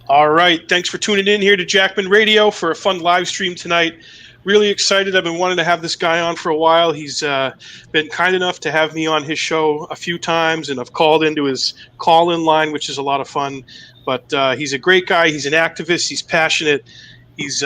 All right. Thanks for tuning in here to Jackman Radio for a fun live stream tonight. Really excited. I've been wanting to have this guy on for a while. He's been kind enough to have me on his show a few times, and I've called into his call-in line, which is a lot of fun. But he's a great guy. He's an activist. He's passionate. He's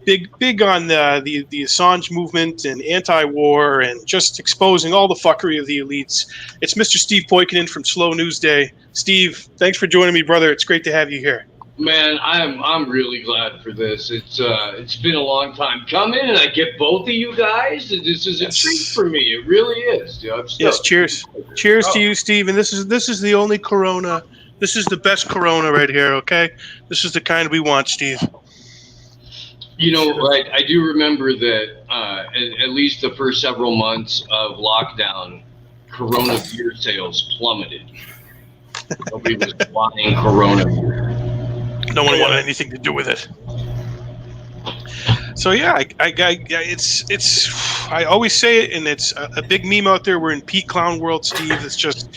big on the Assange movement and anti-war and just exposing all the fuckery of the elites. It's Mr. Steve Poikonen from Slow News Day. Steve, thanks for joining me, brother. It's great to have you here. Man, I'm really glad for this. It's been a long time coming, and I get both of you guys. This is a treat for me. It really is. Yes, cheers. Cheers to you, Steve. And this is the only Corona. This is the best Corona right here. Okay, this is the kind we want, Steve. You know, like I do remember that at least the first several months of lockdown, Corona beer sales plummeted. Nobody was buying Corona beer. No one wanted anything to do with it. So yeah, I always say it, and it's a big meme out there. We're in peak clown world, Steve. It's just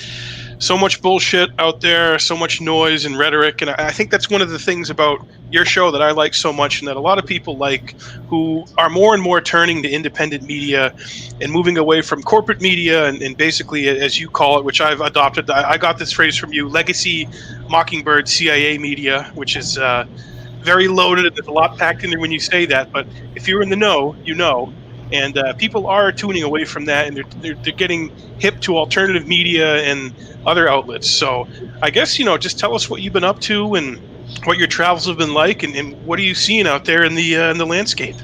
so much bullshit out there, so much noise and rhetoric, and I think that's one of the things about your show that I like so much, and that a lot of people like, who are more and more turning to independent media and moving away from corporate media and basically, as you call it, which I've adopted. I got this phrase from you, legacy Mockingbird CIA media, which is very loaded, and there's a lot packed in there when you say that. But if you're in the know, you know. And people are tuning away from that, and they're getting hip to alternative media and other outlets. So I guess, just tell us what you've been up to and what your travels have been like, and what are you seeing out there in the landscape?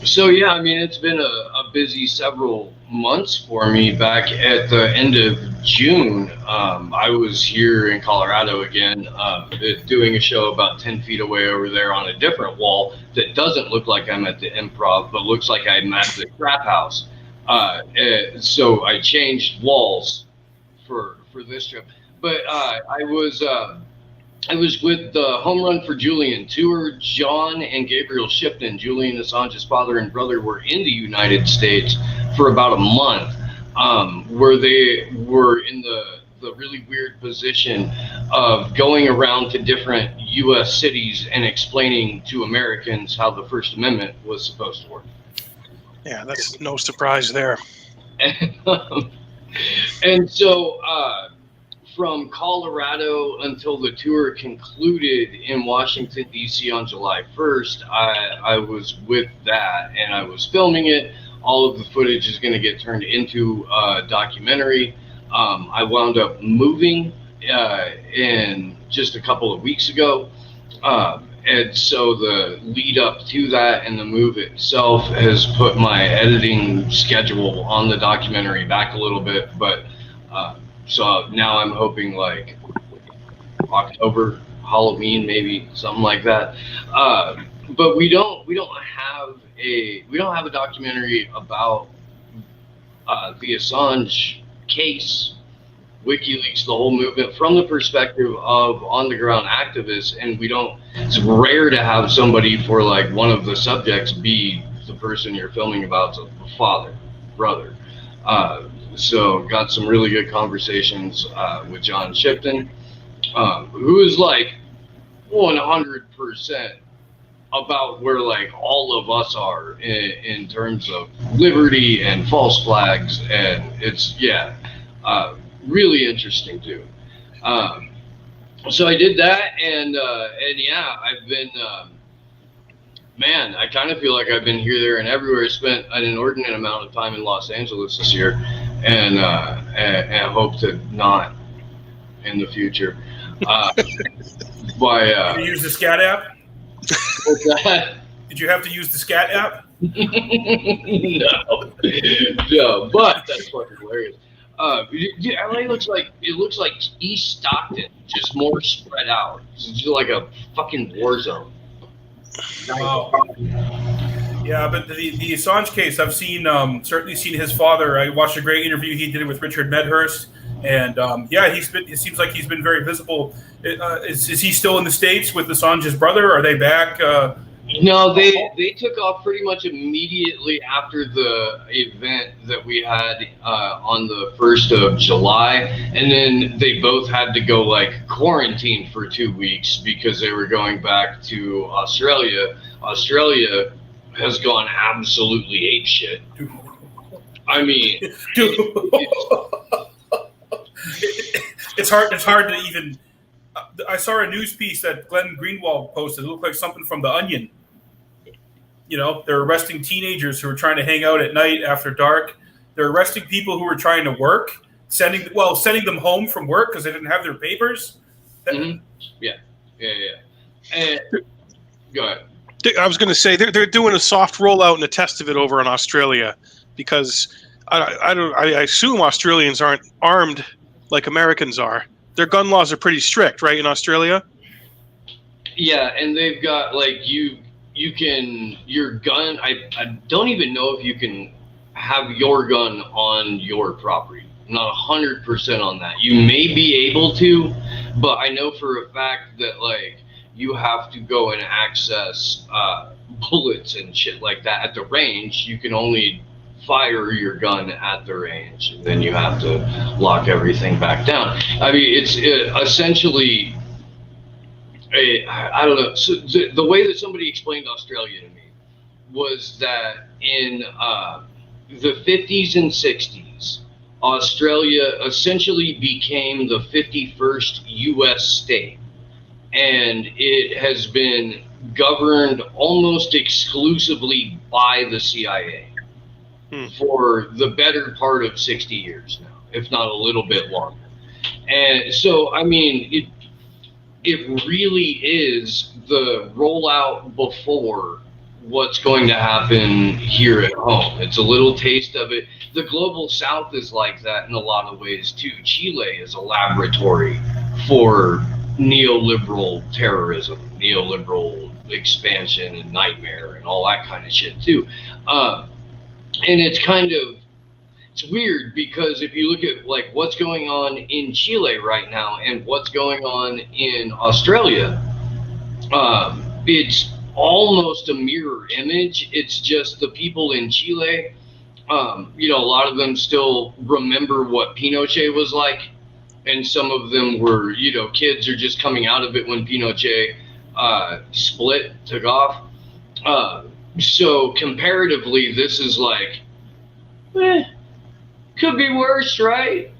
So yeah, I mean, it's been a busy several months for me. Back at the end of June, I was here in Colorado again, doing a show about 10 feet away over there on a different wall that doesn't look like I'm at the Improv, but looks like I'm at the Trap House. So I changed walls for this trip. But I was with the Home Run for Julian tour. John and Gabriel Shipton, Julian Assange's father and brother, were in the United States for about a month, where they were in the really weird position of going around to different U.S. cities and explaining to Americans how the First Amendment was supposed to work. Yeah, that's no surprise there. And so from Colorado until the tour concluded in Washington, D.C. on July 1st, I was with that, and I was filming it. All of the footage is going to get turned into a documentary. I wound up moving in just a couple of weeks ago. And so the lead up to that and the move itself has put my editing schedule on the documentary back a little bit. But so now I'm hoping like October, Halloween, maybe something like that. But we don't have a documentary about the Assange case, WikiLeaks, the whole movement from the perspective of on-the-ground activists, and it's rare to have somebody for like one of the subjects be the person you're filming about, so the father, brother. So got some really good conversations with John Shipton, who is like 100% about where like all of us are in terms of liberty and false flags, and it's really interesting too. So I did that, and yeah, I've been man, I kind of feel like I've been here, there, and everywhere. I spent an inordinate amount of time in Los Angeles this year, and hope to not in the future. Did you use the SCAT app? What's that? Did you have to use the SCAT app? No, but that's fucking hilarious. LA looks like East Stockton, just more spread out. It's just like a fucking war zone. Wow. Yeah, but the Assange case, I've seen certainly seen his father. I watched a great interview he did with Richard Medhurst, and it seems like he's been very visible. Is he still in the States with Assange's brother? Are they back? No, they took off pretty much immediately after the event that we had on the 1st of July, and then they both had to go like quarantine for 2 weeks because they were going back to Australia. Australia has gone absolutely apeshit. I mean, Dude. It's hard to even. I saw a news piece that Glenn Greenwald posted. It looked like something from The Onion. You know, they're arresting teenagers who are trying to hang out at night after dark. They're arresting people who are trying to work, sending them home from work because they didn't have their papers. Mm-hmm. Yeah. And, go ahead. I was going to say they're doing a soft rollout and a test of it over in Australia because I assume Australians aren't armed like Americans are. Their gun laws are pretty strict, right, in Australia? Yeah, and they've got like you can your gun. I don't even know if you can have your gun on your property. I'm not 100% on that. You may be able to, but I know for a fact that like you have to go and access bullets and shit like that at the range. You can only fire your gun at the range, and then you have to lock everything back down. I mean, it's essentially I don't know. So the way that somebody explained Australia to me was that in the 50s and 60s, Australia essentially became the 51st U.S. state, and it has been governed almost exclusively by the CIA for the better part of 60 years now, if not a little bit longer. And so, I mean, it really is the rollout before what's going to happen here at home. It's a little taste of it. The global south is like that in a lot of ways too. Chile is a laboratory for neoliberal terrorism, neoliberal expansion and nightmare and all that kind of shit too. And it's weird because if you look at like what's going on in Chile right now and what's going on in Australia, it's almost a mirror image. It's just the people in Chile, a lot of them still remember what Pinochet was like, and some of them were, kids are just coming out of it when Pinochet took off. So comparatively, this is like, could be worse, right?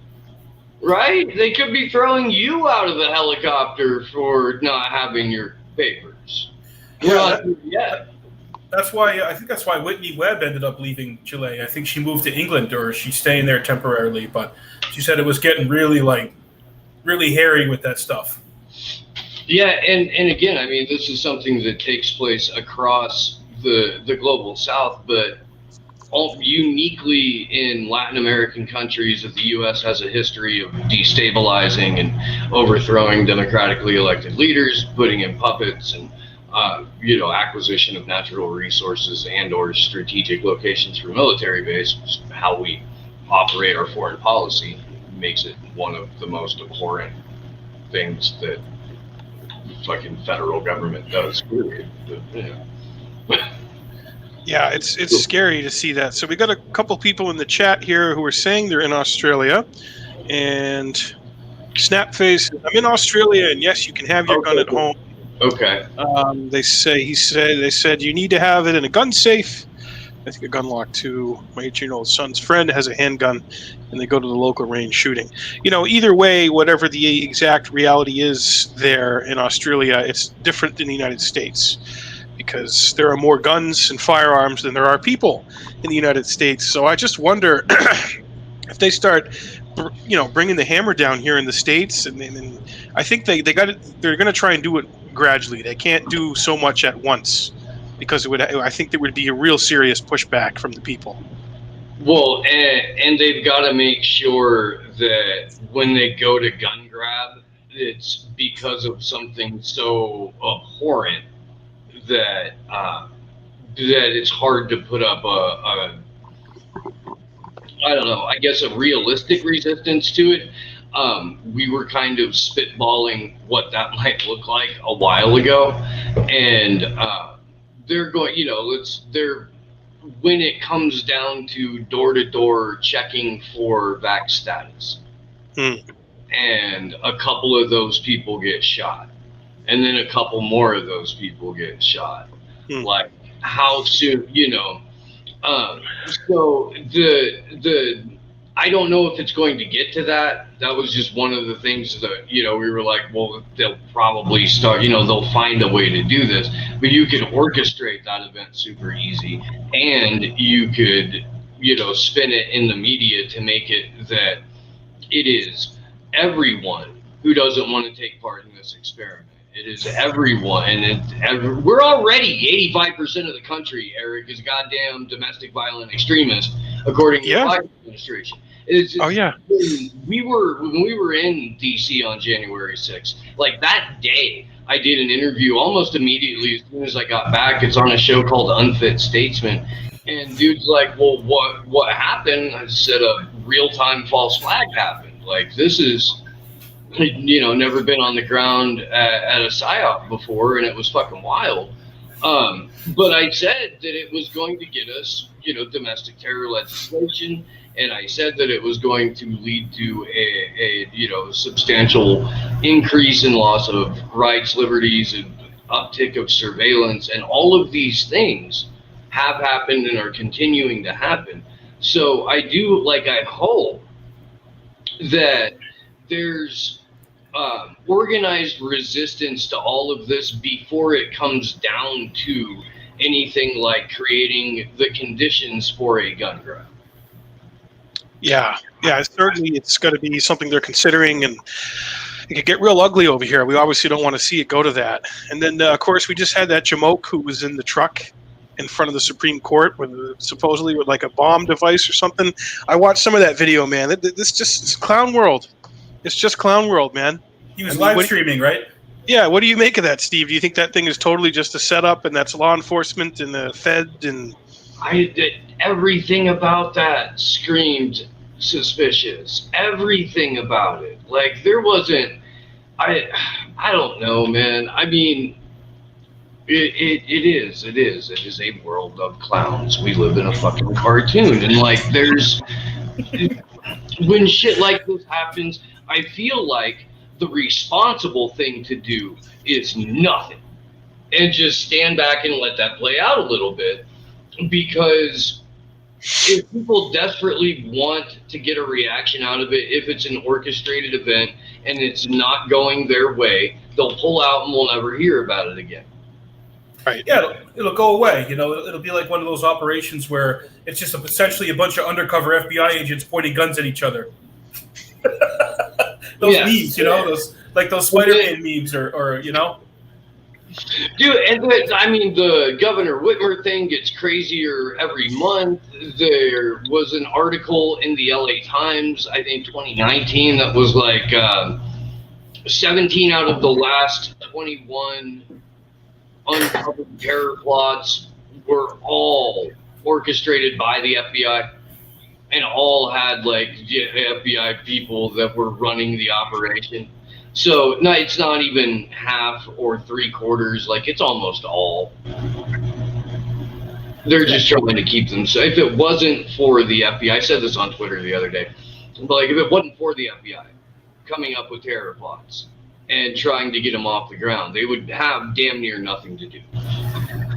Right? They could be throwing you out of the helicopter for not having your papers. Yeah, that's why I think that's why Whitney Webb ended up leaving Chile. I think she moved to England, or she's staying there temporarily. But she said it was getting really hairy with that stuff. Yeah, and again, I mean, this is something that takes place across the global south, but uniquely in Latin American countries that the U.S. has a history of destabilizing and overthrowing democratically elected leaders, putting in puppets and acquisition of natural resources and or strategic locations for military base. How we operate our foreign policy makes it one of the most abhorrent things that fucking federal government does. Period. Yeah, it's scary to see that. So we got a couple people in the chat here who are saying they're in Australia, and Snapface, I'm in Australia, and yes, you can have your gun at home. Okay. They said you need to have it in a gun safe. I think a gun lock too. My 18-year-old son's friend has a handgun, and they go to the local range shooting. Either way, whatever the exact reality is there in Australia, it's different than the United States, because there are more guns and firearms than there are people in the United States. So I just wonder if they start, bringing the hammer down here in the States, and I think they're going to try and do it gradually. They can't do so much at once, because I think there would be a real serious pushback from the people. Well, and they've got to make sure that when they go to gun grab, it's because of something so abhorrent that it's hard to put up a realistic resistance to it. We were kind of spitballing what that might look like a while ago, and they're going, they're when it comes down to door-to-door checking for vax status. And a couple of those people get shot. And then a couple more of those people get shot. Like, how soon, so I don't know if it's going to get to that. That was just one of the things that, we were like, well, they'll probably start, they'll find a way to do this. But you could orchestrate that event super easy. And you could, spin it in the media to make it that it is everyone who doesn't want to take part in this experiment. It is everyone, and we're already 85% of the country, Eric, is goddamn domestic violent extremist, according to the Biden administration. When we were in D.C. on January 6th, like that day, I did an interview almost immediately as soon as I got back. It's on a show called Unfit Statesman, and dude's like, "Well, what happened?" I said, "A real-time false flag happened. Like this is." Never been on the ground at a PSYOP before, and it was fucking wild. But I said that it was going to get us, domestic terror legislation, and I said that it was going to lead to a substantial increase in loss of rights, liberties, and uptick of surveillance, and all of these things have happened and are continuing to happen. So I hope that there's organized resistance to all of this before it comes down to anything like creating the conditions for a gun grab. Yeah, certainly it's got to be something they're considering, and it could get real ugly over here. We obviously don't want to see it go to that. And then, of course, we just had that Jamoke who was in the truck in front of the Supreme Court supposedly with like a bomb device or something. I watched some of that video, man. It's clown world. It's just clown world, man. He was live streaming, right? Yeah. What do you make of that, Steve? Do you think that thing is totally just a setup, and that's law enforcement and the Fed? And everything about that screamed suspicious. Everything about it. Like there wasn't. I don't know, man. I mean, it is a world of clowns. We live in a fucking cartoon, and like there's when shit like this happens. I feel like the responsible thing to do is nothing and just stand back and let that play out a little bit, because if people desperately want to get a reaction out of it, if it's an orchestrated event and it's not going their way, they'll pull out and we'll never hear about it again. Right. Yeah, it'll go away. It'll be like one of those operations where it's just essentially a bunch of undercover FBI agents pointing guns at each other. Those memes, those Spider-Man memes, or Dude, and the Governor Whitmer thing gets crazier every month. There was an article in the LA Times, I think 2019, that was like 17 out of the last 21 uncovered terror plots were all orchestrated by the FBI. And all had FBI people that were running the operation. So no, it's not even half or three quarters. Like it's almost all. They're just trying to keep them safe. If it wasn't for the FBI, I said this on Twitter the other day, but if it wasn't for the FBI coming up with terror plots and trying to get them off the ground, they would have damn near nothing to do.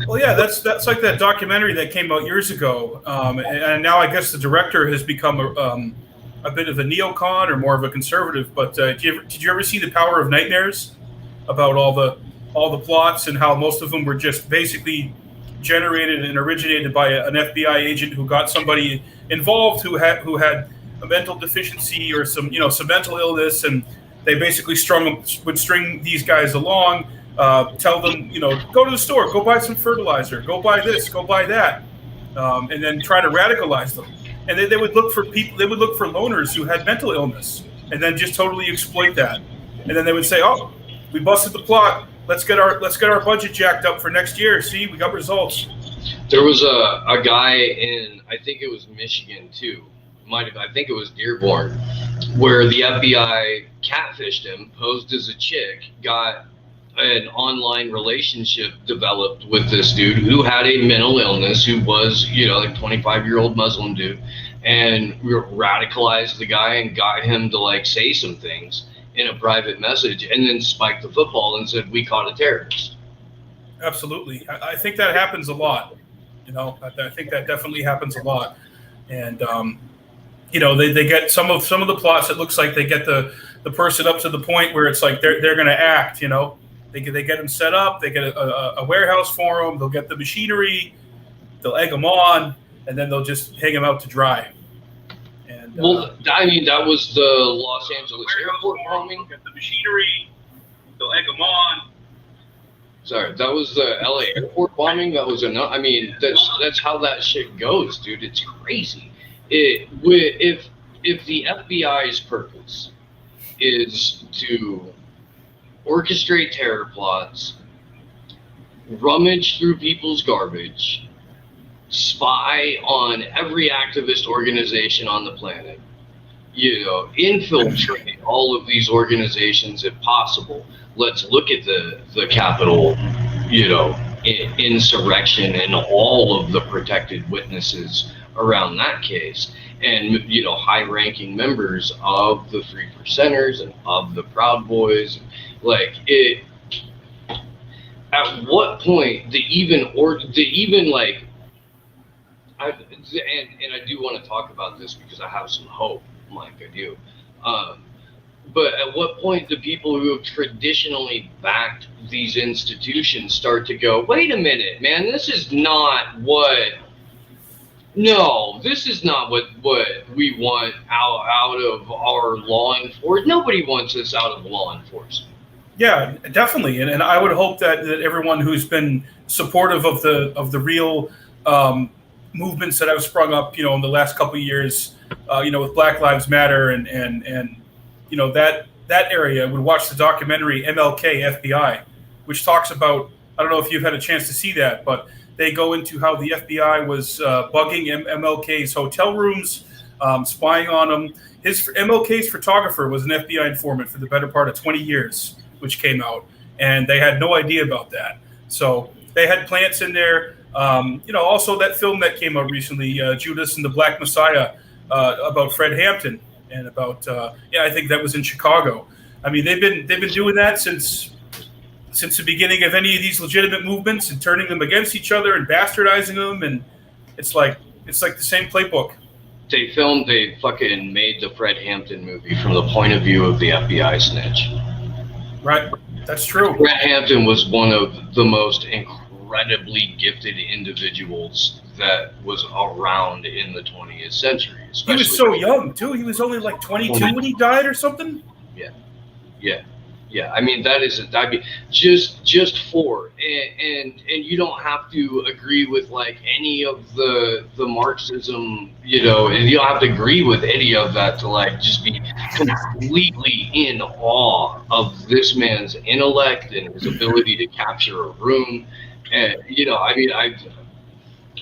Well, yeah, that's like that documentary that came out years ago, and now I guess the director has become a bit of a neocon or more of a conservative. But did you ever see The Power of Nightmares? About all the plots and how most of them were just basically generated and originated by an FBI agent who got somebody involved who had a mental deficiency or some mental illness, and they basically would string these guys along. Tell them, go to the store, go buy some fertilizer, go buy this, go buy that, and then try to radicalize them. And they would look for people. They would look for loners who had mental illness, and then just totally exploit that. And then they would say, "Oh, we busted the plot. Let's get our budget jacked up for next year. See, we got results." There was a guy in, I think it was Michigan too. I think it was Dearborn, where the FBI catfished him, posed as a chick, got an online relationship developed with this dude who had a mental illness, who was, like 25-year-old Muslim dude, and radicalized the guy and got him to like say some things in a private message, and then spiked the football and said, "We caught a terrorist." Absolutely. I think that happens a lot. I think that definitely happens a lot. And, they get some of the plots. It looks like they get the person up to the point where it's like they're going to act, They get them set up. They get a warehouse for them. They'll get the machinery. They'll egg them on, and then they'll just hang them out to dry. And that was the Los Angeles airport bombing. Get the machinery. They'll egg them on. Sorry, that was the LA airport bombing. That was that's how that shit goes, dude. It's crazy. If the FBI's purpose is to orchestrate terror plots, rummage through people's garbage, spy on every activist organization on the planet, infiltrate all of these organizations if possible. Let's look at the Capitol, insurrection and all of the protected witnesses around that case, and high-ranking members of the 3%ers and of the Proud Boys. At what point I do want to talk about this because I have some hope, Mike. I do. But at what point do people who have traditionally backed these institutions start to go, wait a minute, man, this is not what we want out of our law enforcement. Nobody wants this out of law enforcement. Yeah, definitely. And I would hope that everyone who's been supportive of the real movements that have sprung up, in the last couple of years, with Black Lives Matter and that area would watch the documentary MLK FBI, which talks about, I don't know if you've had a chance to see that, but they go into how the FBI was bugging MLK's hotel rooms, spying on him. MLK's photographer was an FBI informant for the better part of 20 years, which came out, and they had no idea about that. So they had plants in there. Also that film that came out recently, Judas and the Black Messiah, about Fred Hampton. And about I think that was in Chicago. I mean, they've been doing that since the beginning of any of these legitimate movements, and turning them against each other and bastardizing them, and it's like the same playbook. They fucking made the Fred Hampton movie from the point of view of the FBI snitch. Right, that's true. Fred Hampton was one of the most incredibly gifted individuals that was around in the 20th century. He was so young too. He was only like 22 when he died or something. Yeah. I mean, just four, and you don't have to agree with like any of the Marxism, and you don't have to agree with any of that to like just be completely in awe of this man's intellect and his ability to capture a room. And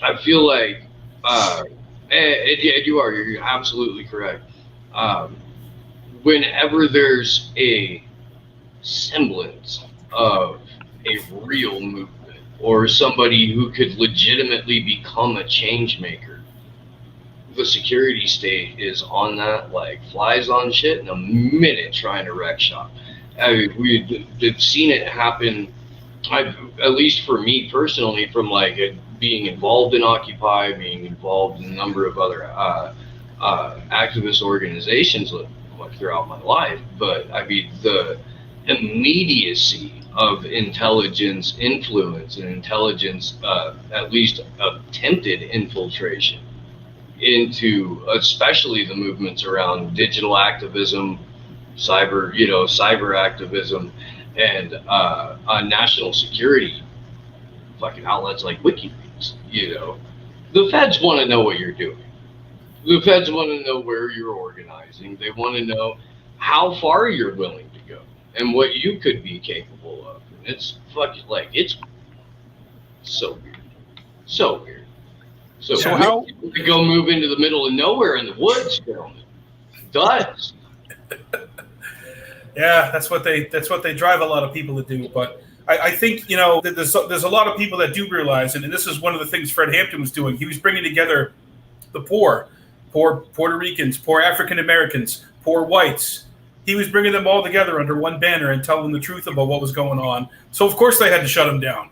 I feel like, you're absolutely correct. Whenever there's a semblance of a real movement or somebody who could legitimately become a change maker, the security state is on that like flies on shit in a minute, trying to wreck shop. We've seen it happen. At least for me personally, from like being involved in Occupy, being involved in a number of other activist organizations throughout my life. But I mean, the immediacy of intelligence influence and intelligence, at least attempted infiltration into, especially the movements around digital activism, cyber activism, and national security fucking outlets like WikiLeaks. The feds want to know what you're doing. The feds want to know where you're organizing. They want to know how far you're willing to go and what you could be capable of. And it's fucking it's so weird. So weird. So how to go move into the middle of nowhere in the woods, gentlemen? Does. Yeah, that's what they drive a lot of people to do. But I think, you know, there's a lot of people that do realize, and this is one of the things Fred Hampton was doing. He was bringing together the poor Puerto Ricans, poor African Americans, poor whites. He was bringing them all together under one banner and telling them the truth about what was going on. So of course they had to shut him down.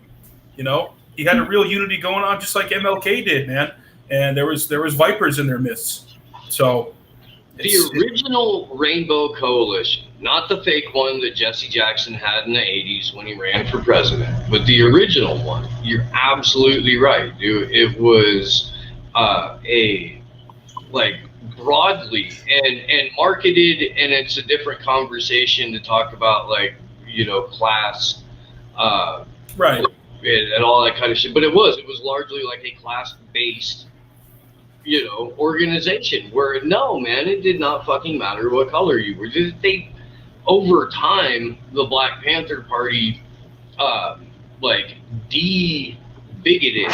You know, he had a real unity going on, just like MLK did, man. And there was vipers in their midst. So the original Rainbow Coalition, not the fake one that Jesse Jackson had in the 80s when he ran for president, but the original one. You're absolutely right, dude. It was broadly and marketed, and it's a different conversation to talk about, like, you know, class, right, and all that kind of shit. But it was largely like a class-based, you know, organization where, no, man, it did not fucking matter what color you were. They, over time, the Black Panther Party, de-bigoted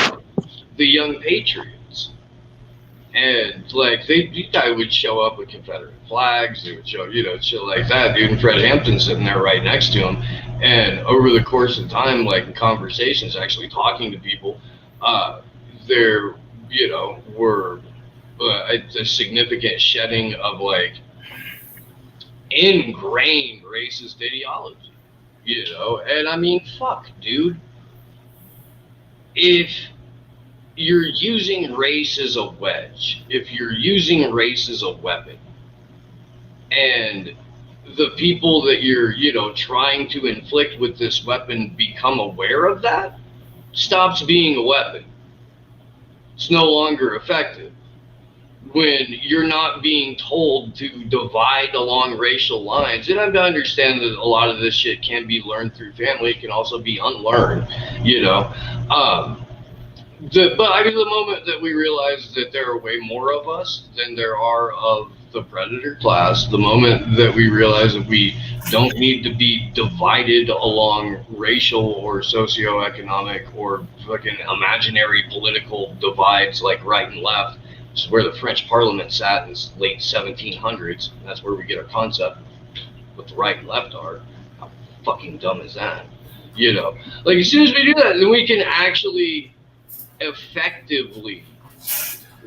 the Young Patriots. And, like, these guys would show up with Confederate flags. They would show, you know, shit like that, dude. And Fred Hampton sitting there right next to him. And over the course of time, like, in conversations, actually talking to people, there, you know, were a significant shedding of, like, ingrained racist ideology, you know? And I mean, fuck, dude. If you're using race as a wedge, if you're using race as a weapon, and the people that you're, you know, trying to inflict with this weapon become aware of that, stops being a weapon. It's no longer effective. When you're not being told to divide along racial lines, and I understand that a lot of this shit can be learned through family, it can also be unlearned, you know. But I mean, the moment that we realize that there are way more of us than there are of the predator class, the moment that we realize that we don't need to be divided along racial or socioeconomic or fucking imaginary political divides like right and left, which is where the French Parliament sat in the late 1700s. That's where we get our concept of what the right and left are. How fucking dumb is that? You know, like, as soon as we do that, then we can actually effectively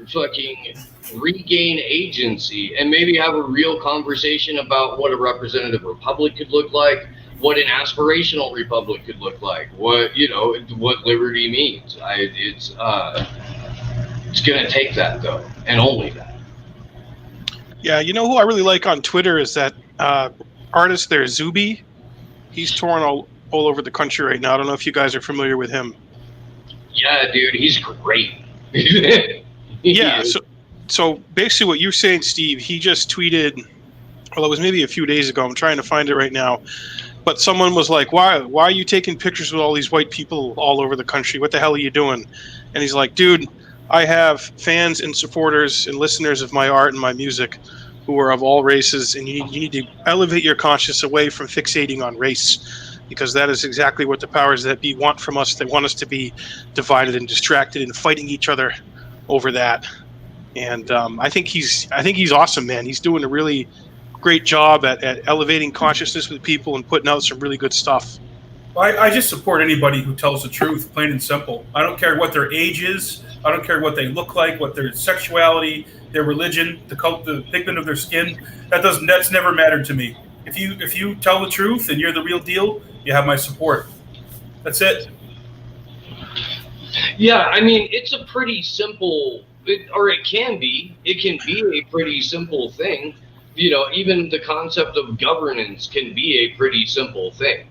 fucking regain agency and maybe have a real conversation about what a representative republic could look like, what an aspirational republic could look like, what, you know, what liberty means. It's gonna take that, though, and only that. Yeah, you know who I really like on Twitter is that artist there, Zuby. He's touring all over the country right now. I don't know if you guys are familiar with him. Yeah, dude, he's great. Yeah, so basically what you're saying, Steve, he just tweeted, well, it was maybe a few days ago. I'm trying to find it right now. But someone was like, why are you taking pictures with all these white people all over the country? What the hell are you doing? And he's like, dude, I have fans and supporters and listeners of my art and my music who are of all races, and you need to elevate your conscience away from fixating on race, because that is exactly what the powers that be want from us. They want us to be divided and distracted and fighting each other over that. And I think he's awesome, man. He's doing a really great job at elevating consciousness with people and putting out some really good stuff. I just support anybody who tells the truth, plain and simple. I don't care what their age is. I don't care what they look like, what their sexuality, their religion, the pigment of their skin. That's never mattered to me. If you tell the truth and you're the real deal, you have my support. That's it. Yeah, I mean, it's a pretty simple, it can be a pretty simple thing. You know, even the concept of governance can be a pretty simple thing.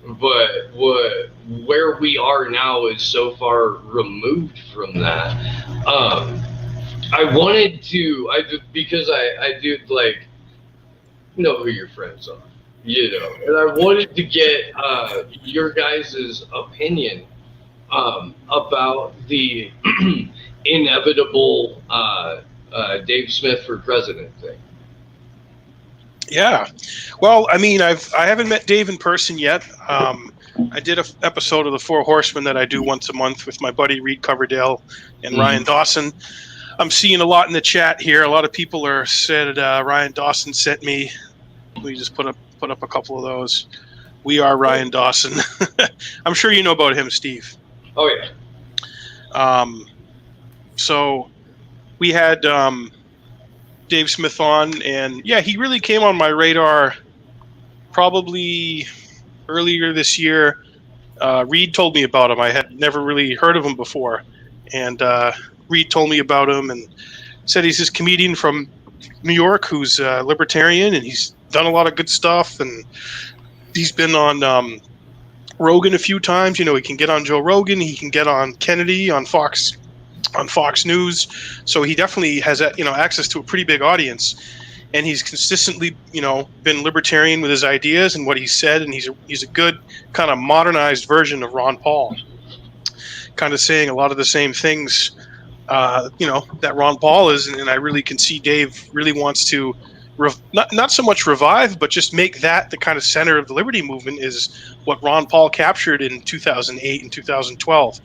But where we are now is so far removed from that. I wanted to, because I do, like, know who your friends are, you know, and I wanted to get your guys' opinion about the inevitable Dave Smith for president thing. Yeah, well, I mean, I haven't met Dave in person yet. I did an episode of the Four Horsemen that I do once a month with my buddy Reed Coverdale and Ryan Dawson. I'm seeing a lot in the chat here. A lot of people are said Ryan Dawson sent me. We just put a put up a couple of those. We are Ryan Dawson. I'm sure you know about him, Steve. Oh yeah. So we had Dave Smith on, and yeah, he really came on my radar probably earlier this year. Reed told me about him. I had never really heard of him before, and Reed told me about him and said he's this comedian from New York who's libertarian, and he's done a lot of good stuff, and he's been on Rogan a few times. You know, he can get on Joe Rogan, he can get on Kennedy on Fox News, so he definitely has access to a pretty big audience, and he's consistently been libertarian with his ideas and what he said, and he's a good kind of modernized version of Ron Paul, kind of saying a lot of the same things that Ron Paul is, and I really can see Dave really wants to not so much revive, but just make that the kind of center of the liberty movement is what Ron Paul captured in 2008 and 2012.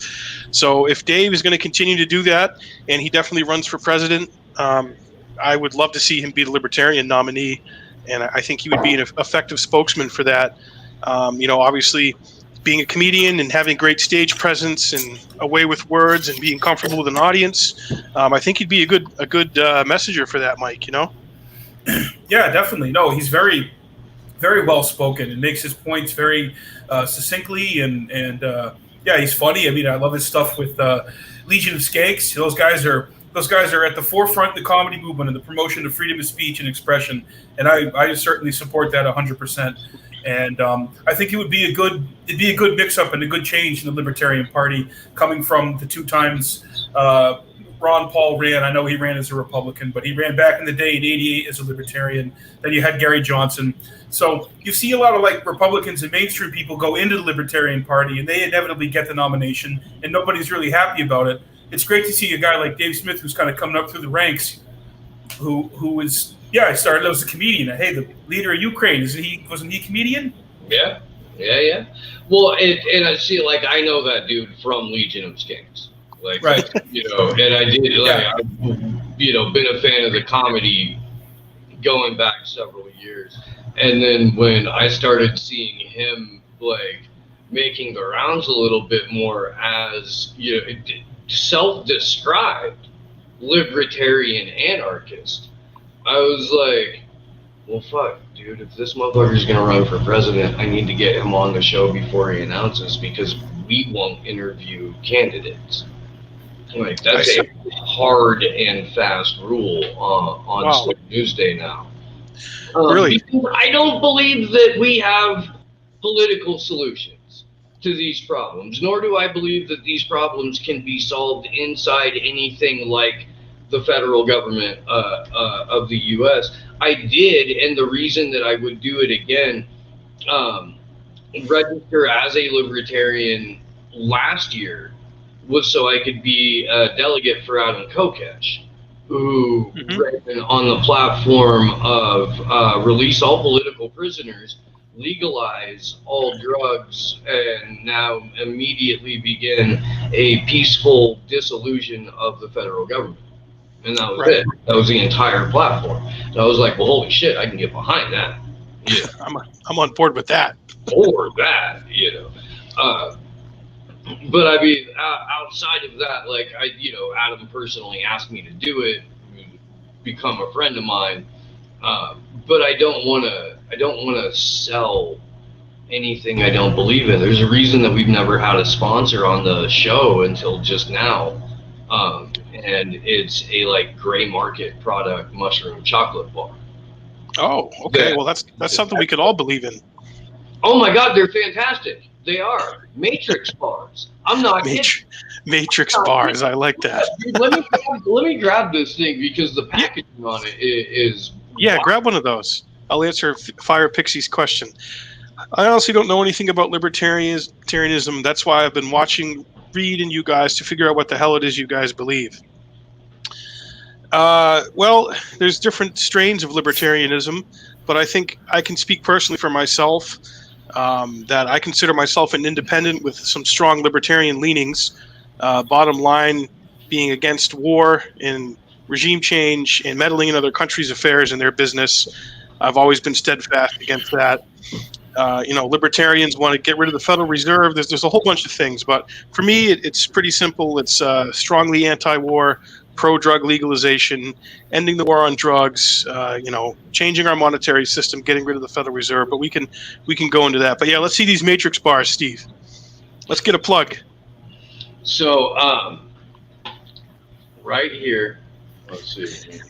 So if Dave is going to continue to do that, and he definitely runs for president, I would love to see him be the libertarian nominee, and I think he would be an effective spokesman for that. Obviously, being a comedian and having great stage presence and a way with words and being comfortable with an audience, I think he'd be a good messenger for that, Mike. Yeah, definitely. No, he's very, very well spoken and makes his points very succinctly, and yeah, he's funny. I mean, I love his stuff with Legion of Skanks. Those guys are at the forefront of the comedy movement and the promotion of freedom of speech and expression, and I certainly support that 100%. And I think it'd be a good mix-up and a good change in the Libertarian Party, coming from the two times Ron Paul ran. I know he ran as a Republican, but he ran back in the day in '88 as a Libertarian. Then you had Gary Johnson. So you see a lot of Republicans and mainstream people go into the Libertarian Party, and they inevitably get the nomination, and nobody's really happy about it. It's great to see a guy like Dave Smith, who's kind of coming up through the ranks, who is, I started as a comedian. Hey, the leader of Ukraine, wasn't he a comedian? Yeah. Well, and I see, I know that dude from Legion of Skanks. Right. And I did, I've, been a fan of the comedy going back several years. And then when I started seeing him, making the rounds a little bit more as, self-described libertarian anarchist, I was like, well, fuck, dude, if this motherfucker's going to run for president, I need to get him on the show before he announces, because we won't interview candidates. That's a hard and fast rule on Slick Newsday now. Really? I don't believe that we have political solutions to these problems, nor do I believe that these problems can be solved inside anything like the federal government of the U.S. I did, and the reason that I would do it again, register as a libertarian last year, was so I could be a delegate for Adam Kokesh, who ran on the platform of release all political prisoners, legalize all drugs, and now immediately begin a peaceful dissolution of the federal government. And that was it. That was the entire platform. And I was like, well, holy shit, I can get behind that. Yeah. I'm on board with that. Or that, but I mean, outside of that, Adam personally asked me to do it, become a friend of mine. But I don't want to sell anything I don't believe in. There's a reason that we've never had a sponsor on the show until just now. And it's a gray market product mushroom chocolate bar. Oh, okay. Well, that's something we could all believe in. Oh my God, they're fantastic. They are Matrix bars. I'm not kidding. Matrix bars. I like that. Let me grab this thing, because the packaging on it is. Yeah, grab one of those. I'll answer Fire Pixie's question. I honestly don't know anything about libertarianism. That's why I've been watching Reed and you guys to figure out what the hell it is you guys believe. Well, there's different strains of libertarianism, but I think I can speak personally for myself. That I consider myself an independent with some strong libertarian leanings. Bottom line, being against war and regime change and meddling in other countries' affairs and their business. I've always been steadfast against that. Libertarians want to get rid of the Federal Reserve. There's a whole bunch of things, but for me, it's pretty simple. It's strongly anti-war, pro-drug legalization, ending the war on drugs, changing our monetary system, getting rid of the Federal Reserve. But we can go into that. But yeah, let's see these Matrix bars, Steve. Let's get a plug. So right here, let's see.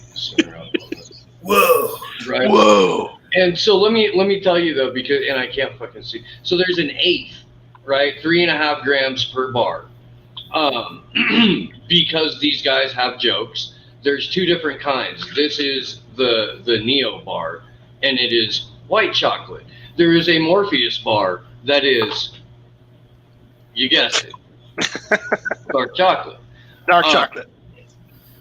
Whoa! Right. Whoa! And so let me tell you though, because I can't fucking see. So there's an eighth, right? 3.5 grams per bar. Because these guys have jokes. There's 2 different kinds. This is the Neo bar, and it is white chocolate. There is a Morpheus bar that is, you guessed it, dark chocolate. Dark chocolate.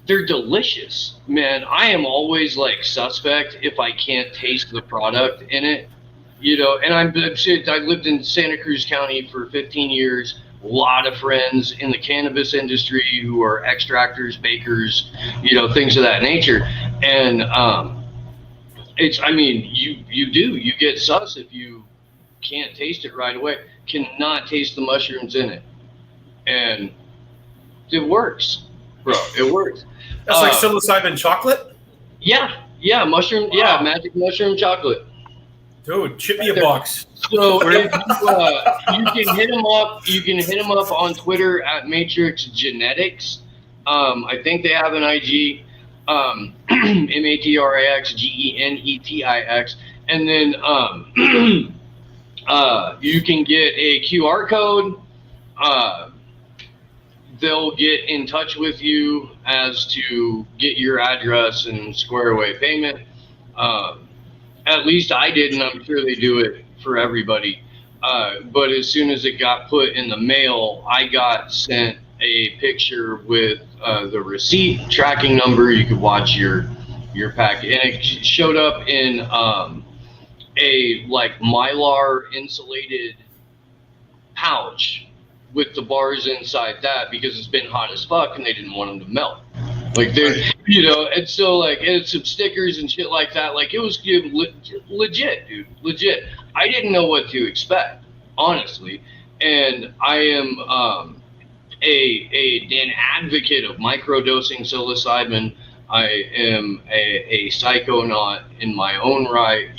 They're delicious, man. I am always like suspect if I can't taste the product in it, And I lived in Santa Cruz County for 15 years. A lot of friends in the cannabis industry who are extractors, bakers, things of that nature. And you get sus if you can't taste it right away. Cannot taste the mushrooms in it, and it works, bro. It works. That's like psilocybin chocolate? Yeah, mushroom. Wow. Yeah, magic mushroom chocolate. Dude, chip me a box. So if you can hit them up. You can hit them up on Twitter at Matrix Genetics. I think they have an IG, MATRAXGENETIX, and then you can get a QR code. They'll get in touch with you as to get your address and square away payment. At least I did, and I'm sure they do it for everybody. But as soon as it got put in the mail, I got sent a picture with the receipt, tracking number. You could watch your packet, and it showed up in a like Mylar insulated pouch with the bars inside that, because it's been hot as fuck and they didn't want them to melt. Like they're, and so like, and some stickers and shit like that. Like it was legit, dude, legit. I didn't know what to expect, honestly. And I am an advocate of microdosing psilocybin. I am a psychonaut in my own right.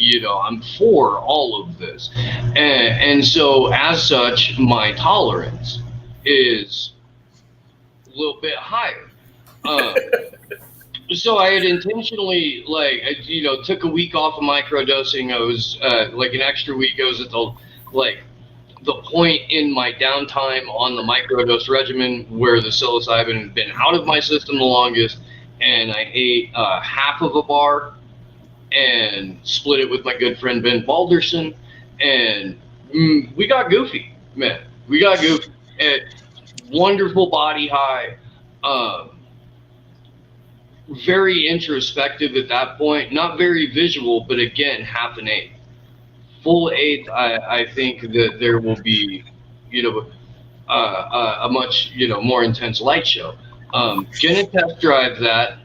I'm for all of this. And so as such, my tolerance is a little bit higher. So I had intentionally, took a week off of microdosing. I was an extra week. I was at the point in my downtime on the microdose regimen where the psilocybin had been out of my system the longest. And I ate half of a bar and split it with my good friend Ben Balderson, and we got goofy, man. We got goofy. Wonderful body high, very introspective at that point. Not very visual, but again, half an eighth. Full eighth, I think that there will be, a much, more intense light show. Gonna test drive that.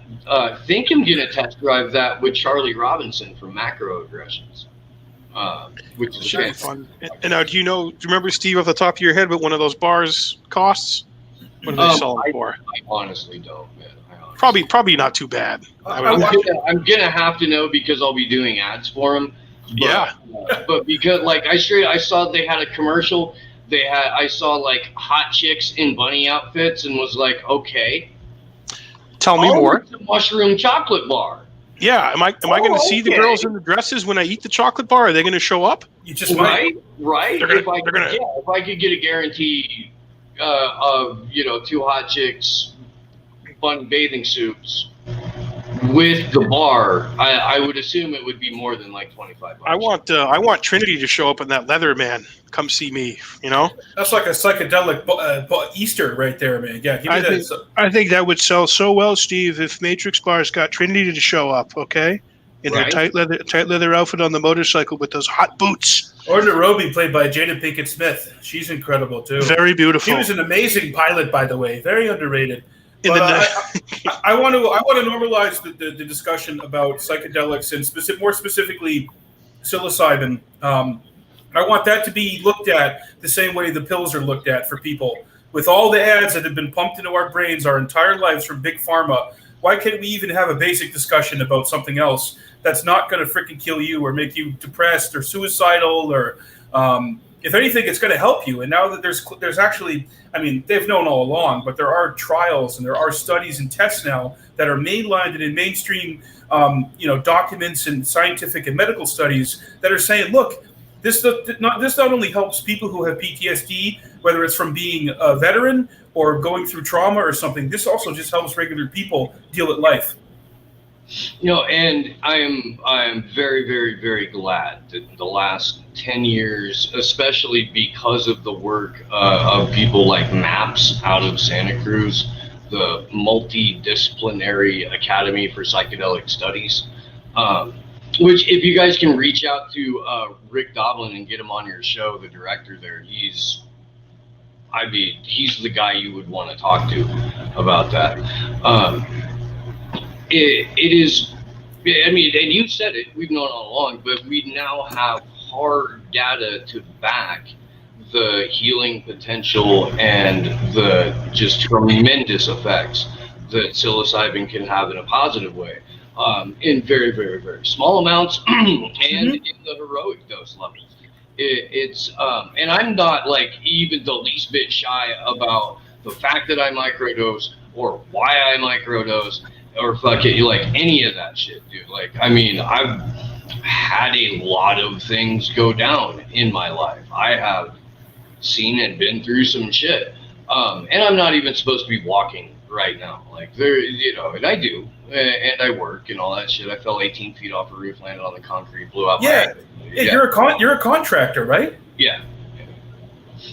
Think I'm gonna test drive that with Charlie Robinson from Macroaggressions, which is very fun. And now, do you remember, Steve, off the top of your head, what one of those bars costs? What do they sell them for? I honestly don't, man. Probably not too bad. I'm gonna have to know because I'll be doing ads for them. But because I saw they had a commercial. I saw like hot chicks in bunny outfits and was like, okay. Tell me more. It's a mushroom chocolate bar. Yeah, am I going to see the girls in the dresses when I eat the chocolate bar? Are they going to show up? You just right. If I could get a guarantee of 2 hot chicks, fun bathing suits with the bar, I would assume it would be more than like $25. I want Trinity to show up in that leather, man. Come see me. That's like a psychedelic Easter right there, man. Yeah, I think that would sell so well, Steve, if Matrix Bars got Trinity to show up. Okay, in her tight leather outfit on the motorcycle with those hot boots. Or Nairobi, played by Jada Pinkett Smith. She's incredible too. Very beautiful. She was an amazing pilot, by the way. Very underrated. But I want to normalize the discussion about psychedelics and more specifically psilocybin. I want that to be looked at the same way the pills are looked at for people. With all the ads that have been pumped into our brains our entire lives from big pharma, why can't we even have a basic discussion about something else that's not going to freaking kill you or make you depressed or suicidal or, if anything, it's going to help you. And now that there's actually, I mean, they've known all along, but there are trials and there are studies and tests now that are mainlined and in mainstream, documents and scientific and medical studies that are saying, look, this not only helps people who have PTSD, whether it's from being a veteran or going through trauma or something. This also just helps regular people deal with life. And I am very, very, very glad that the last 10 years, especially because of the work of people like MAPS out of Santa Cruz, the Multidisciplinary Academy for Psychedelic Studies, which if you guys can reach out to Rick Doblin and get him on your show, the director there, he's the guy you would want to talk to about that. It is, I mean, and you said it, we've known all along, but we now have hard data to back the healing potential and the just tremendous effects that psilocybin can have in a positive way, in very, very, very small amounts and in the heroic dose levels. It's and I'm not like even the least bit shy about the fact that I microdose or why I microdose or fuck it, like any of that shit, dude. Like, I mean, I've had a lot of things go down in my life. I have seen and been through some shit, and I'm not even supposed to be walking right now. Like there, and I do, and I work and all that shit. I fell 18 feet off a roof, landed on the concrete, blew out my head. Yeah, you're a contractor, right? Yeah.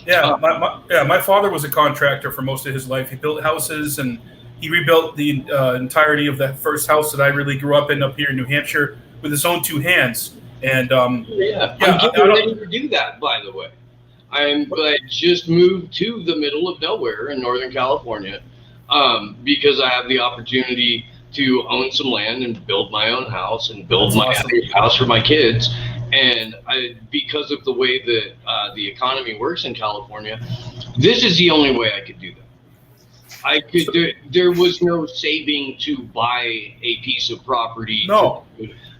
My father was a contractor for most of his life. He built houses and he rebuilt the entirety of that first house that I really grew up in up here in New Hampshire with his own two hands. And I'm getting ready to do that, by the way. I just moved to the middle of nowhere in Northern California because I have the opportunity to own some land and build my own house and build my house for my kids. And because of the way that the economy works in California, this is the only way I could do that. There was no saving to buy a piece of property. No,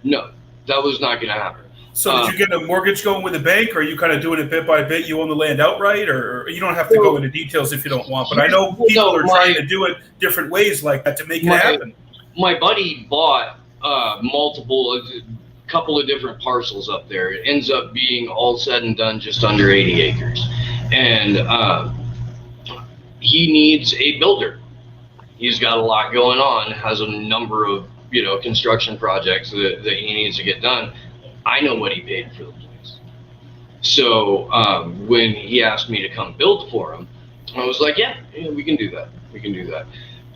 that was not going to happen. So did you get a mortgage going with a bank, or are you kind of doing it bit by bit? You own the land outright, or you don't have to go into details if you don't want. But I know people are trying to do it different ways like that to make it happen. My buddy bought couple of different parcels up there. It ends up being all said and done just under 80 acres. And he needs a builder. He's got a lot going on, has a number of, construction projects that he needs to get done. I know what he paid for the place. So when he asked me to come build for him, I was like, yeah, we can do that. We can do that.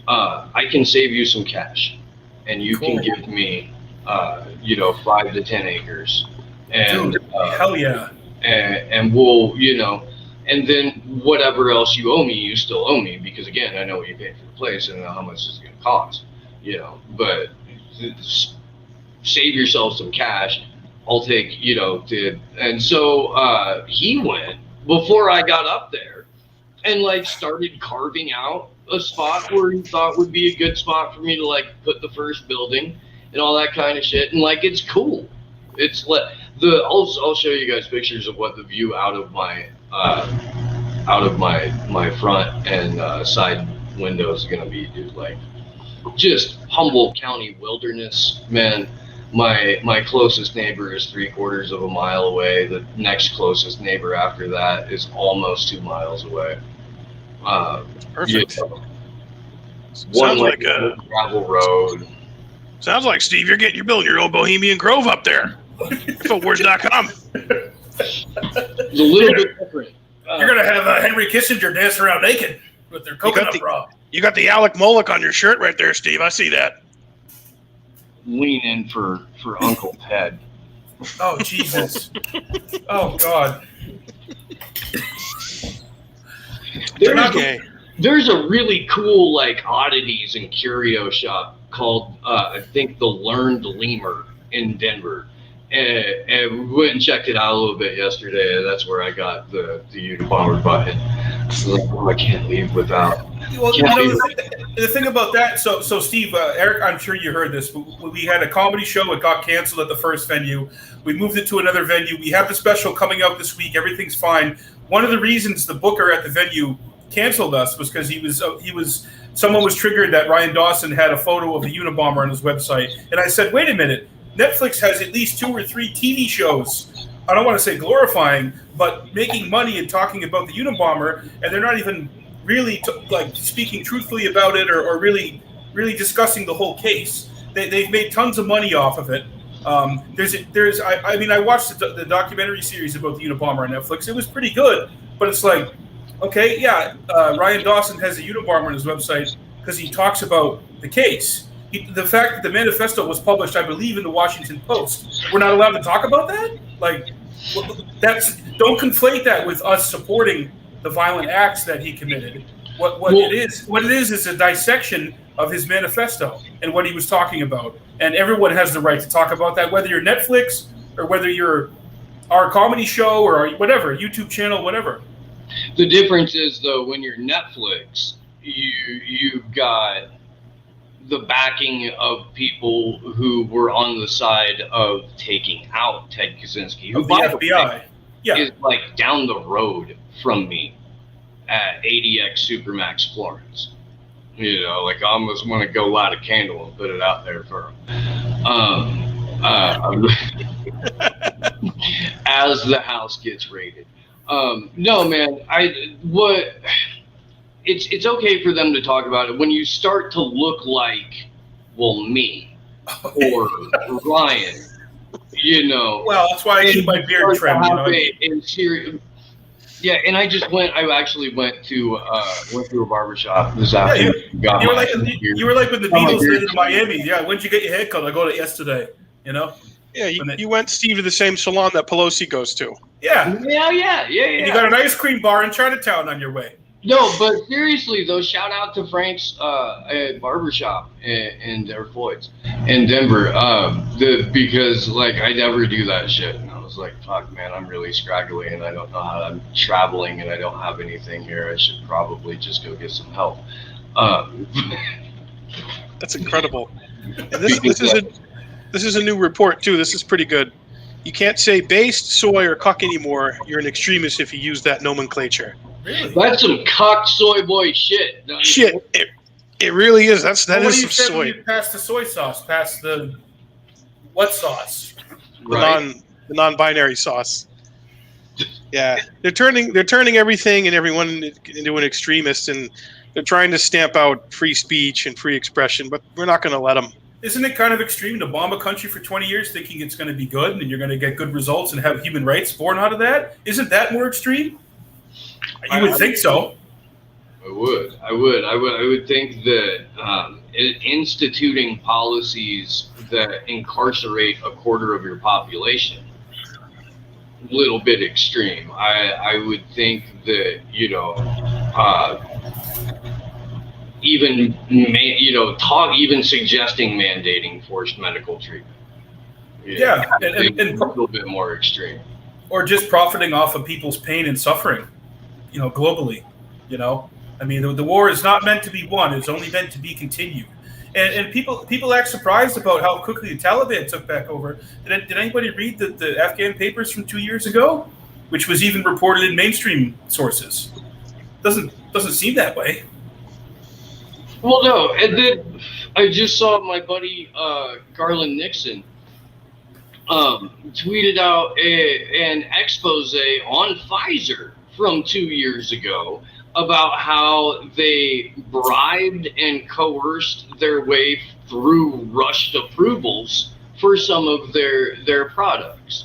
I can save you some cash and you can give me 5 to 10 acres, and dude, hell yeah, and we'll, and then whatever else you owe me, you still owe me, because again, I know what you paid for the place and I know how much it's going to cost, but save yourself some cash. I'll take, and so he went before I got up there and started carving out a spot where he thought would be a good spot for me to put the first building and all that kind of shit, and it's cool. It's I'll show you guys pictures of what the view out of my front and side windows is gonna be, dude. Just Humboldt County wilderness, man. My closest neighbor is 3/4 of a mile away. The next closest neighbor after that is almost 2 miles away. Perfect. One like a gravel road. Sounds like, Steve, you're building your own Bohemian Grove up there. Infowars.com. It's a little bit different. You're going to have Henry Kissinger dance around naked with their coconut bra. You got the Alec Moloch on your shirt right there, Steve. I see that. Lean in for Uncle Ted. Oh, Jesus. Oh, God. They're not gay. There's a really cool like oddities and curio shop called I think the Learned Lemur in Denver, and we went and checked it out a little bit yesterday. And that's where I got the Unabomber button. I was like, oh, I can't leave without. Well, the thing about that, so Steve, Eric, I'm sure you heard this. We had a comedy show. It got canceled at the first venue. We moved it to another venue. We have the special coming out this week. Everything's fine. One of the reasons the booker at the venue canceled us was because someone was triggered that Ryan Dawson had a photo of the Unabomber on his website. And I said, wait a minute, Netflix has at least 2 or 3 TV shows. I don't want to say glorifying, but making money and talking about the Unabomber, and they're not even really speaking truthfully about it or really discussing the whole case. They've made tons of money off of it. I watched the documentary series about the Unabomber on Netflix. It was pretty good, but it's like, okay, yeah, Ryan Dawson has a Unabomber on his website because he talks about the case. The fact that the manifesto was published, I believe, in the Washington Post, we're not allowed to talk about that? Like, don't conflate that with us supporting the violent acts that he committed. What it is a dissection of his manifesto and what he was talking about. And everyone has the right to talk about that, whether you're Netflix or whether you're our comedy show or whatever, YouTube channel, whatever. The difference is, though, when you're Netflix, you've got the backing of people who were on the side of taking out Ted Kaczynski, who, of the FBI, is like down the road from me at ADX Supermax Florence. You know, like I almost want to go light a candle and put it out there for him. As the house gets raided. No, man, it's okay for them to talk about it when you start to look like, well, me or Ryan, you know. Well, that's why I keep my beard trimmed. Yeah, and I actually went to a barbershop this afternoon. Yeah, you were like when the Beatles did in Miami. Yeah, when'd you get your haircut? I got it yesterday, you know? Yeah, you went, Steve, to the same salon that Pelosi goes to. Yeah. And you got an ice cream bar in Chinatown on your way. No, but seriously though, shout out to Frank's barbershop and Floyd's in Denver. Because like I never do that shit. And I was like, fuck, man, I'm really scraggly and I don't know how I'm traveling and I don't have anything here. I should probably just go get some help. That's incredible. And this is a new report too. This is pretty good. You can't say based, soy, or cuck anymore. You're an extremist if you use that nomenclature. Really? That's some cuck soy boy shit. Shit, it really is. That is some soy. When you pass the soy sauce, past the what sauce? The non-binary sauce. Yeah, they're turning everything and everyone into an extremist, and they're trying to stamp out free speech and free expression, but we're not going to let them. Isn't it kind of extreme to bomb a country for 20 years thinking it's going to be good and you're going to get good results and have human rights born out of that? Isn't that more extreme? You would think so. I would think that instituting policies that incarcerate a quarter of your population, a little bit extreme. I would think that, you know, even suggesting mandating forced medical treatment. Yeah, and a little bit more extreme. Or just profiting off of people's pain and suffering, you know, globally. You know, I mean, the war is not meant to be won; it's only meant to be continued. And people act surprised about how quickly the Taliban took back over. Did anybody read the Afghan papers from 2 years ago, which was even reported in mainstream sources? Doesn't seem that way. Well, no, and then I just saw my buddy Garland Nixon tweeted out an expose on Pfizer from 2 years ago about how they bribed and coerced their way through rushed approvals for some of their products.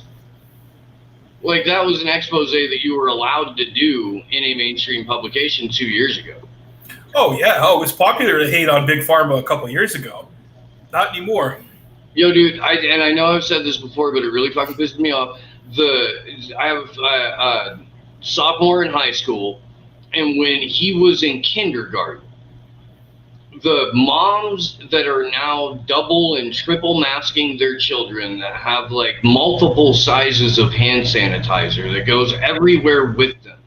Like, that was an expose that you were allowed to do in a mainstream publication 2 years ago. Oh, yeah. Oh, it was popular to hate on Big Pharma a couple years ago. Not anymore. Yo, dude, I know I've said this before, but it really fucking pisses me off. I have a sophomore in high school, And when he was in kindergarten, the moms that are now double and triple masking their children, that have like multiple sizes of hand sanitizer that goes everywhere with them,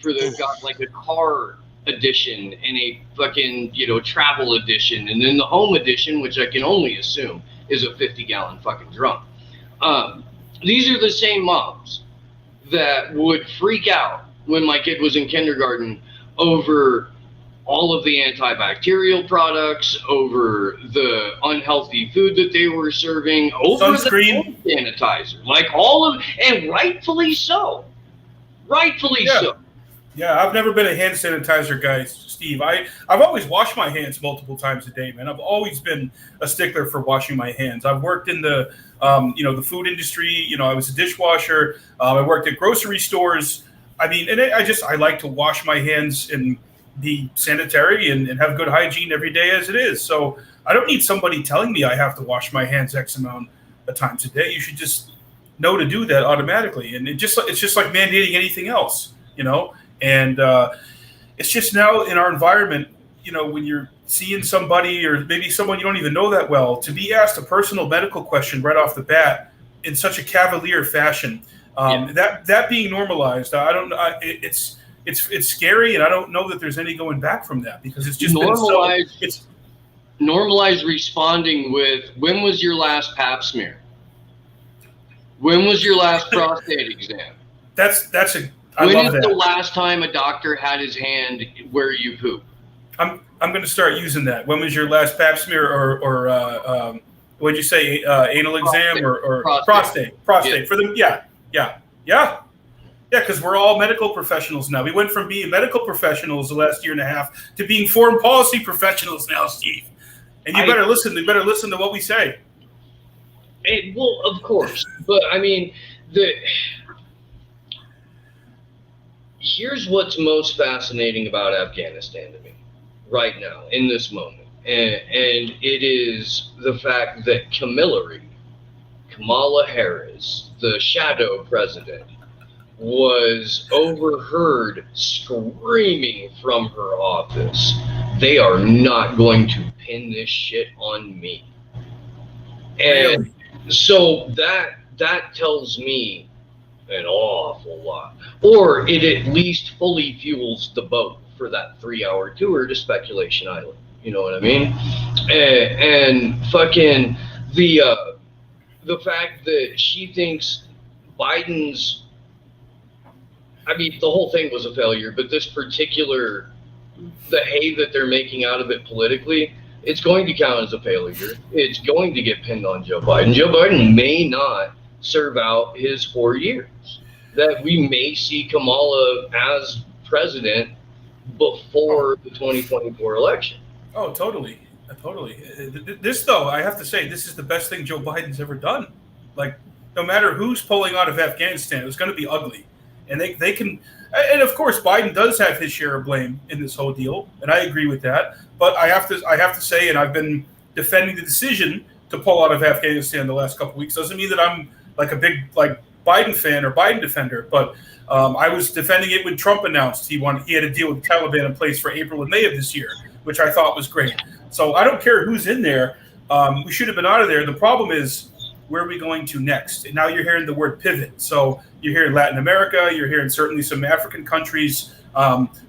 they've got like a car edition and a fucking, travel edition, and then the home edition, which I can only assume is a 50-gallon fucking drum. These are the same moms that would freak out when my kid was in kindergarten over all of the antibacterial products, over the unhealthy food that they were serving, over sunscreen, the sanitizer, like all of, and rightfully so. Rightfully so. Yeah, I've never been a hand sanitizer guy, Steve. I've always washed my hands multiple times a day, man. I've always been a stickler for washing my hands. I've worked in the, the food industry. I was a dishwasher. I worked at grocery stores. I mean, and I like to wash my hands and be sanitary and have good hygiene every day as it is. So I don't need somebody telling me I have to wash my hands X amount of times a day. You should just know to do that automatically. And it's just like mandating anything else, And it's just now in our environment, when you're seeing somebody or maybe someone you don't even know that well, to be asked a personal medical question right off the bat in such a cavalier fashion, that being normalized, I don't know. It's scary, and I don't know that there's any going back from that, because it's just normalized. It's normalized responding with, "When was your last Pap smear? When was your last prostate exam?" When is the last time a doctor had his hand where you poop? I'm going to start using that. When was your last Pap smear or what did you say, anal exam or prostate for them? Yeah, because we're all medical professionals now. We went from being medical professionals the last year and a half to being foreign policy professionals now, Steve. And you better listen. You better listen to what we say. Well, of course, but I mean here's what's most fascinating about Afghanistan to me right now, in this moment. And it is the fact that Kamala Harris, the shadow president, was overheard screaming from her office, "They are not going to pin this shit on me." And so that tells me an awful lot, or it at least fully fuels the boat for that 3-hour tour to Speculation Island. You know what I mean? And fucking the fact that she thinks Biden's, I mean, the whole thing was a failure, but this particular, the hay that they're making out of it politically, it's going to count as a failure. It's going to get pinned on Joe Biden. Joe Biden may not serve out his 4 years. That we may see Kamala as president before the 2024 election. Oh, totally. This, though, I have to say, this is the best thing Joe Biden's ever done. Like, no matter who's pulling out of Afghanistan, it's going to be ugly. And they can, and of course, Biden does have his share of blame in this whole deal, and I agree with that. But I have to say, and I've been defending the decision to pull out of Afghanistan the last couple of weeks. Doesn't mean that I'm like a big Biden fan or Biden defender, but I was defending it when Trump announced he had a deal with the Taliban in place for April and May of this year, which I thought was great. So I don't care who's in there. We should have been out of there. The problem is, where are we going to next? And now you're hearing the word pivot. So you're hearing Latin America. You're hearing certainly some African countries.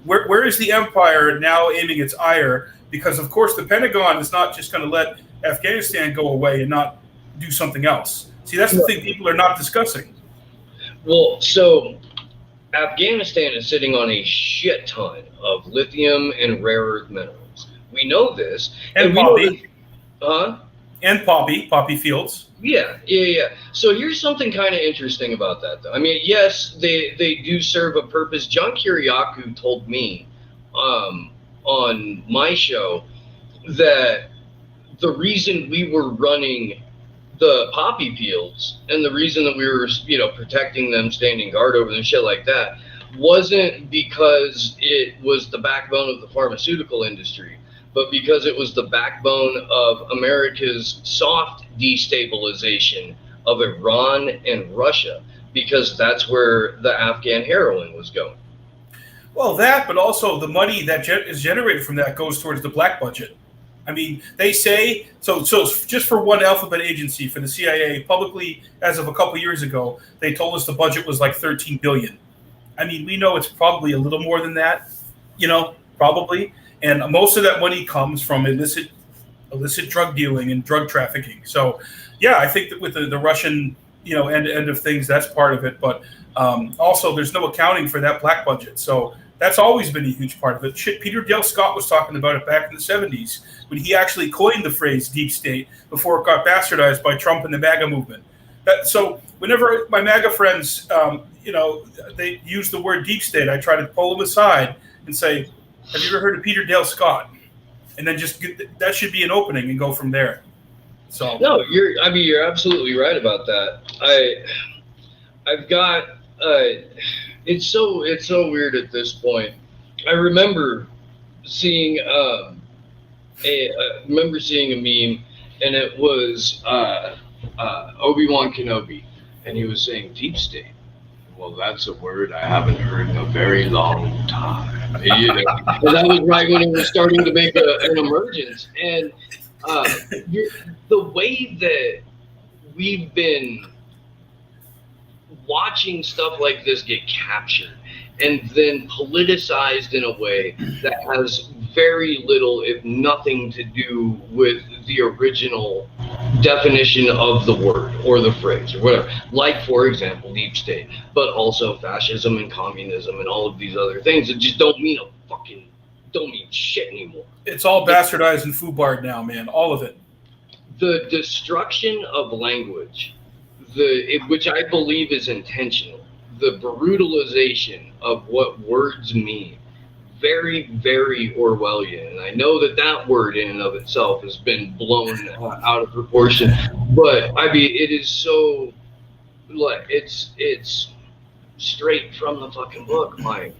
Where is the empire now aiming its ire? Because, of course, the Pentagon is not just going to let Afghanistan go away and not do something else. See, that's the thing people are not discussing. Well, so Afghanistan is sitting on a shit ton of lithium and rare earth minerals. We know this. And poppy. And poppy fields. Yeah. So here's something kind of interesting about that, though. I mean, yes, they do serve a purpose. John Kiriakou told me on my show that the reason we were running the poppy fields and the reason that we were, protecting them, standing guard over them, shit like that, wasn't because it was the backbone of the pharmaceutical industry, but because it was the backbone of America's soft destabilization of Iran and Russia, because that's where the Afghan heroin was going. Well, that, but also the money that is generated from that goes towards the black budget. I mean, they say so just for one alphabet agency for the CIA publicly, as of a couple years ago, they told us the budget was like 13 billion. I mean, we know it's probably a little more than that, probably. And most of that money comes from illicit drug dealing and drug trafficking. So, yeah, I think that with the Russian, end of things, that's part of it. But also, there's no accounting for that black budget. So that's always been a huge part of it. Shit, Peter Dale Scott was talking about it back in the 70s when he actually coined the phrase deep state before it got bastardized by Trump and the MAGA movement. So whenever my MAGA friends, they use the word deep state, I try to pull them aside and say, have you ever heard of Peter Dale Scott? And then that should be an opening and go from there. So no, you're absolutely right about that. I've got it's so weird at this point. I remember seeing a meme, and it was Obi-Wan Kenobi, and he was saying deep state. Well, that's a word I haven't heard in a very long time. And that was right when it was starting to make an emergence. And the way that we've been watching stuff like this get captured and then politicized in a way that has very little, if nothing, to do with the original definition of the word or the phrase or whatever. Like, for example, deep state, but also fascism and communism and all of these other things that just don't mean shit anymore. It's all bastardized and foobarred now, man. All of it. The destruction of language, which I believe is intentional, the brutalization of what words mean, very, very Orwellian. And I know that word in and of itself has been blown out of proportion, but I mean, it is so, it's straight from the fucking book, Mike.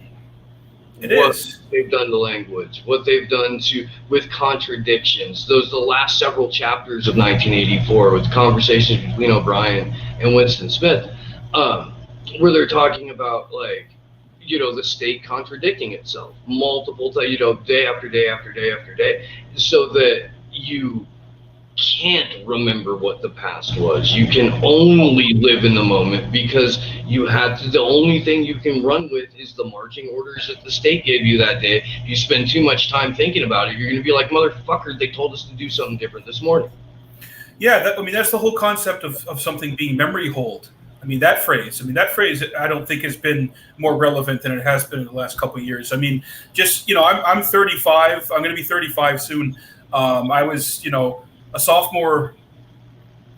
What they've done to language, what they've done with contradictions. The last several chapters of 1984 with conversations between O'Brien and Winston Smith, where they're talking about the state contradicting itself multiple times, day after day after day after day, so that you can't remember what the past was. You can only live in the moment because the only thing you can run with is the marching orders that the state gave you that day. If you spend too much time thinking about it, you're going to be like, motherfucker, they told us to do something different this morning. Yeah, that's the whole concept of something being memory hold. I mean, that phrase I don't think has been more relevant than it has been in the last couple of years. I mean, just, I'm 35. I'm going to be 35 soon. I was,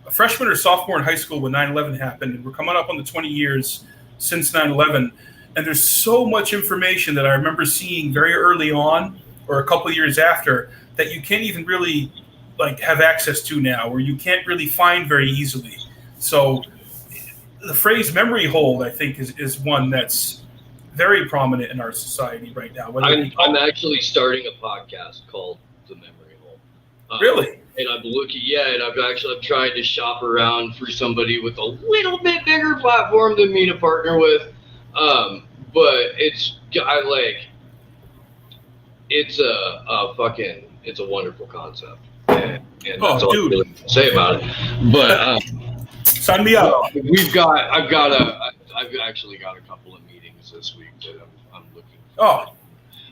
a freshman or sophomore in high school when 9/11 happened, and we're coming up on the 20 years since 9/11, and there's so much information that I remember seeing very early on or a couple of years after that you can't even really have access to now, or you can't really find very easily. So the phrase memory hold, I think, is one that's very prominent in our society right now. I'm actually starting a podcast called The Memory Hole. Really? And I'm I'm trying to shop around for somebody with a little bit bigger platform than me to partner with. But it's a wonderful concept. And that's all I really can say about it. But sign me up. I've actually got a couple of meetings this week that I'm looking for. Oh,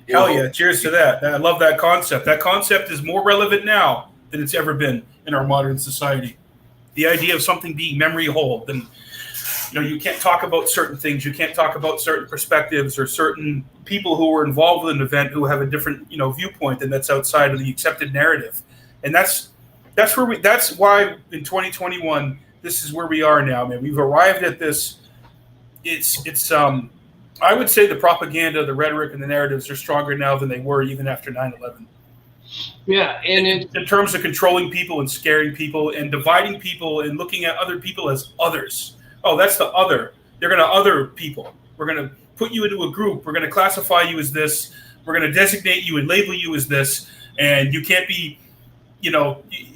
hell yeah. Cheers to that. I love that concept. That concept is more relevant now than it's ever been in our modern society. The idea of something being memory hold, and you can't talk about certain things. You can't talk about certain perspectives or certain people who were involved with an event who have a different, viewpoint, and that's outside of the accepted narrative. And that's why in 2021, this is where we are now, man. We've arrived at this. It's I would say the propaganda, the rhetoric, and the narratives are stronger now than they were even after 9/11. Yeah, and in terms of controlling people and scaring people and dividing people and looking at other people as others. Oh, that's the other. They're going to other people. We're going to put you into a group. We're going to classify you as this. We're going to designate you and label you as this. And you can't be,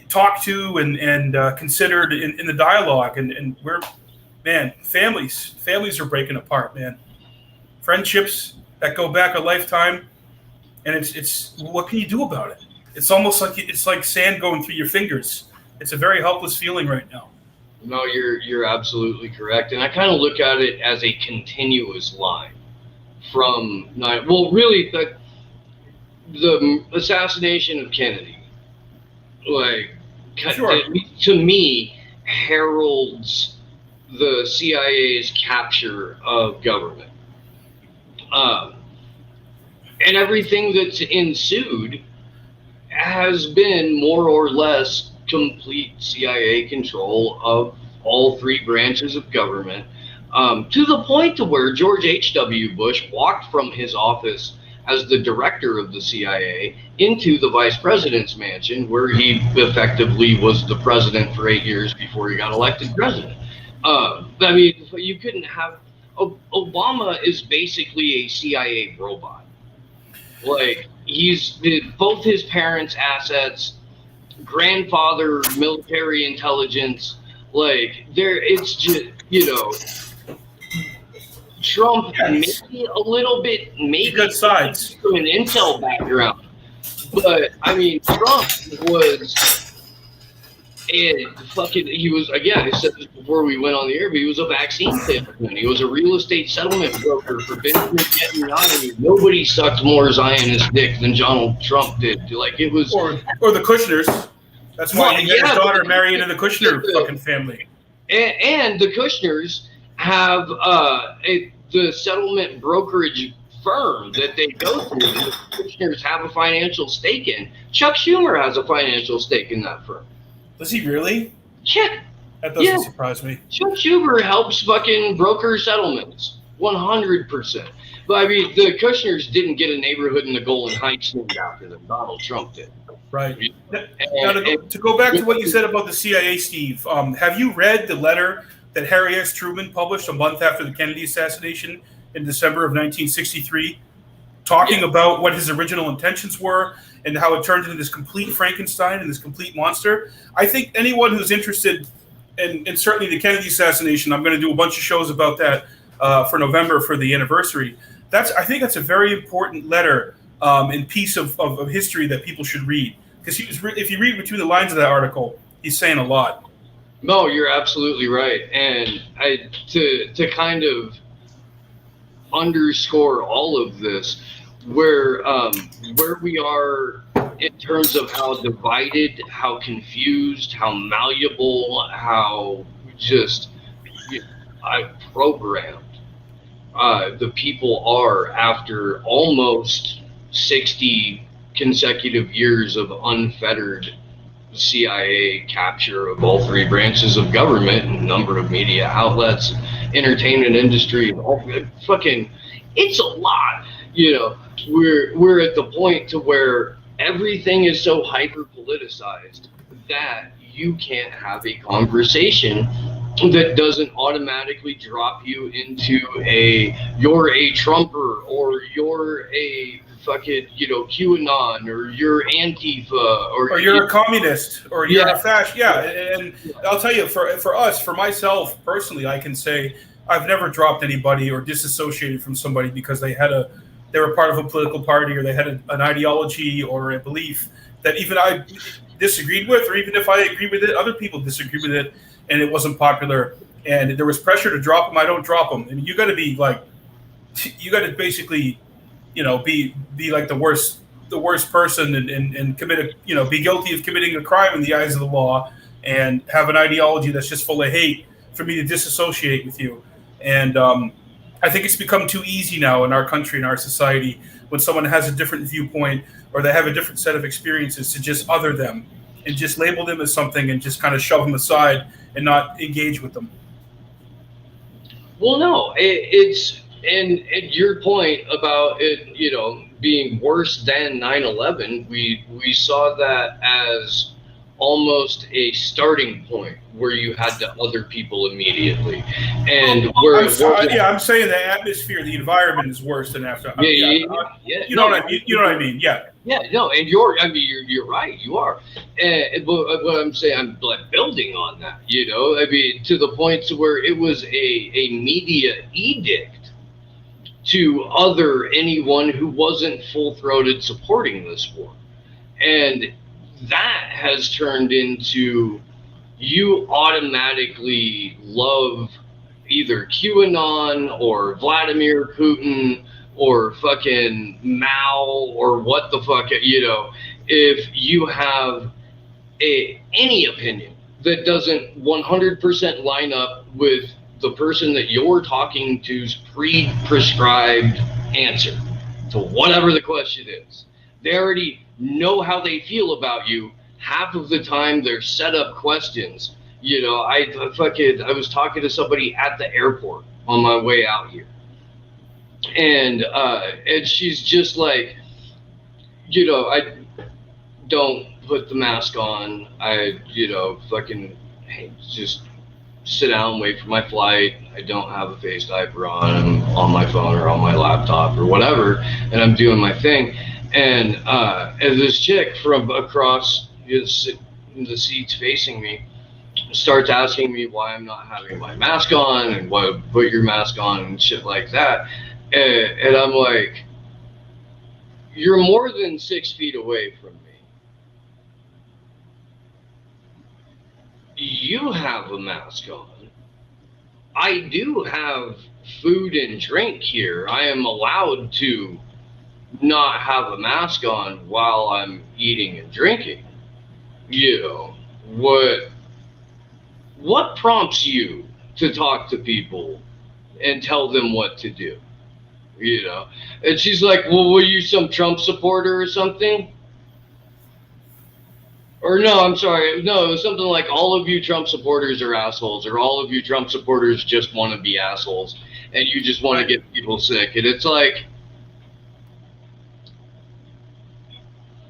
talked to and considered in the dialogue. And we're, man, families are breaking apart, man. Friendships, that go back a lifetime, and it's what can you do about it? It's almost like it's like sand going through your fingers. It's a very helpless feeling right now. No, you're absolutely correct, and I kind of look at it as a continuous line from really the assassination of Kennedy, like sure. to me heralds the CIA's capture of government, and everything that's ensued has been more or less complete CIA control of all three branches of government, to the point to where George H.W. Bush walked from his office as the director of the CIA into the vice president's mansion, where he effectively was the president for 8 years before he got elected president. I mean, you couldn't have... Obama is basically a CIA robot. Like, he's both his parents' assets, grandfather, military intelligence, like, it's just, Trump maybe a little bit, maybe good sides from an intel background, but I mean, Trump was he was, again, I said this before we went on the air, but he was a vaccine salesman. He was a real estate settlement broker for Benjamin Netanyahu. Nobody sucked more Zionist dick than Donald Trump did. Like, it was, or the Kushners. That's why he had his daughter marry into the Kushner fucking family. And the Kushners have the settlement brokerage firm that they go through. The Kushners have a financial stake in. Chuck Schumer has a financial stake in that firm. Does he really? Yeah. That doesn't surprise me. Chuck Schumer helps fucking broker settlements, 100%. But I mean, the Kushners didn't get a neighborhood in the Golden Heights named after them. Donald Trump did. Right. Now, to go back to what you said about the CIA, Steve, have you read the letter that Harry S. Truman published a month after the Kennedy assassination in December of 1963, talking about what his original intentions were and how it turned into this complete Frankenstein and this complete monster? I think anyone who's interested, and certainly the Kennedy assassination, I'm going to do a bunch of shows about that for November for the anniversary. I think that's a very important letter and piece of history that people should read. Because if you read between the lines of that article, he's saying a lot. No, you're absolutely right. And to kind of underscore all of this, where we are in terms of how divided, how confused, how malleable, how just programmed the people are after almost 60 consecutive years of unfettered CIA capture of all three branches of government and number of media outlets, entertainment industry, it's a lot. We're at the point to where everything is so hyper politicized that you can't have a conversation that doesn't automatically drop you into you're a Trumper, or you're a fucking, QAnon, or you're Antifa, or you're a communist, or you're a fascist. Yeah, and I'll tell you, for us, for myself personally, I can say I've never dropped anybody or disassociated from somebody because they were part of a political party, or they had an ideology or a belief that even I disagreed with, or even if I agree with it, other people disagree with it, and it wasn't popular, and there was pressure to drop them. I don't drop them. I mean, you got to be like, you got to basically, be like the worst person and commit be guilty of committing a crime in the eyes of the law, and have an ideology that's just full of hate for me to disassociate with you. And I think it's become too easy now in our country, in our society, when someone has a different viewpoint or they have a different set of experiences, to just other them and just label them as something and just kind of shove them aside and not engage with them. Well, no, it's, and your point about it, being worse than 9/11, we saw that as almost a starting point where you had to other people immediately, and I'm saying the atmosphere, the environment is worse than after. You know what I mean? Yeah. Yeah, no, and you're right, you are. But what I'm saying, I'm like building on that, to the point to where it was a media edict to anyone who wasn't full-throated supporting this war. And that has turned into, you automatically love either QAnon or Vladimir Putin or fucking Mao or what the fuck, if you have any opinion that doesn't 100% line up with the person that you're talking to's pre-prescribed answer to whatever the question is. They already know how they feel about you. Half of the time they're set up questions. I was talking to somebody at the airport on my way out here. And she's just like, I don't put the mask on. I, just sit down, wait for my flight. I don't have a face diaper on. I'm on my phone or on my laptop or whatever, and I'm doing my thing. And this chick from across the seats facing me starts asking me why I'm not having my mask on and why put your mask on and shit like that. And I'm like, you're more than 6 feet away from me. You have a mask on. I do have food and drink here. I am allowed to not have a mask on while I'm eating and drinking. What prompts you to talk to people and tell them what to do? And she's like, well, were you some Trump supporter or something? Or no, I'm sorry. No, it was something like, all of you Trump supporters are assholes, or all of you Trump supporters just want to be assholes, and you just want to get people sick. And it's like,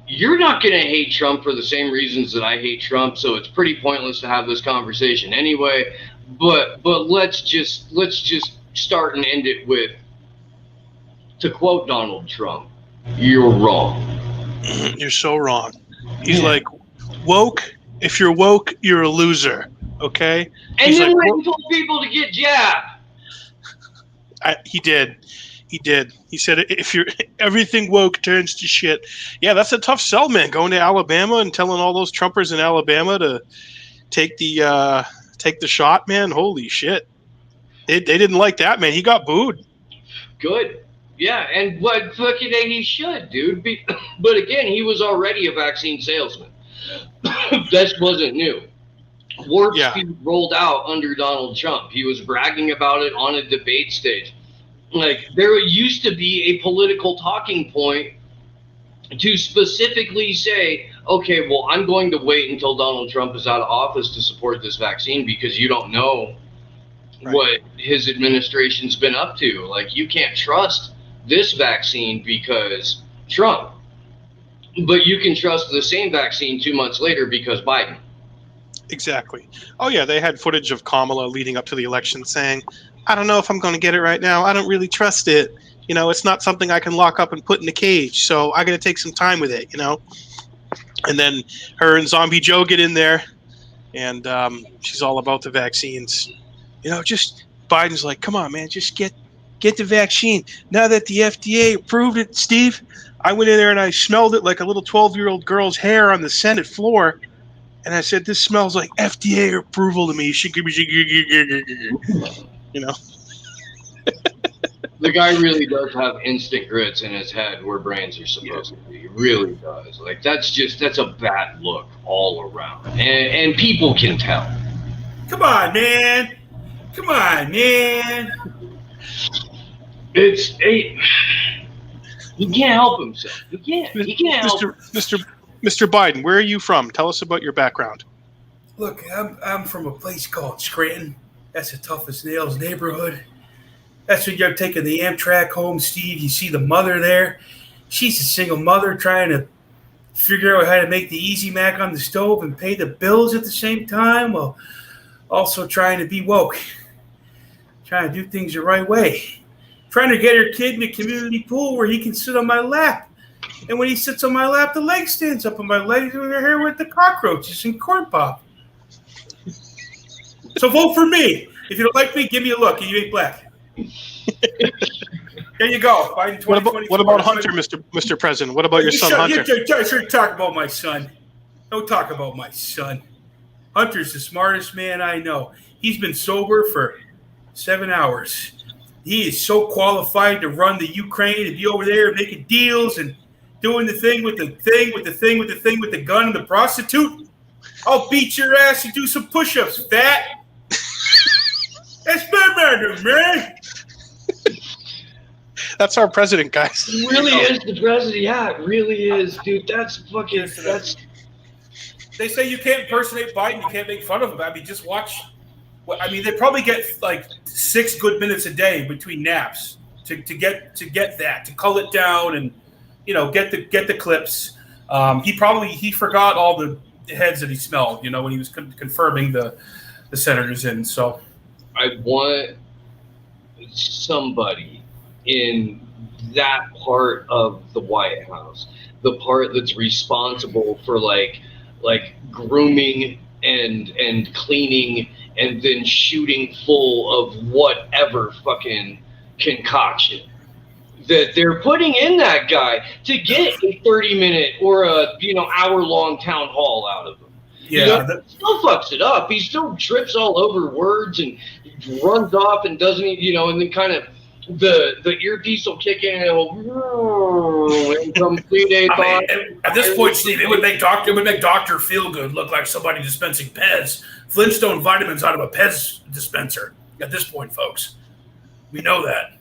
you're not going to hate Trump for the same reasons that I hate Trump, so it's pretty pointless to have this conversation anyway. But let's just start and end it with, to quote Donald Trump, you're wrong. You're so wrong. He's like, woke. If you're woke, you're a loser. Okay. And He's then like, when he told people to get jabbed. He did. He said, if you're everything woke turns to shit. Yeah, that's a tough sell, man. Going to Alabama and telling all those Trumpers in Alabama to take the shot, man. Holy shit. They didn't like that, man. He got booed. Good. Yeah, and what fucking he should, dude. But again, he was already a vaccine salesman. That wasn't new. Warp Speed rolled out under Donald Trump. He was bragging about it on a debate stage. Like, there used to be a political talking point to specifically say, okay, well, I'm going to wait until Donald Trump is out of office to support this vaccine because you don't know what his administration's been up to. Like, you can't trust this vaccine because Trump, but you can trust the same vaccine 2 months later because Biden. Exactly. Oh yeah, they had footage of Kamala leading up to the election saying, I don't know if I'm going to get it right now. I don't really trust it. It's not something I can lock up and put in a cage, so I got to take some time with it, And then her and Zombie Joe get in there, and she's all about the vaccines. Just Biden's like, come on, man, just get the vaccine. Now that the FDA approved it, Steve, I went in there and I smelled it like a little 12-year-old girl's hair on the Senate floor. And I said, this smells like FDA approval to me. The guy really does have instant grits in his head where brains are supposed to be. He really does. Like, that's a bad look all around. And people can tell. Come on, man. He can't help himself. He can't help Mr. Biden, where are you from? Tell us about your background. Look, I'm from a place called Scranton. That's the Tough as Nails neighborhood. That's when you're taking the Amtrak home, Steve. You see the mother there. She's a single mother trying to figure out how to make the Easy Mac on the stove and pay the bills at the same time, while also trying to be woke. Trying to do things the right way. Trying to get her kid in a community pool where he can sit on my lap. And when he sits on my lap, the leg stands up on my legs with her hair with the cockroaches and corn pop. So vote for me. If you don't like me, give me a look and you ain't black. There you go. Biden 2024. What about Hunter, Mr. President? What about your son, Hunter? You talk about my son. Don't talk about my son. Hunter's the smartest man I know. He's been sober for 7 hours. He is so qualified to run the Ukraine and be over there making deals and doing the thing with the gun and the prostitute. I'll beat your ass and do some push-ups, fat. That's my man, man. That's our president, guys. It really is the president. Yeah, it really is, dude. That's fucking. That's. They say you can't impersonate Biden. You can't make fun of him. I mean, just watch. I mean, they probably get like 6 good minutes a day between naps to get that, to cull it down and get the clips. He forgot all the heads that he smelled. When he was confirming the senators in. So I want somebody in that part of the White House, the part that's responsible for like grooming and cleaning and then shooting full of whatever fucking concoction that they're putting in that guy to get a 30-minute or a hour-long town hall out of him. Yeah, still fucks it up. He still trips all over words and runs off and doesn't, and then kind of the earpiece will kick in and complete a thought. At this point, Steve, it would make Dr. Feelgood look like somebody dispensing Pez, Flintstone vitamins out of a Pez dispenser. At this point, folks, we know that.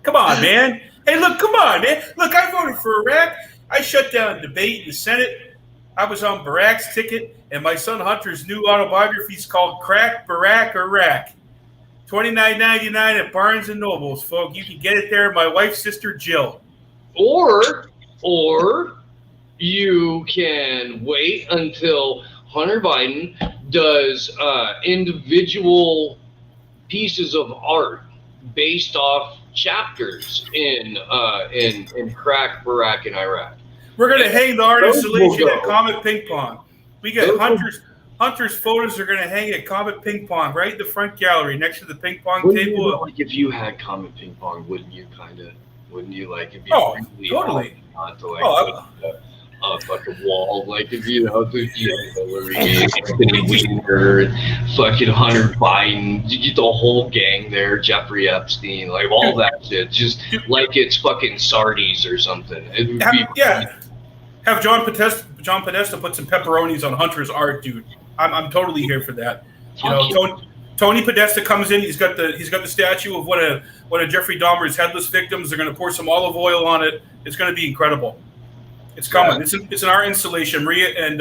Come on, man. Hey, look, come on, man. Look, I voted for Iraq. I shut down debate in the Senate. I was on Barack's ticket, and my son Hunter's new autobiography is called Crack, Barack, Iraq. $29.99 at Barnes and Nobles, folks. You can get it there. My wife's sister, Jill. Or you can wait until Hunter Biden does individual pieces of art based off chapters in Crack, Barack, and Iraq. We're going to hang the art installation at Comet Ping Pong. We got Hunter's photos are going to hang at Comet Ping Pong right in the front gallery next to the ping pong table. Like if you had Comet Ping Pong, wouldn't you like if you really totally not to like a fucking wall, like if Hillary Weiner, fucking Hunter Biden, you get the whole gang there, Jeffrey Epstein, like all that shit, just like it's fucking Sardi's or something. It would have John Podesta put some pepperonis on Hunter's art, dude. I'm totally here for that. Tony Podesta comes in. He's got the statue of one of Jeffrey Dahmer's headless victims. They're going to pour some olive oil on it. It's going to be incredible. It's coming. Yeah. It's an art installation. Maria and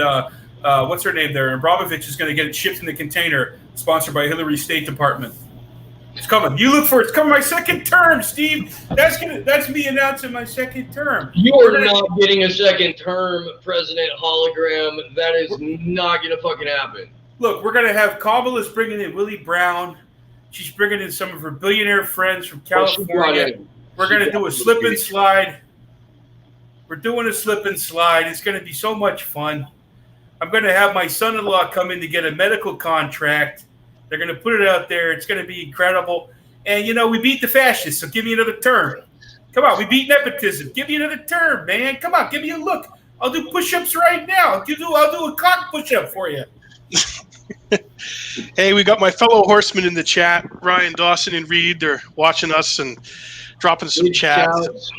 what's her name there? Abramovich is going to get it shipped in the container, sponsored by Hillary's State Department. It's coming. You look for it. It's coming my second term, Steve. That's me announcing my second term. You are not getting a second term, President Hologram. That is not going to fucking happen. Look, we're going to have Kamala's bringing in Willie Brown. She's bringing in some of her billionaire friends from California. We're going to do a slip and slide. We're doing a slip and slide. It's going to be so much fun. I'm going to have my son-in-law come in to get a medical contract. They're going to put it out there. It's going to be incredible. And, we beat the fascists, so give me another term. Come on, we beat nepotism. Give me another term, man. Come on, give me a look. I'll do push-ups right now. I'll do a cock push-up for you. Hey, we got my fellow horsemen in the chat, Ryan Dawson and Reed. They're watching us and dropping some chats.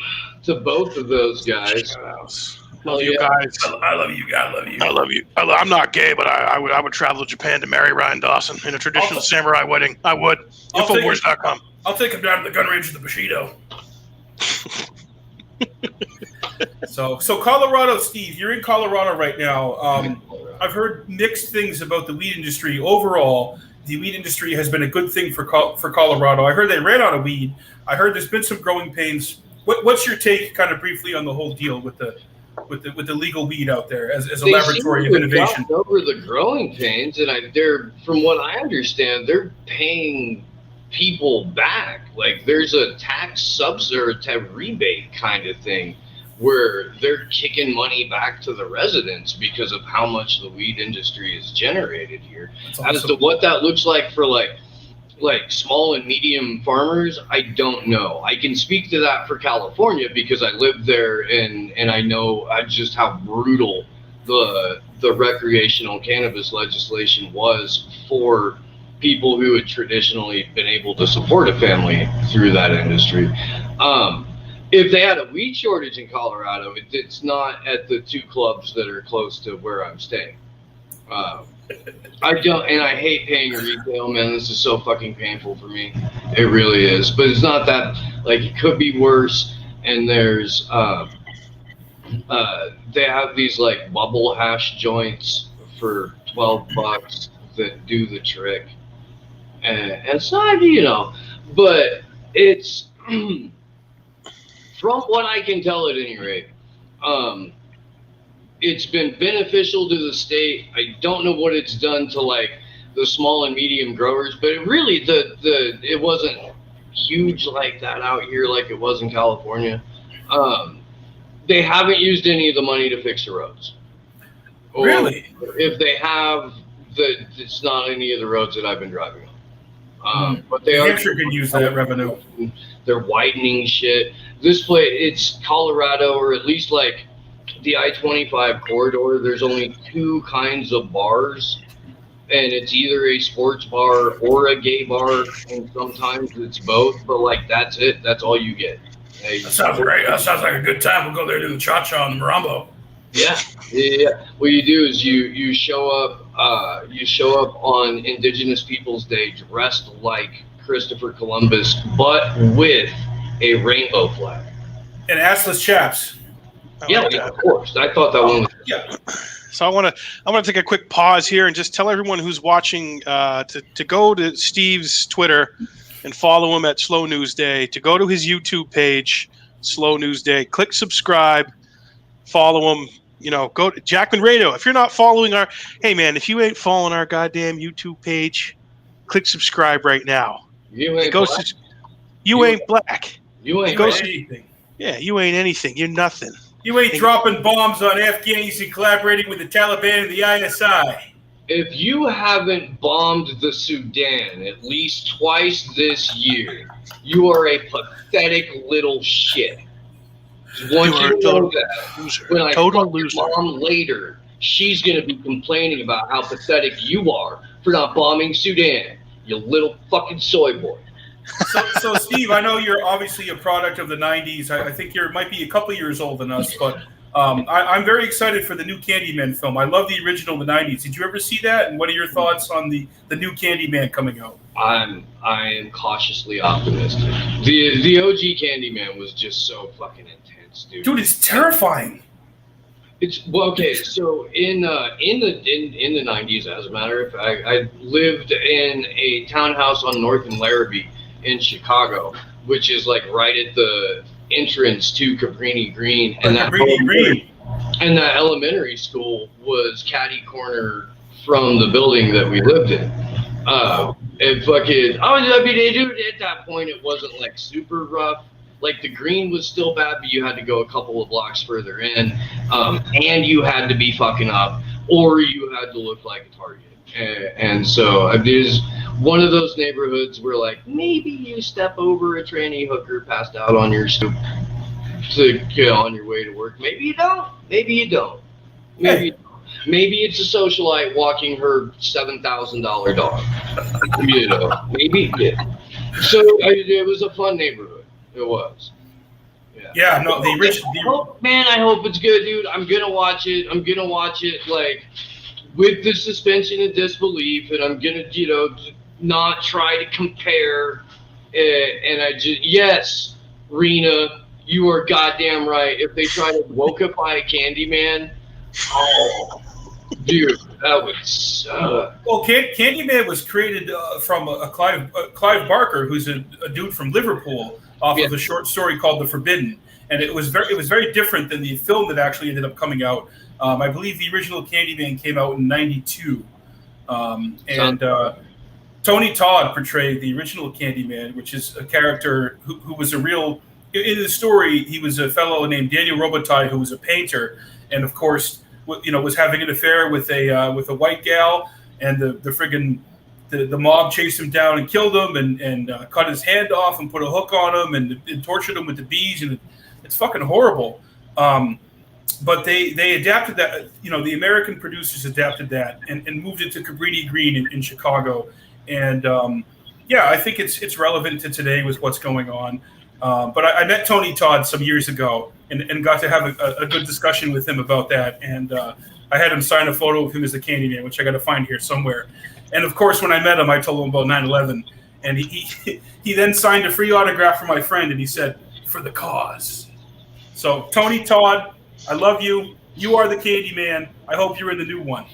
To both of those guys. Love you guys. I love you. I love you. I love you. I'm not gay, but I would travel to Japan to marry Ryan Dawson in a traditional samurai wedding. I would. Infowars.com. I'll take him down to the gun range of the Bushido. So Colorado, Steve, you're in Colorado right now. I've heard mixed things about the weed industry. Overall, the weed industry has been a good thing for Colorado. I heard they ran out of weed. I heard there's been some growing pains. What's your take, kind of briefly, on the whole deal with the legal weed out there as a laboratory of innovation? Over the growing pains, and they're, from what I understand, they're paying people back. Like there's a tax subsidy or a rebate kind of thing where they're kicking money back to the residents because of how much the weed industry has generated here. Awesome. As to what that looks like for like like small and medium farmers, I don't know. I can speak to that for California because I lived there and I know just how brutal the recreational cannabis legislation was for people who had traditionally been able to support a family through that industry. If they had a weed shortage in Colorado, it's not at the 2 clubs that are close to where I'm staying. I don't, and I hate paying retail, man. This is so fucking painful for me. It really is. But it's not that, like, it could be worse. And there's, they have these, like, bubble hash joints for $12 that do the trick. And it's not, you know, but it's, from what I can tell at any rate, it's been beneficial to the state. I don't know what it's done to like the small and medium growers, but it really it wasn't huge like that out here like it was in California. They haven't used any of the money to fix the roads. Or Really? if they have, it's not any of the roads that I've been driving on. But they New are. Hampshire can use that revenue. They're widening shit. This place, it's Colorado, or at least like the I-25 corridor. There's only 2 kinds of bars, and it's either a sports bar or a gay bar, and sometimes it's both. But like that's it. That's all you get. That sounds great. That sounds like a good time. We'll go there to the cha-cha and the marambo. Yeah. What you do is you show up on Indigenous Peoples Day dressed like Christopher Columbus, but with a rainbow flag. And assless chaps. Yeah, of course. I thought that one was. Yeah. So I want to take a quick pause here and just tell everyone who's watching to go to Steve's Twitter and follow him at Slow News Day, to go to his YouTube page, Slow News Day, click subscribe, follow him. You know, go to Jackman Radio. If you're not following hey man, if you ain't following our goddamn YouTube page, click subscribe right now. You ain't black. You ain't black. You ain't anything. Yeah, you ain't anything. You're nothing. You ain't dropping bombs on Afghanis and collaborating with the Taliban and the ISI. If you haven't bombed the Sudan at least twice this year, you are a pathetic little shit. Once you know that, loser. when I Total fuck your loser. mom later, she's going to be complaining about how pathetic you are for not bombing Sudan, you little fucking soy boy. So Steve, I know you're obviously a product of the 90s. I think you might be a couple of years older than us, but I'm very excited for the new Candyman film. I love the original in the 90s. Did you ever see that? And what are your thoughts on the new Candyman coming out? I am cautiously optimistic. The OG Candyman was just so fucking intense, dude. Dude, it's terrifying. It's well, okay. So in the 90s, as a matter of fact, I lived in a townhouse on North and Larrabee in Chicago, which is like right at the entrance to Cabrini Green, and that elementary school was catty corner from the building that we lived in. And fucking, dude, at that point it wasn't like super rough. Like the green was still bad, but you had to go a couple of blocks further in, and you had to be fucking up, or you had to look like a target. And so it is one of those neighborhoods where like maybe you step over a tranny hooker passed out on your stoop to get on your way to work. Maybe you don't. Maybe it's a socialite walking her $7,000 dog. You know, maybe. Yeah. So it was a fun neighborhood. It was. Yeah. No, the original. Man, I hope it's good, dude. I'm gonna watch it like with the suspension of disbelief, and I'm gonna, not try to compare. And I just, yes, Rena, you are goddamn right. If they try to wokeify Candyman, oh, dude, that would suck. Well, Candyman was created from a Clive Barker, who's a dude from Liverpool, off of a short story called The Forbidden, and it was very different than the film that actually ended up coming out. I believe the original Candyman came out in '92, and Tony Todd portrayed the original Candyman, which is a character who was a real. In the story, he was a fellow named Daniel Robitaille, who was a painter, and of course, was having an affair with a white gal, and the friggin' the mob chased him down and killed him and cut his hand off and put a hook on him and tortured him with the bees, and it's fucking horrible. But they adapted that, the American producers adapted that and moved it to Cabrini Green in Chicago. And I think it's relevant to today with what's going on. But I met Tony Todd some years ago and got to have a good discussion with him about that. And I had him sign a photo of him as the Candyman, which I got to find here somewhere. And of course, when I met him, I told him about 9/11. And he then signed a free autograph for my friend, and he said, "For the cause." So Tony Todd, I love you. You are the Candyman. I hope you're in the new one.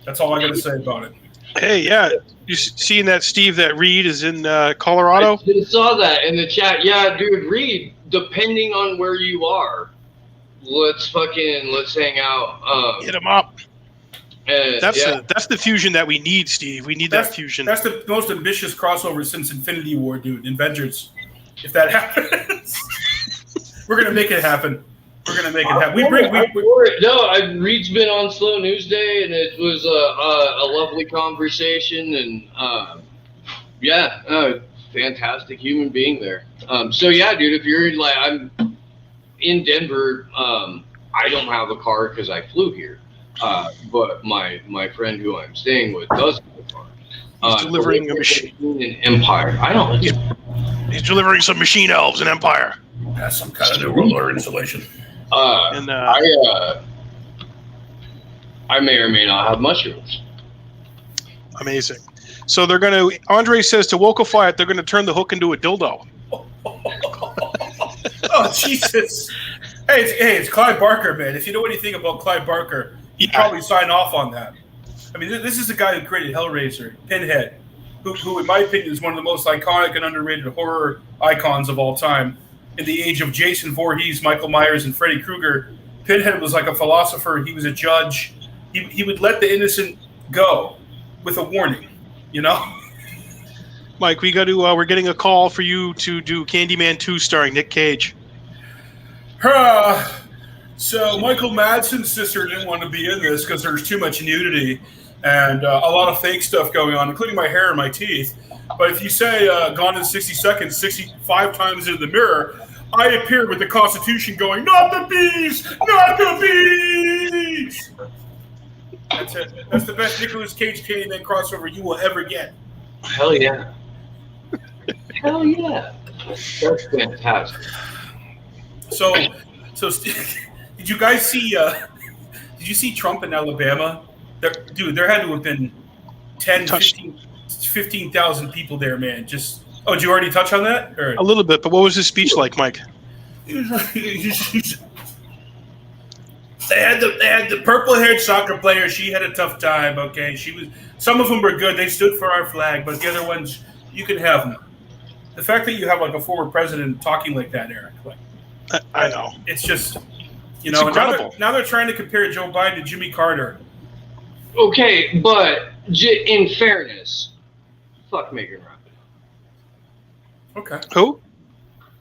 That's all I got to say about it. Hey, yeah. You seeing that, Steve, that Reed is in Colorado? I just saw that in the chat. Yeah, dude, Reed, depending on where you are, let's hang out. Hit him up. That's yeah. that's the fusion that we need, Steve. We need that fusion. That's the most ambitious crossover since Infinity War, dude. Avengers. If that happens, we're going to make it happen. We're gonna make it happen. Reed's been on Slow News Day, and it was a lovely conversation, and fantastic human being there. So yeah, dude, if you're I'm in Denver, I don't have a car because I flew here, but my friend who I'm staying with does have a car. He's delivering a machine in Empire. I don't. He's delivering some machine elves in Empire. That's some kind of new roller installation. I may or may not have mushrooms. Amazing. So they're going to, Andre says to Wokify it, they're going to turn the hook into a dildo. Oh, Jesus. Hey, it's Clive Barker, man. If you know anything about Clive Barker, he'd probably sign off on that. I mean, this is the guy who created Hellraiser, Pinhead, who in my opinion, is one of the most iconic and underrated horror icons of all time. In the age of Jason Voorhees, Michael Myers, and Freddy Krueger, Pinhead was like a philosopher. He was a judge. He would let the innocent go with a warning, Mike, we got to. We're getting a call for you to do Candyman 2 starring Nick Cage. So Michael Madsen's sister didn't want to be in this because there's too much nudity and a lot of fake stuff going on, including my hair and my teeth. But if you say Gone in 60 Seconds 65 times in the mirror, I appear with the Constitution going, "Not the bees! Not the bees!" That's it. That's the best Nicolas Cage Candyman crossover you will ever get. Hell yeah. Hell yeah. That's fantastic. So did you guys see did you see Trump in Alabama? There had to have been 10, 15,000 people there, man. Did you already touch on that? Or? A little bit, but what was his speech like, Mike? They had the purple-haired soccer player. She had a tough time. Okay, some of them were good. They stood for our flag, but the other ones, you can have them. The fact that you have like a former president talking like that, Eric, I know. It's just, it's incredible. Now they're trying to compare Joe Biden to Jimmy Carter. Okay, but in fairness, fuck Megan Rapinoe. Okay. Who?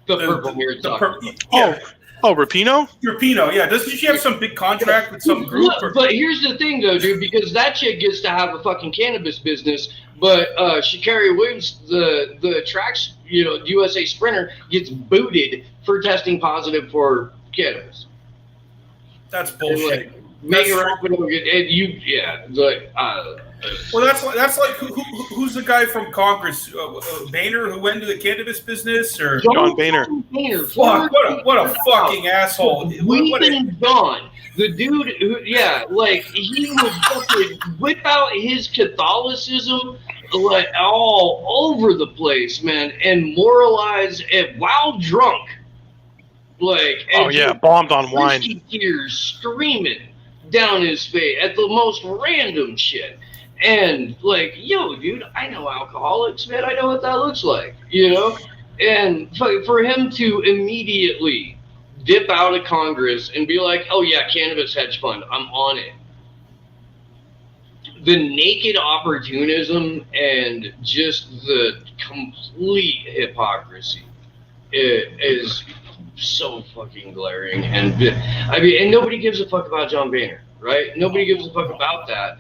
The purple-haired soccer player. Rapinoe? Rapinoe, yeah. Doesn't she have some big contract with some group? But here's the thing, though, dude, because that chick gets to have a fucking cannabis business, but Sha'Carri Williams, the tracks, USA Sprinter, gets booted for testing positive for cannabis. That's bullshit. Megan Rapinoe, well, that's like who's the guy from Congress, Boehner, who went into the cannabis business, or John Boehner? Fuck, what a fucking asshole! John, the dude who, he would fucking whip out his Catholicism all over the place, man, and moralize it while drunk, bombed on wine, tears streaming down his face at the most random shit. And dude, I know alcoholics, man. I know what that looks like, And for him to immediately dip out of Congress and be like, "Oh yeah, cannabis hedge fund, I'm on it." The naked opportunism and just the complete hypocrisy is so fucking glaring. And and nobody gives a fuck about John Boehner. right? Nobody gives a fuck about that.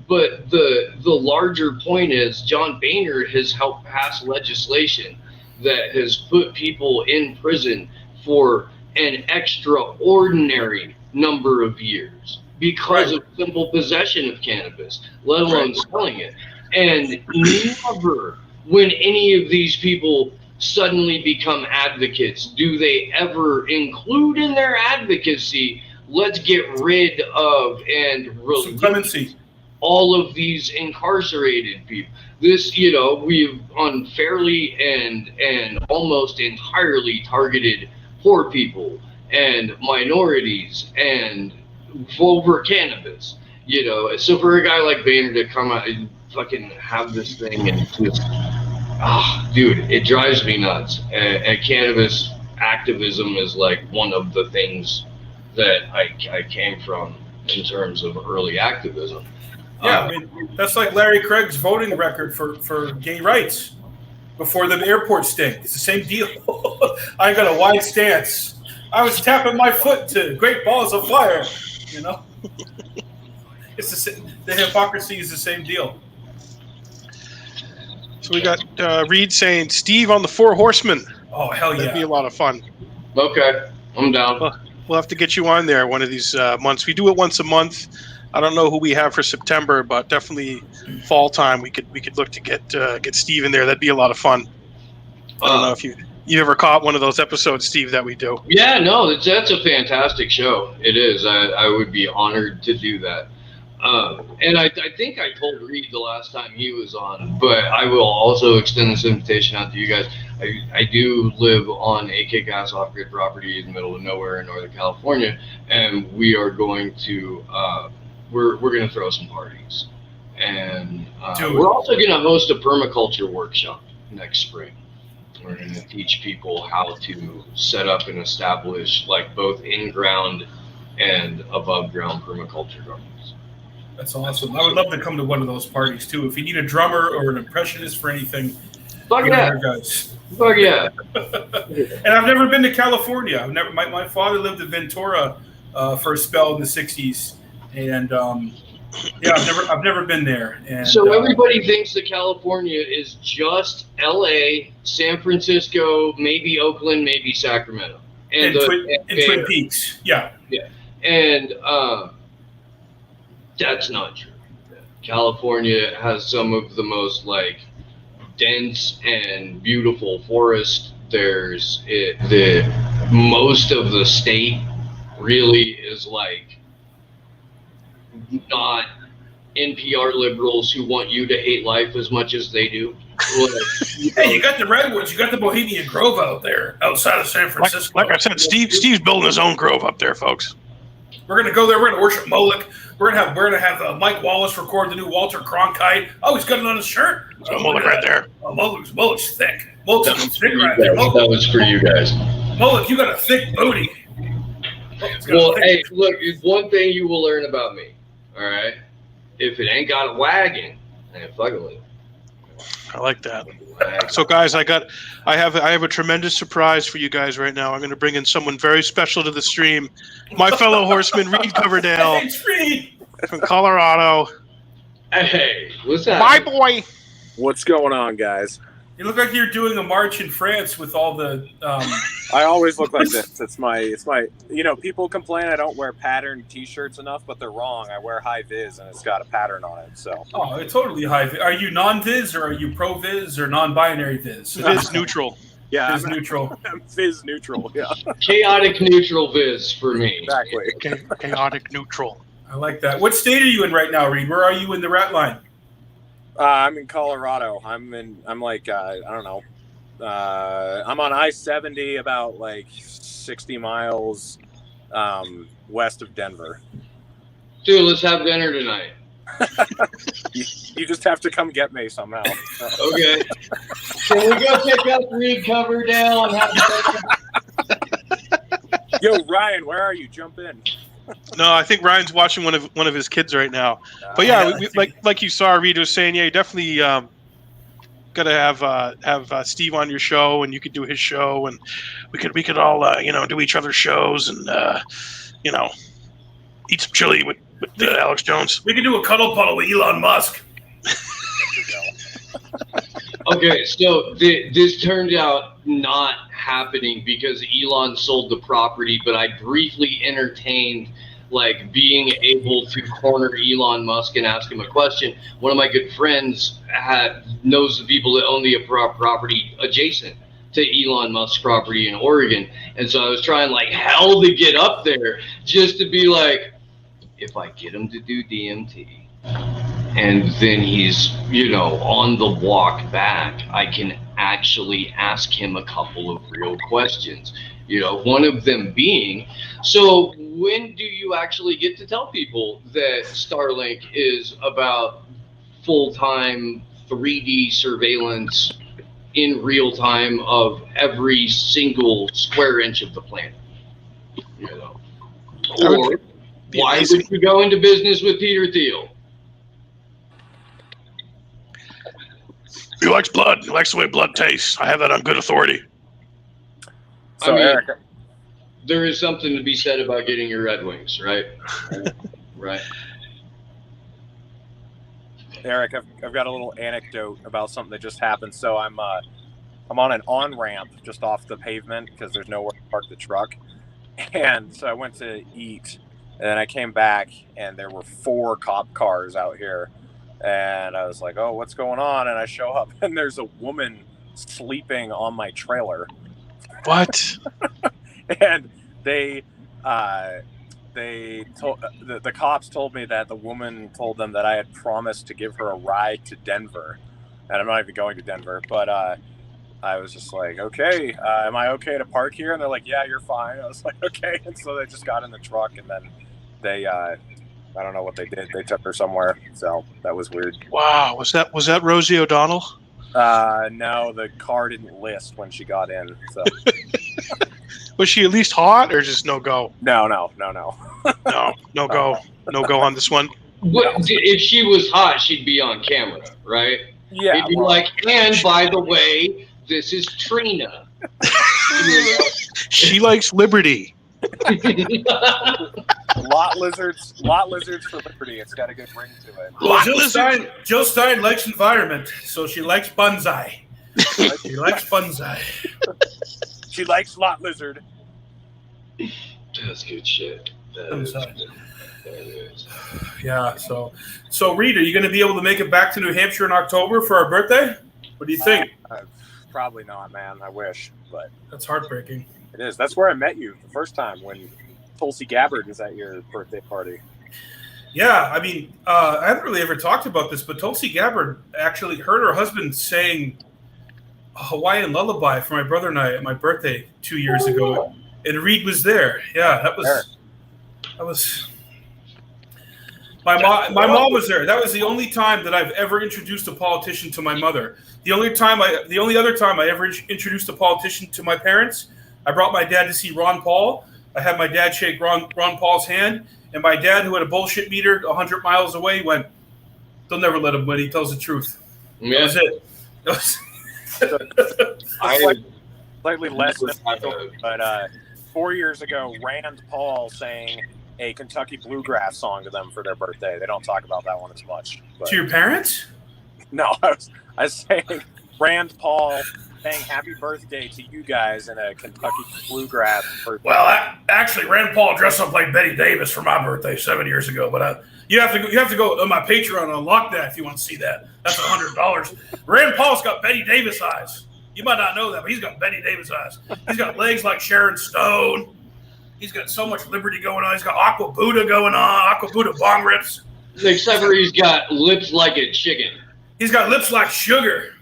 But the larger point is John Boehner has helped pass legislation that has put people in prison for an extraordinary number of years because of simple possession of cannabis, let alone selling it. And never, when any of these people suddenly become advocates, do they ever include in their advocacy, let's get rid of and release all of these incarcerated people. This, we've unfairly and almost entirely targeted poor people and minorities and over cannabis, So for a guy like Boehner to come out and fucking have this thing and just, dude, it drives me nuts. And cannabis activism is like one of the things that I came from in terms of early activism. Yeah, I mean, that's like Larry Craig's voting record for gay rights before the airport sting. It's the same deal. I got a wide stance. I was tapping my foot to great balls of fire, It's the hypocrisy is the same deal. So we got Reed saying, Steve on the Four Horsemen. Oh, hell yeah. That'd be a lot of fun. Okay, I'm down. We'll have to get you on there one of these months. We do it once a month. I don't know who we have for September, but definitely fall time. We could look to get Steve in there. That'd be a lot of fun. I don't know if you ever caught one of those episodes, Steve, that we do. Yeah, no, that's a fantastic show. It is. I would be honored to do that. And I think I told Reed the last time he was on, but I will also extend this invitation out to you guys. I do live on AK Gas off-grid property in the middle of nowhere in Northern California, and we are going to we're going to throw some parties, and we're also going to host a permaculture workshop next spring. We're going to teach people how to set up and establish like both in-ground and above-ground permaculture gardens. That's awesome. I would love to come to one of those parties too. If you need a drummer or an impressionist for anything, fuck yeah, guys. Fuck yeah. And I've never been to California. My father lived in Ventura for a spell in the '60s, and I've never been there. And so everybody thinks that California is just LA, San Francisco, maybe Oakland, maybe Sacramento, and Twin Peaks. Yeah. And that's not true. California has some of the most like dense and beautiful forest. There's the most of the state really is like not NPR liberals who want you to hate life as much as they do. Hey, you got the redwoods, you got the Bohemian Grove out there outside of San Francisco. Like I said, Steve's building his own grove up there, folks. We're gonna go there. We're gonna worship Moloch. We're gonna have Mike Wallace record the new Walter Cronkite. Oh, he's got it on his shirt. Moloch right there. Oh, Moloch's thick. Moloch's thick right there. That was for you guys. Moloch, you got a thick booty. Well, hey, look, one thing you will learn about me. All right, if it ain't got a wagon, I ain't fucking with it. I like that. So, guys, I have a tremendous surprise for you guys right now. I'm going to bring in someone very special to the stream. My fellow horseman, Reed Coverdale from Colorado. Hey, what's that? My boy. What's going on, guys? You look like you're doing a march in France with all the. I always look like this. It's my. People complain I don't wear patterned T-shirts enough, but they're wrong. I wear high vis and it's got a pattern on it. So. Oh, it's totally high vis. Are you non-vis or are you pro-vis or non-binary vis? Viz neutral. Yeah, Viz neutral. I'm Viz neutral. Yeah. Chaotic neutral viz for me. Exactly. Chaotic neutral. I like that. What state are you in right now, Reed? Where are you in the rat line? I'm in Colorado. I'm like I don't know. I'm on I-70 about like 60 miles west of Denver. Dude, let's have dinner tonight. You just have to come get me somehow. Okay. Can we go pick up Reed Coverdale and have dinner? Yo, Ryan, where are you? Jump in. No, I think Ryan's watching one of his kids right now. But yeah, like you saw, Reed was saying, yeah, you definitely got to have Steve on your show, and you could do his show, and we could all do each other's shows, and eat some chili with Alex Jones. We could do a cuddle puddle with Elon Musk. Okay, so this turned out not happening because Elon sold the property, but I briefly entertained like being able to corner Elon Musk and ask him a question. One of my good friends knows the people that own the property adjacent to Elon Musk's property in Oregon, and so I was trying like hell to get up there just to be like, if I get him to do DMT and then he's, on the walk back, I can actually ask him a couple of real questions. One of them being, so when do you actually get to tell people that Starlink is about full-time 3D surveillance in real time of every single square inch of the planet? Or why would you go into business with Peter Thiel? He likes blood. He likes the way blood tastes. I have that on good authority. So, Eric, there is something to be said about getting your Red Wings, right? Right. Eric, I've got a little anecdote about something that just happened. So I'm on an on-ramp just off the pavement because there's nowhere to park the truck. And so I went to eat, and then I came back, and there were 4 cop cars out here. And I was like, oh, what's going on? And I show up, and there's a woman sleeping on my trailer. What? And the cops told me that the woman told them that I had promised to give her a ride to Denver. And I'm not even going to Denver, but I was just like, okay, am I okay to park here? And they're like, yeah, you're fine. I was like, okay. And so they just got in the truck, and then they I don't know what they did. They took her somewhere. So that was weird. Wow. Was that Rosie O'Donnell? No, the car didn't list when she got in. So Was she at least hot or just no go? No. No go. No go on this one. If she was hot, she'd be on camera, right? Yeah. It'd be like, and by the way, this is Trina. She likes liberty. Lot lizards for liberty. It's got a good ring to it. Well, Jill Stein likes environment, so she likes bonsai. She likes bonsai. She likes lot lizard. That's good shit. Yeah. So Reed, are you going to be able to make it back to New Hampshire in October for our birthday? What do you think? Probably not, man. I wish, but That's heartbreaking. it is. That's where I met you the first time when Tulsi Gabbard was at your birthday party. Yeah, I mean, I haven't really ever talked about this, but Tulsi Gabbard actually heard her husband saying a Hawaiian lullaby for my brother and I at my birthday 2 years ago, and Reed was there. Yeah, that was. My mom was there. That was the only time that I've ever introduced a politician to my mother. The only other time I ever introduced a politician to my parents, I brought my dad to see Ron Paul. I had my dad shake Ron Paul's hand, and my dad, who had a bullshit meter 100 miles away, went, "They'll never let him win. He tells the truth." Yeah. That was it. Slightly less, but 4 years ago, Rand Paul sang a Kentucky bluegrass song to them for their birthday. They don't talk about that one as much. But. To your parents? No, I was saying Rand Paul saying happy birthday to you guys in a Kentucky bluegrass birthday. Well, actually, Rand Paul dressed up like Betty Davis for my birthday 7 years ago. But you have to go on my Patreon and unlock that if you want to see that. That's $100. Rand Paul's got Betty Davis eyes. You might not know that, but he's got Betty Davis eyes. He's got legs like Sharon Stone. He's got so much liberty going on. He's got Aqua Buddha going on. Aqua Buddha bong rips. Except for he's got lips like a chicken. He's got lips like sugar.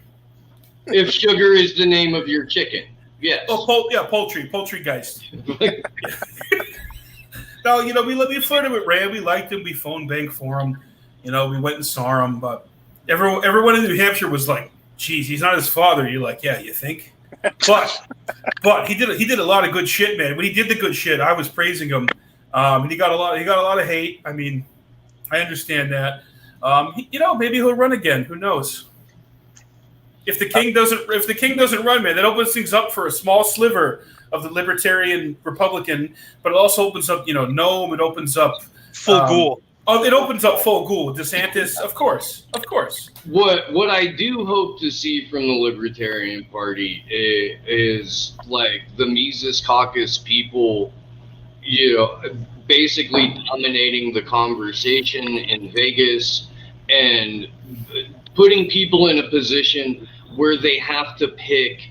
If sugar is the name of your chicken. Yes. Oh, Poultrygeist. No, we flirted with Rand. We liked him. We phone banked for him. We went and saw him. But everyone in New Hampshire was like, geez, he's not his father. You're like, yeah, you think? But he did a lot of good shit, man. When he did the good shit, I was praising him. And he got a lot of hate. I mean, I understand that. Maybe he'll run again. Who knows? If the king doesn't run, man, that opens things up for a small sliver of the libertarian Republican, but it also opens up, Nome. It opens up full ghoul. Oh, it opens up full ghoul. DeSantis, of course. What I do hope to see from the Libertarian Party is like the Mises Caucus people, basically dominating the conversation in Vegas and putting people in a position where they have to pick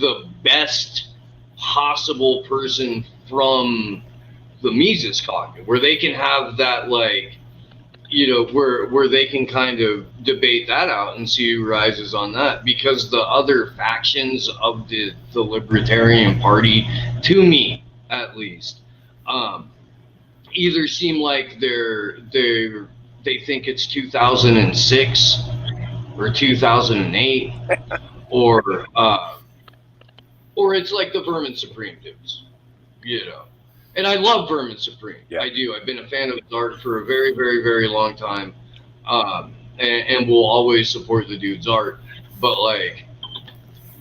the best possible person from the Mises Caucus, where they can have that, like, where they can kind of debate that out and see who rises on that, because the other factions of the Libertarian Party, to me at least, either seem like they think it's 2006 or 2008 or it's like the Vermin Supreme dudes, And I love Vermin Supreme. Yeah. I do. I've been a fan of his art for a very, very, very long time, and will always support the dude's art. But like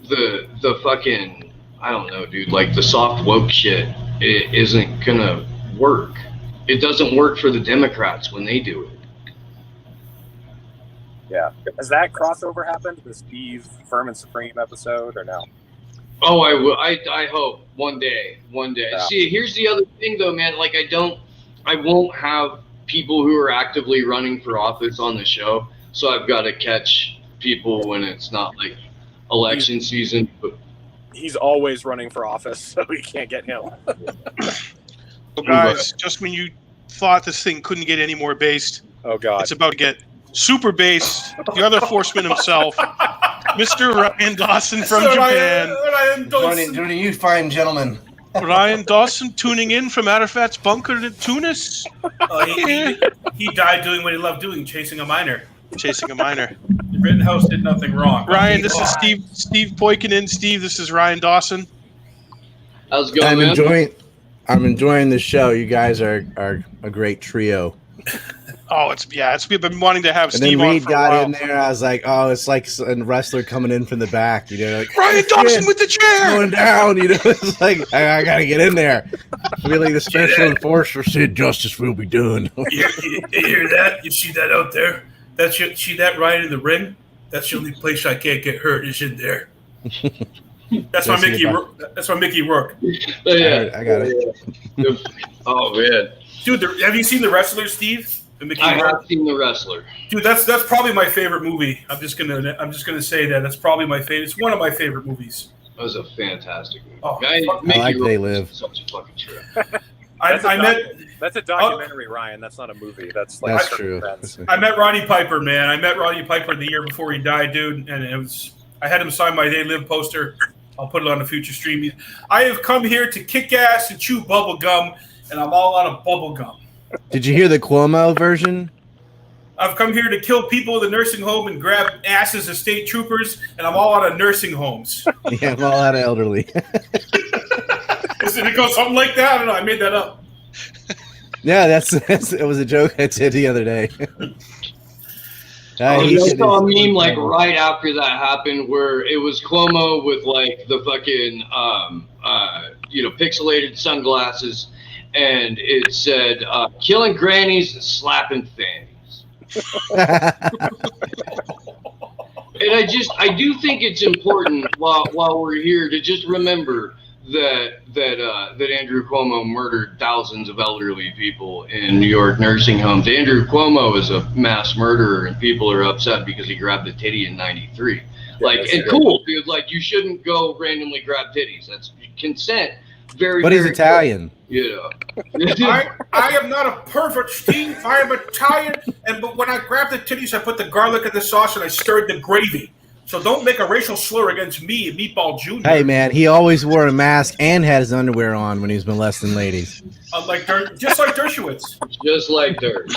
the fucking, I don't know, dude. Like the soft woke shit, it isn't gonna work. It doesn't work for the Democrats when they do it. Yeah. Has that crossover happened? The Steve Vermin Supreme episode, or no? Oh, I will. I hope one day. Yeah. See, here's the other thing, though, man. Like, I won't have people who are actively running for office on the show, so I've got to catch people when it's not like election season. But he's always running for office, so we can't get him. Well, guys, just when you thought this thing couldn't get any more based, oh god, it's about to get super based. The other horseman himself, Mr. Ryan Dawson from Japan. Ryan Dawson. Joining you fine gentlemen. Ryan Dawson tuning in from Arafat's bunker in Tunis. He died doing what he loved doing, chasing a minor. The Rittenhouse did nothing wrong. Ryan, this is Steve Poikonen. Steve, this is Ryan Dawson. How's it going, man? I'm enjoying the show. You guys are a great trio. Oh, we've been wanting to have and Steve then on Reed for a while. got in there. I was like, oh, it's like a wrestler coming in from the back, like Ryan Dawson with the chair going down. It's like I gotta get in there. I feel like the special enforcer said justice will be done. You hear that? You see that out there? See that right in the ring? That's the only place I can't get hurt is in there. That's my Mickey Rourke. Yeah. I got it. Oh man, dude, have you seen The Wrestler, Steve? I have seen The Wrestler. Dude, that's probably my favorite movie. I'm just gonna say that's probably my favorite. It's one of my favorite movies. That was a fantastic movie. Oh, I like They Live. Such a fucking trip. That's a documentary, Ryan. That's not a movie. That's true. I met Roddy Piper, man. I met Roddy Piper the year before he died, dude, and I had him sign my They Live poster. I'll put it on a future stream. I have come here to kick ass and chew bubble gum, and I'm all out of bubble gum. Did you hear the Cuomo version? I've come here to kill people in the nursing home and grab asses of state troopers, and I'm all out of nursing homes. Yeah, I'm all out of elderly. Did it go something like that? I don't know. I made that up. Yeah, it was a joke I did the other day. I saw a meme like right after that happened where it was Cuomo with like the fucking pixelated sunglasses, and it said killing grannies and slapping fannies. And I do think it's important while we're here to just remember that Andrew Cuomo murdered thousands of elderly people in New York nursing homes. Andrew Cuomo is a mass murderer, and people are upset because he grabbed a titty in '93. Cool, dude. Like, you shouldn't go randomly grab titties. That's consent. But he's Italian. I am not a pervert, Steve. I am Italian, but when I grab the titties, I put the garlic in the sauce and I stirred the gravy. So don't make a racial slur against me and Meatball Jr. Hey, man, he always wore a mask and had his underwear on when he was molesting ladies. Just like Dershowitz. Just like Dirt.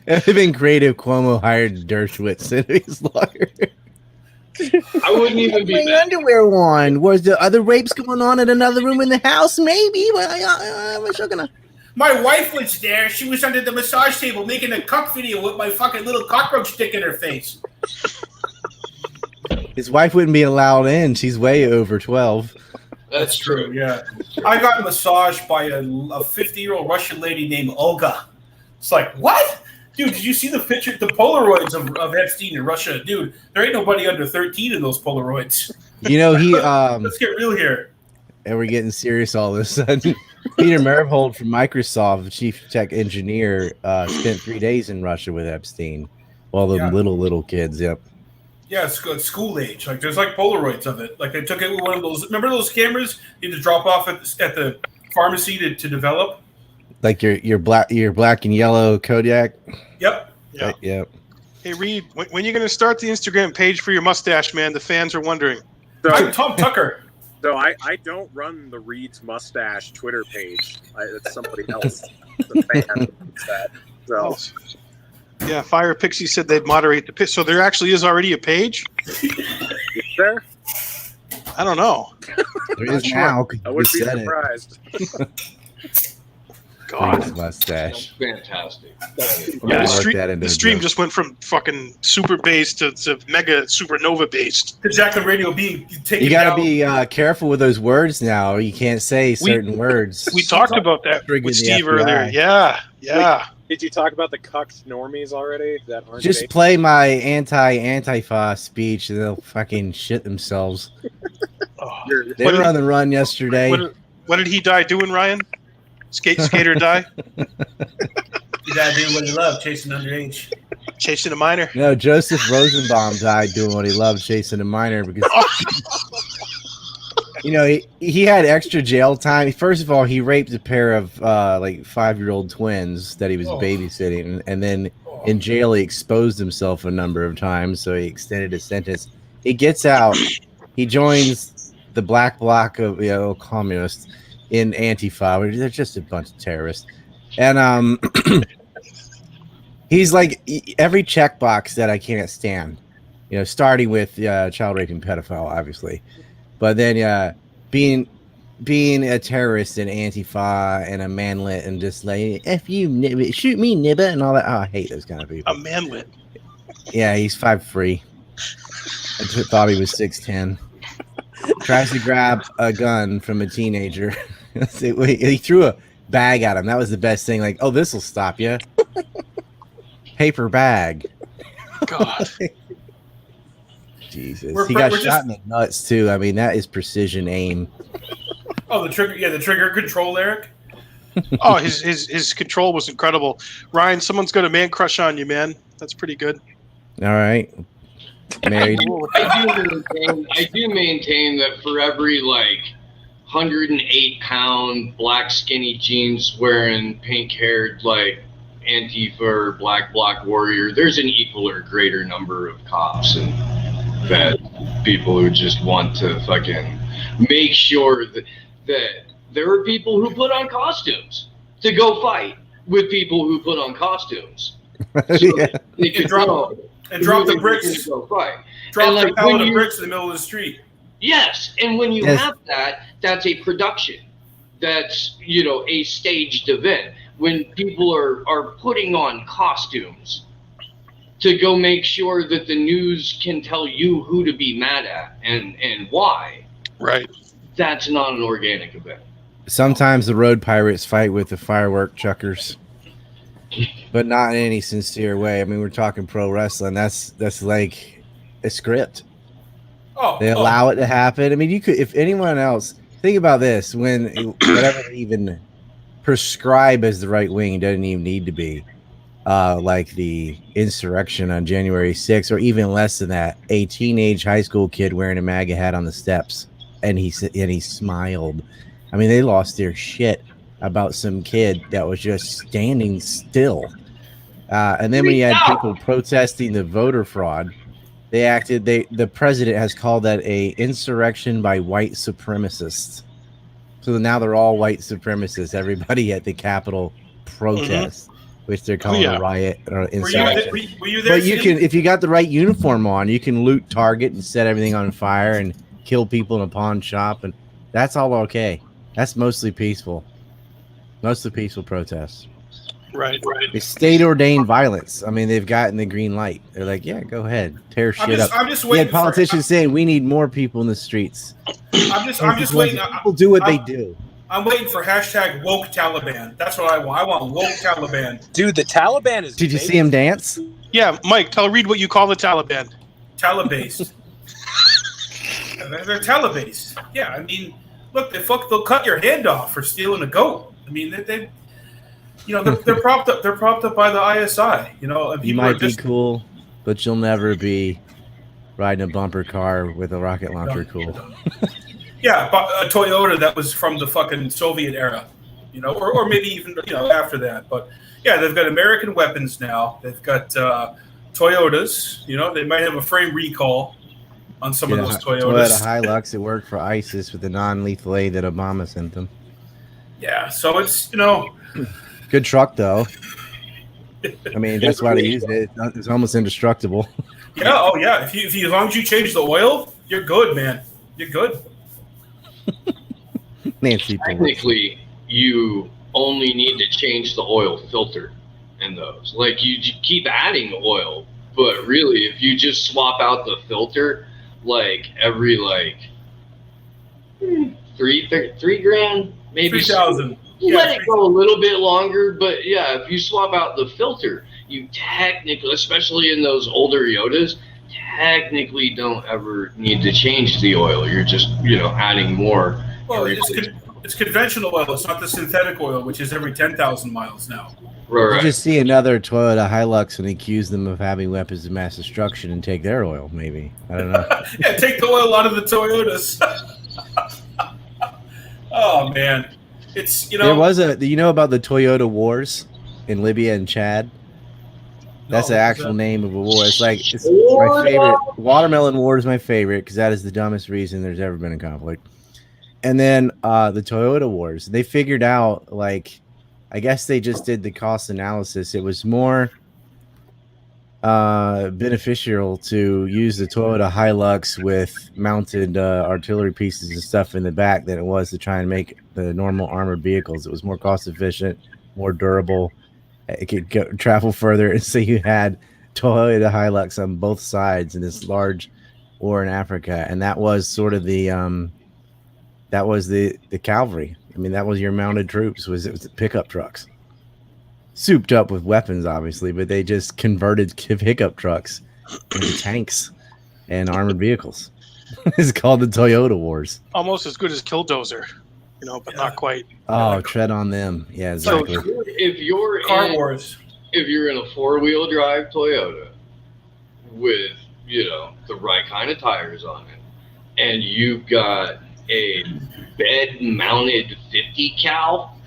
It would have been great if Cuomo hired Dershowitz and his lawyer. I wouldn't even be my underwear on. Was there other rapes going on in another room in the house? Maybe. I'm sure gonna. My wife was there. She was under the massage table making a cuck video with my fucking little cockroach stick in her face. His wife wouldn't be allowed in. She's way over 12. That's true. Yeah, I got massaged by a 50-year-old Russian lady named Olga. It's like, what? Dude, did you see the picture, the Polaroids of Epstein in Russia? Dude, there ain't nobody under 13 in those Polaroids. You know, he Let's get real here. and we're getting serious all of a sudden. Peter Mervold from Microsoft, the chief tech engineer, spent 3 days in Russia with Epstein. All the little kids, yep. Yeah, it's school age. Like, there's like Polaroids of it. Like, they took it with one of those. Remember those cameras you had to drop off at the pharmacy to develop? Like your black and yellow Kodak. Yep. Yeah. Right, yep. Hey Reed, when are you going to start the Instagram page for your mustache, man? The fans are wondering. So, I'm Tom Tucker. so I don't run the Reed's Mustache Twitter page. It's somebody else. The fan runs that. So. Yeah, Fire Pixie said they'd moderate the pitch. So there actually is already a page? Is there? I don't know. There is now. I would be You said it. surprised. God. Reed's mustache. That's fantastic. Yeah, Work that into the the stream joke. just went from fucking super based to mega supernova based. The Jacqueline Radio being taken You got down. to be careful with those words now. You can't say certain words. We talked about that Triggering with the Steve FBI. earlier. Yeah. Did you talk about the cucked normies already? That aren't Just based? play my anti-Antifa speech and they'll fucking shit themselves. Oh. They were on the run yesterday. What did he die doing, Ryan? Skater die? You gotta do what you love, chasing underage. Chasing a minor? No, Joseph Rosenbaum died doing what he loved, chasing a minor, because he had extra jail time. First of all, he raped a pair of 5-year-old twins that he was babysitting, and then in jail he exposed himself a number of times, so he extended his sentence. He gets out, he joins the black bloc of communists in Antifa, where they're just a bunch of terrorists, and he's like every checkbox that I can't stand, starting with child raping pedophile, obviously, but then being a terrorist in Antifa and a manlet and just like F you, shoot me, nibba, and all that. Oh, I hate those kind of people. A manlet. Yeah, he's 5'3". I thought he was 6'10". Tries to grab a gun from a teenager. He threw a bag at him. That was the best thing. Like, oh, this will stop you. Paper bag. God. Jesus. He got shot in the nuts, too. I mean, that is precision aim. Oh, the trigger control, Eric. Oh, his control was incredible. Ryan, someone's got a man crush on you, man. That's pretty good. All right. Married. I do maintain that for every 108-pound black skinny jeans wearing pink-haired Antifa or black bloc warrior, there's an equal or greater number of cops and that people who just want to fucking make sure that there are people who put on costumes to go fight with people who put on costumes. So Yeah. they could drop the bricks. Go fight. Drop And, the pallet of bricks in the middle of the street. Yes, and when you Yes. have that, that's a production. That's, a staged event. When people are putting on costumes to go make sure that the news can tell you who to be mad at and why, Right. that's not an organic event. Sometimes the road pirates fight with the firework chuckers, but not in any sincere way. I mean, we're talking pro wrestling. That's like a script. They allow it to happen. I mean, you could, if anyone else, think about this, when whatever they even prescribe as the right wing doesn't even need to be, like the insurrection on January 6th, or even less than that, a teenage high school kid wearing a MAGA hat on the steps, and he smiled. I mean, they lost their shit about some kid that was just standing still. And then when you had people protesting the voter fraud, the president has called that a insurrection by white supremacists. So now they're all white supremacists. Everybody at the Capitol protest, which they're calling a riot or insurrection. Were you there? But you can, if you got the right uniform on, you can loot Target and set everything on fire and kill people in a pawn shop, and that's all okay. That's mostly peaceful. Mostly peaceful protests. Right. It's state ordained violence. I mean, they've gotten the green light. They're like, yeah, go ahead, tear shit up. I'm just We waiting. had politicians saying we need more people in the streets. I'm just waiting. People do what they do. I'm waiting for hashtag woke Taliban. That's what I want. I want woke Taliban. Dude, the Taliban is. Did you see him dance? Yeah, Mike, tell Reed what you call the Taliban. Talibased. They're Talibased. Yeah, I mean, look, they'll cut your hand off for stealing a goat. I mean, they they're propped up. They're propped up by the ISI. You know, You might be cool, but you'll never be riding a bumper car with a rocket launcher. Cool. Yeah, but a Toyota that was from the fucking Soviet era, you know, or maybe even after that. But yeah, they've got American weapons now. They've got Toyotas. You know, they might have a frame recall on some of those Toyotas. Toyota Hilux. It worked for ISIS with the non-lethal aid that Obama sent them. Yeah, so it's good truck though. I mean, that's why they use it. It's almost indestructible. Yeah. Oh yeah. If you as long as you change the oil, you're good, man. You're good. Nancy Pelosi. Technically, you only need to change the oil filter in those. Like you keep adding oil, but really, if you just swap out the filter, like every three grand, maybe 3,000. Let it go a little bit longer, but yeah, if you swap out the filter, you technically, especially in those older Yodas, technically don't ever need to change the oil. You're just adding more. Well, it's conventional oil. It's not the synthetic oil, which is every 10,000 miles now. Right. You just see another Toyota Hilux and accuse them of having weapons of mass destruction and take their oil, maybe. I don't know. Yeah, take the oil out of the Toyotas. Oh, man. It's, There was do you know about the Toyota Wars in Libya and Chad? That's the actual name of a war. It's my favorite. Watermelon War is my favorite because that is the dumbest reason there's ever been a conflict. And then the Toyota Wars. They figured out, I guess they just did the cost analysis. It was more beneficial to use the Toyota Hilux with mounted artillery pieces and stuff in the back than it was to try and make the normal armored vehicles. It was more cost efficient, more durable. It could travel further, and so you had Toyota Hilux on both sides in this large war in Africa, and that was sort of the cavalry. I mean, that was your mounted troops. It was pickup trucks, souped up with weapons, obviously, but they just converted pickup trucks into tanks and armored vehicles. It's called the Toyota Wars. Almost as good as Killdozer, but not quite. Oh, tread on them. Yeah, exactly. So if you're Car Wars. If you're in a 4-wheel drive Toyota with, the right kind of tires on it, and you've got a bed-mounted 50 cal,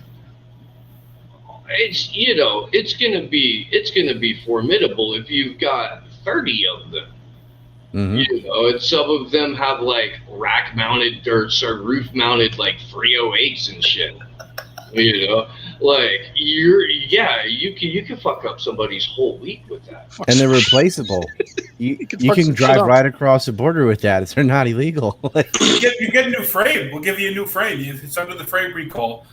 it's gonna be formidable if you've got 30 of them. Mm-hmm. And some of them have rack-mounted or roof-mounted 308s and shit. You can fuck up somebody's whole week with that. And they're replaceable. You can drive right across the border with that. They're not illegal. You get a new frame. We'll give you a new frame. It's under the frame recall.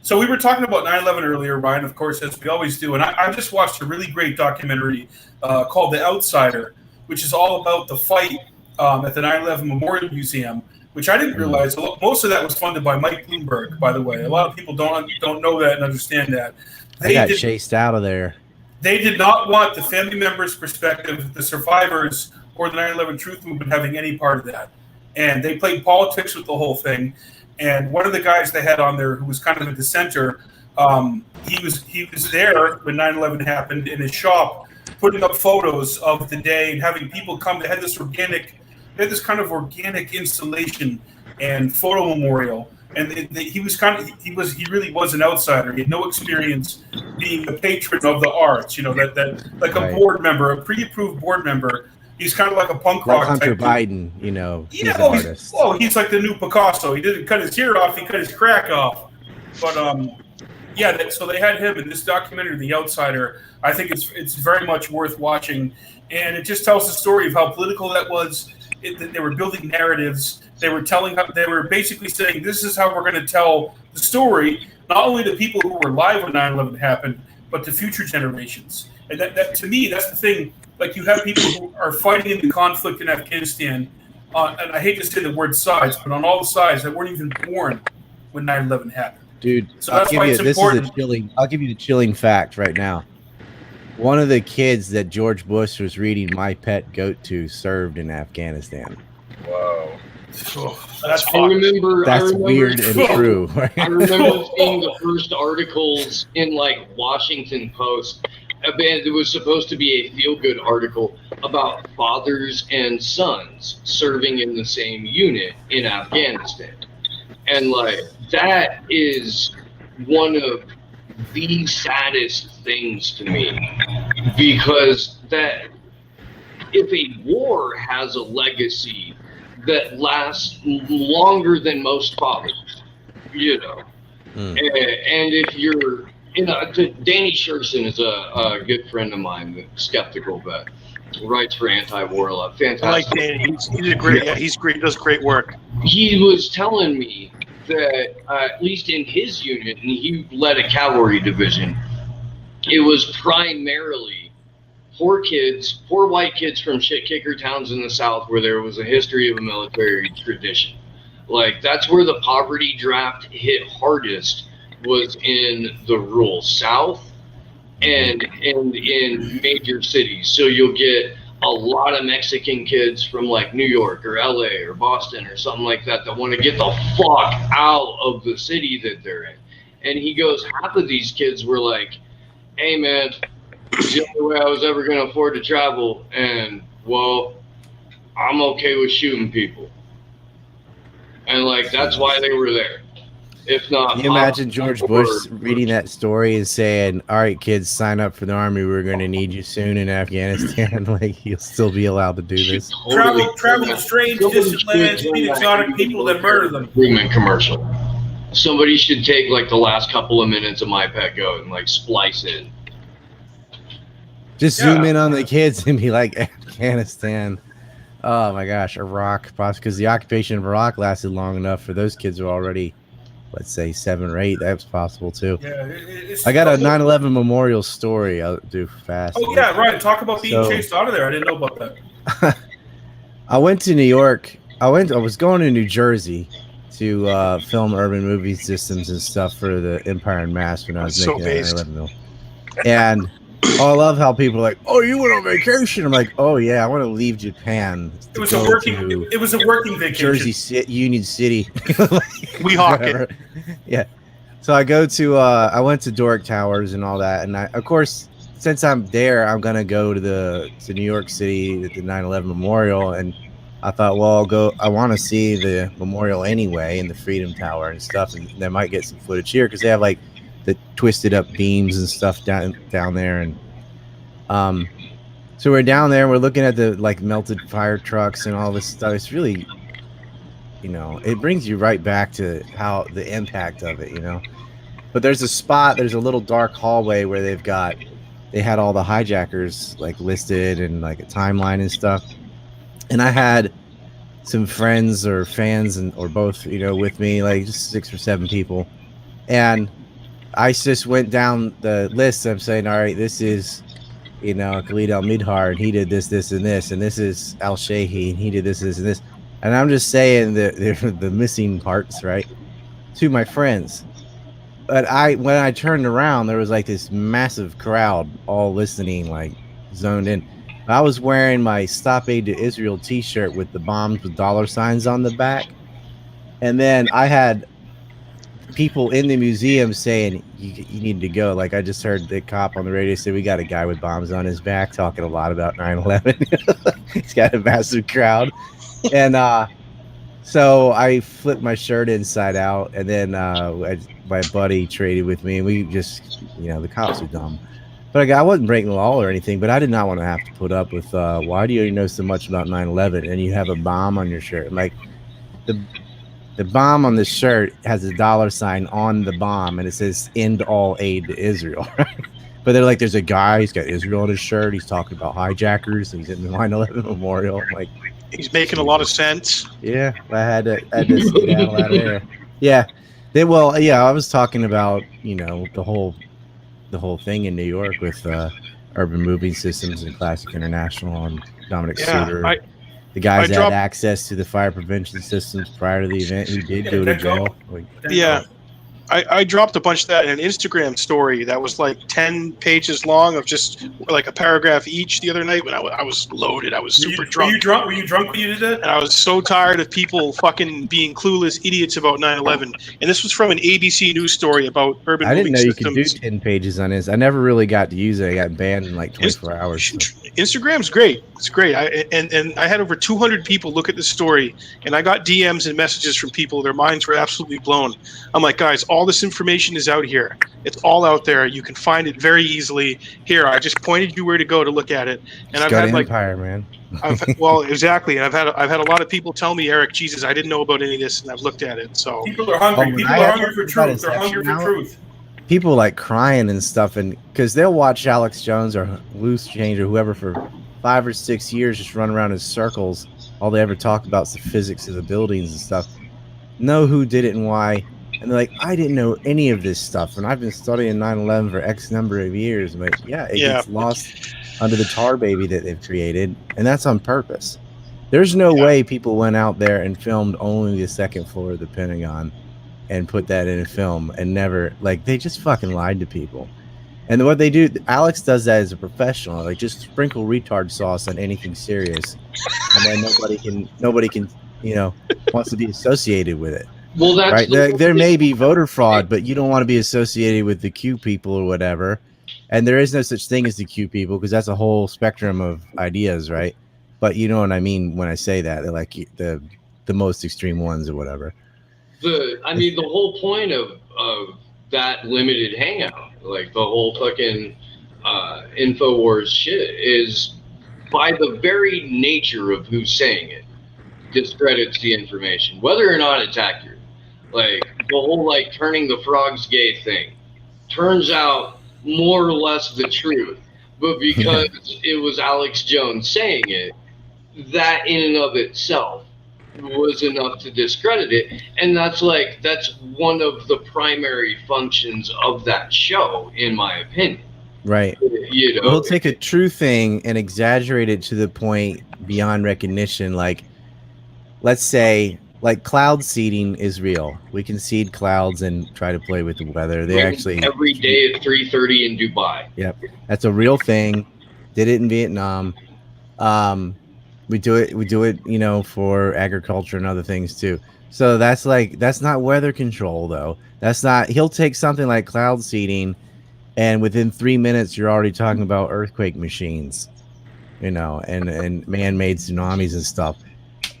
So we were talking about 9/11 earlier, Ryan, of course, as we always do. And I just watched a really great documentary called The Outsider, which is all about the fight at the 9/11 Memorial Museum, which I didn't realize. Most of that was funded by Mike Bloomberg, by the way. A lot of people don't know that and understand that. They got chased out of there. They did not want the family members' perspective, the survivors, or the 9/11 Truth Movement having any part of that. And they played politics with the whole thing. And one of the guys they had on there who was kind of a dissenter, he was there when 9/11 happened in his shop, putting up photos of the day and having people come. They had this kind of organic installation and photo memorial. And he really was an outsider. He had no experience being a patron of the arts. A board member, a pre-approved board member. He's kind of like a punk rock Hunter type Biden, he's an artist. He's like the new Picasso. He didn't cut his ear off; he cut his crack off. But so they had him in this documentary, The Outsider. I think it's very much worth watching, and it just tells the story of how political that was. They were building narratives. They were basically saying, this is how we're going to tell the story, not only to people who were alive when 9/11 happened, but to future generations. And that to me, that's the thing. Like, you have people who are fighting in the conflict in Afghanistan, and I hate to say the word sides, but on all the sides that weren't even born when 9/11 happened. Dude, So that's why it's important. I'll give you the chilling fact right now. One of the kids that George Bush was reading My Pet Goat to served in Afghanistan. Whoa. That's I remember weird and true. I remember seeing the first articles in like Washington Post. It was supposed to be a feel-good article about fathers and sons serving in the same unit in Afghanistan. And like, that is one of the saddest things to me, because that if a war has a legacy that lasts longer than most fathers, you know, and if you're, you know, Danny Sherson is a good friend of mine, the skeptical vet, writes for Anti-War a lot. Fantastic. I like Danny. He's a great. Yeah, he's great. He does great work. He was telling me that at least in his unit, and he led a cavalry division, it was primarily poor white kids from shit kicker towns in the South where there was a history of a military tradition. Like, that's where the poverty draft hit hardest, was in the rural South and in major cities. So you'll get a lot of Mexican kids from like New York or LA or Boston or something like that want to get the fuck out of the city that they're in. And he goes, half of these kids were like, hey man, it's the only way I was ever going to afford to travel, and well, I'm okay with shooting people. And like, that's why they were there. If not, can you imagine George Bush reading that story and saying, all right, kids, sign up for the army. We're going to need you soon in Afghanistan. Like, you'll still be allowed to do this. Travel to strange, distant lands, meet exotic people, then murder them. Improvement commercial. Somebody should take like the last couple of minutes of My Pet Goat and like splice it. Just zoom in on the kids and be like, Afghanistan. Oh my gosh, Iraq, because the occupation of Iraq lasted long enough for those kids who are already, let's say, 7 or 8. That's possible too. Yeah, I got a 9/11 memorial story I'll do fast. Oh yeah, right. Talk about being chased out of there. I didn't know about that. I went to New York. I was going to New Jersey to film urban movie systems and stuff for the Empire and Mass when I was making 9/11 film. And I love how people are like, "Oh, you went on vacation." I'm like, "Oh yeah, I want to leave Japan." It was a working vacation. Jersey Union City. We hawk it. Yeah. So I went to Doric Towers and all that, and of course, since I'm there, I'm gonna go to New York City at the 9/11 memorial, and I thought, well, I'll go. I want to see the memorial anyway, and the Freedom Tower and stuff, and they might get some footage here because they have like the twisted up beams and stuff down there, and so we're down there, we're looking at the like melted fire trucks and all this stuff. It's really, you know, it brings you right back to how the impact of it, you know. But there's a little dark hallway where they had all the hijackers like listed and like a timeline and stuff. And I had some friends or fans or both, you know, with me, like just 6 or 7 people. And I just went down the list. I'm saying, all right, this is, you know, Khalid al-Midhar, and he did this, this, and this. And this is al-Shayhi, and he did this, this, and this. And I'm just saying the missing parts, right, to my friends. But when I turned around, there was like this massive crowd all listening, like zoned in. I was wearing my Stop Aid to Israel t-shirt with the bombs with $signs on the back. And then I had people in the museum saying, you need to go. Like, I just heard the cop on the radio say, we got a guy with bombs on his back talking a lot about 9/11. He's got a massive crowd. And so I flipped my shirt inside out, and then my buddy traded with me, and we just, you know, the cops are dumb. But I wasn't breaking the law or anything, but I did not want to have to put up with, why do you know so much about 9/11 and you have a bomb on your shirt? Like, the bomb on the shirt has a $sign on the bomb, and it says "End all aid to Israel." Right? But they're like, there's a guy, he's got Israel on his shirt. He's talking about hijackers. And he's in the 9/11 memorial. I'm like, he's making a lot of sense. Yeah, I had to skedaddle out of there. Yeah, I was talking about, you know, the whole the whole thing in New York with Urban Moving Systems and Classic International and Dominic Suter. The guys that had access to the fire prevention systems prior to the event who did go to jail. I dropped a bunch of that in an Instagram story that was like 10 pages long of just like a paragraph each the other night when I was loaded. I was super drunk. Were you drunk when you did that? And I was so tired of people fucking being clueless idiots about 9/11. And this was from an ABC News story about urban moving systems. I didn't know you could do 10 pages on this. I never really got to use it. I got banned in like 24 hours. So. Instagram's great. It's great. And I had over 200 people look at this story, and I got DMs and messages from people. Their minds were absolutely blown. I'm like, guys, all this information is out here. It's all out there. You can find it very easily. Here, I just pointed you where to go to look at it. And I've had Empire, man. Well, exactly. And I've had a lot of people tell me, Eric, Jesus, I didn't know about any of this, and I've looked at it. So people are hungry. People are hungry for truth. They're hungry for truth. People like crying and stuff, and because they'll watch Alex Jones or Loose Change or whoever for 5 or 6 years just run around in circles. All they ever talk about is the physics of the buildings and stuff. Know who did it and why. And they're like, I didn't know any of this stuff, and I've been studying 9/11 for X number of years. But it gets lost under the tar baby that they've created, and that's on purpose. There's no way people went out there and filmed only the second floor of the Pentagon and put that in a film and never, like, they just fucking lied to people. And what they do, Alex does that as a professional, like just sprinkle retard sauce on anything serious, and then nobody can, wants to be associated with it. Well, that's right. There may be voter fraud, but you don't want to be associated with the Q people or whatever. And there is no such thing as the Q people because that's a whole spectrum of ideas, right? But you know what I mean when I say that. They're like the most extreme ones or whatever. The whole point of that limited hangout, like the whole fucking InfoWars shit, is by the very nature of who's saying it, discredits the information, whether or not it's accurate. Like the whole turning the frogs gay thing turns out more or less the truth, but because it was Alex Jones saying it, that in and of itself was enough to discredit it. And that's one of the primary functions of that show, in my opinion. Right. We'll take a true thing and exaggerate it to the point beyond recognition. Like, let's say, cloud seeding is real. We can seed clouds and try to play with the weather. They actually every day at 3:30 in Dubai. Yep, that's a real thing. Did it in Vietnam. We do it, for agriculture and other things too. So that's not weather control though. That's not. He'll take something like cloud seeding, and within 3 minutes you're already talking about earthquake machines, and man-made tsunamis and stuff.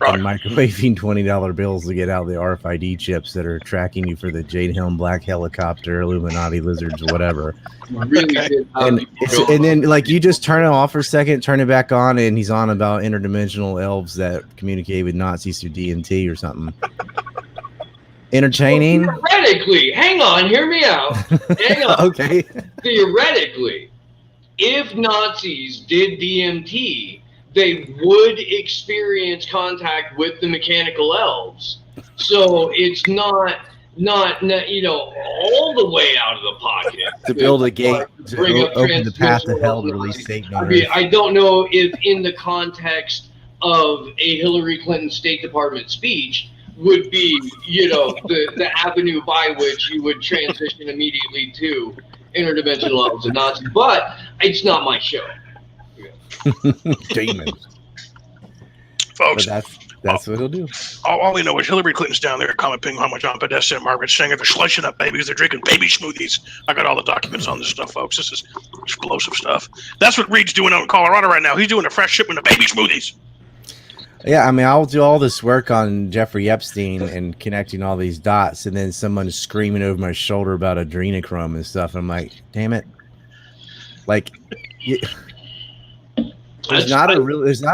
And microwaving $20 bills to get out the RFID chips that are tracking you for the Jade Helm black helicopter, Illuminati lizards, whatever. Really and then you just turn it off for a second, turn it back on, and he's on about interdimensional elves that communicate with Nazis through DMT or something. Entertaining. Well, theoretically, hang on, hear me out. Hang on. Okay. Theoretically, if Nazis did DMT, they would experience contact with the mechanical elves. So it's not all the way out of the pocket. To build a gate to open the path to hell to release Satan. I don't know if in the context of a Hillary Clinton State Department speech would be, the avenue by which you would transition immediately to interdimensional elves and Nazis. But it's not my show. Demons. Folks, but that's what he'll do. All we know is Hillary Clinton's down there commenting how much on Podesta and Margaret Sanger they're slushing up babies. They're drinking baby smoothies. I got all the documents on this stuff, folks. This is explosive stuff. That's what Reed's doing out in Colorado right now. He's doing a fresh shipment of baby smoothies. Yeah, I'll do all this work on Jeffrey Epstein and connecting all these dots, and then someone's screaming over my shoulder about adrenochrome and stuff. I'm like, damn it. There's not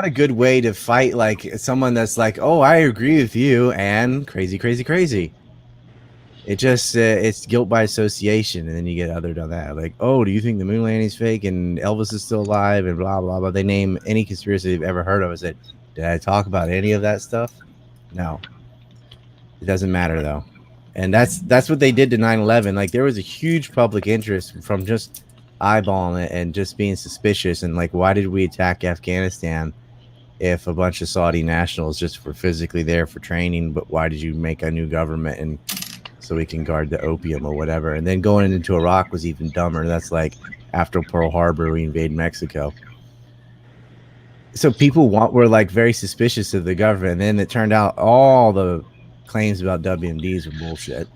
a good way to fight someone that's like, oh, I agree with you, and crazy. It just it's guilt by association, and then you get othered on that. Like, oh, do you think the moon landing's fake and Elvis is still alive and blah blah blah. They name any conspiracy they've ever heard of. I said, did I talk about any of that stuff? No. It doesn't matter though, and that's what they did to 9/11. Like, there was a huge public interest from just eyeballing it and just being suspicious and like, why did we attack Afghanistan if a bunch of Saudi nationals just were physically there for training? But why did you make a new government and so we can guard the opium or whatever? And then going into Iraq was even dumber. That's like after Pearl Harbor, we invade Mexico. So people were like very suspicious of the government. And then it turned out all the claims about WMDs were bullshit.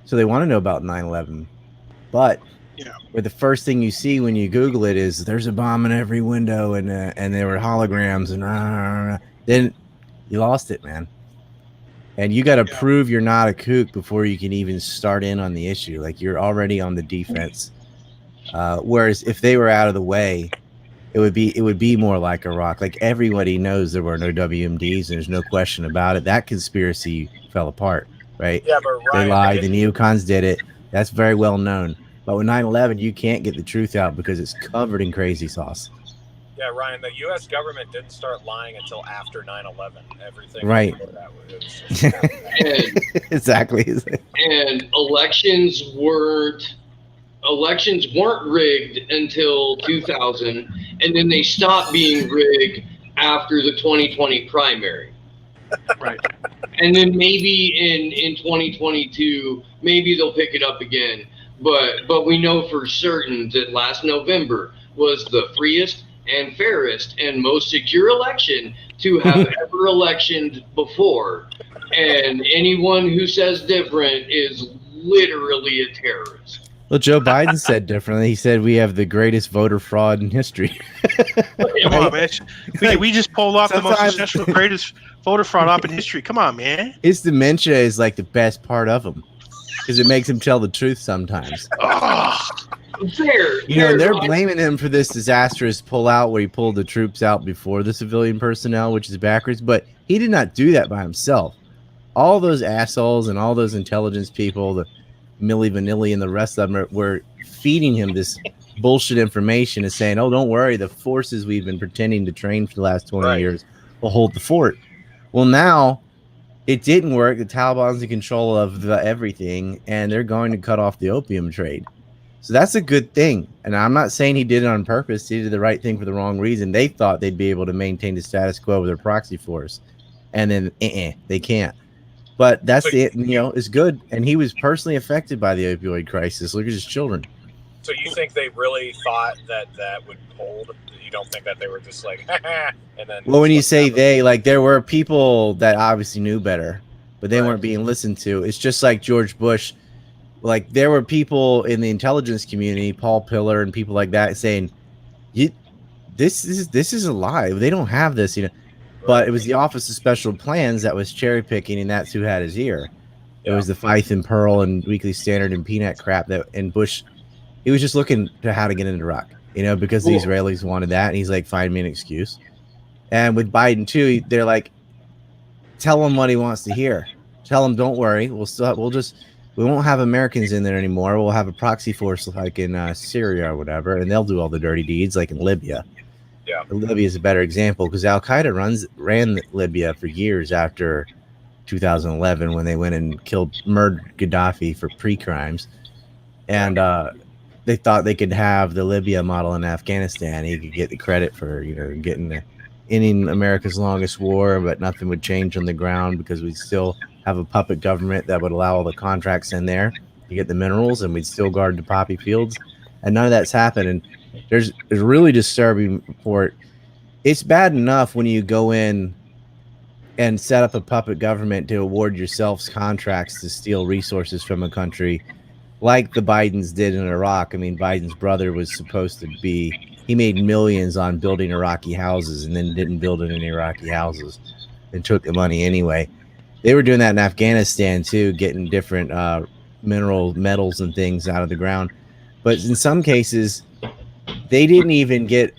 So they want to know about 9/11. But where the first thing you see when you Google it is there's a bomb in every window and there were holograms and then you lost it, man. And you got to prove you're not a kook before you can even start in on the issue. Like you're already on the defense. Whereas if they were out of the way, it would be more like Iraq. Like everybody knows there were no WMDs and there's no question about it. That conspiracy fell apart, right? Yeah, but Ryan, they lied. The neocons did it. That's very well known. But with 9/11, you can't get the truth out because it's covered in crazy sauce. Yeah, Ryan, the U.S. government didn't start lying until after 9/11. Everything right. That was exactly. And elections weren't rigged until 2000, and then they stopped being rigged after the 2020 primary. Right. And then maybe in 2022, maybe they'll pick it up again. But we know for certain that last November was the freest and fairest and most secure election to have ever electioned before. And anyone who says different is literally a terrorist. Well, Joe Biden said differently. He said we have the greatest voter fraud in history. Come on, man. We just pulled off the most successful, greatest voter fraud op in history. Come on, man. His dementia is like the best part of him because it makes him tell the truth sometimes. They're blaming him for this disastrous pullout where he pulled the troops out before the civilian personnel, which is backwards. But he did not do that by himself. All those assholes and all those intelligence people, the Milli Vanilli and the rest of them were feeding him this bullshit information and saying, oh, don't worry, the forces we've been pretending to train for the last 20 years will hold the fort. Well, now it didn't work. The Taliban's in control of everything, and they're going to cut off the opium trade. So that's a good thing. And I'm not saying he did it on purpose. He did the right thing for the wrong reason. They thought they'd be able to maintain the status quo with their proxy force. And then they can't. But that's it's good. And he was personally affected by the opioid crisis. Look at his children. So you think they really thought that would hold? You don't think that they were just like, and then? Well, when you say they, like there were people that obviously knew better, but they weren't being listened to. It's just like George Bush. Like there were people in the intelligence community, Paul Pillar and people like that, saying, "This is a lie. They don't have this," But it was the Office of Special Plans that was cherry picking, and that's who had his ear. It was the Feith and Pearl and Weekly Standard and Peanut crap and Bush. He was just looking to how to get into Iraq, because the Israelis wanted that, and he's like, "Find me an excuse." And with Biden too, they're like, "Tell him what he wants to hear. Tell him, don't worry, we won't have Americans in there anymore. We'll have a proxy force like in Syria or whatever, and they'll do all the dirty deeds, like in Libya." Yeah, Libya is a better example because Al Qaeda ran Libya for years after 2011 when they went and murdered Gaddafi for pre-crimes, and they thought they could have the Libya model in Afghanistan. He could get the credit for ending America's longest war, but nothing would change on the ground because we still have a puppet government that would allow all the contracts in there to get the minerals, and we'd still guard the poppy fields, and none of that's happened. And there's a really disturbing report. It's bad enough when you go in and set up a puppet government to award yourselves contracts to steal resources from a country like the Bidens did in Iraq. I mean, Biden's brother was supposed to he made millions on building Iraqi houses and then didn't build any Iraqi houses and took the money anyway. They were doing that in Afghanistan too, getting different metals and things out of the ground. But in some cases, they didn't even get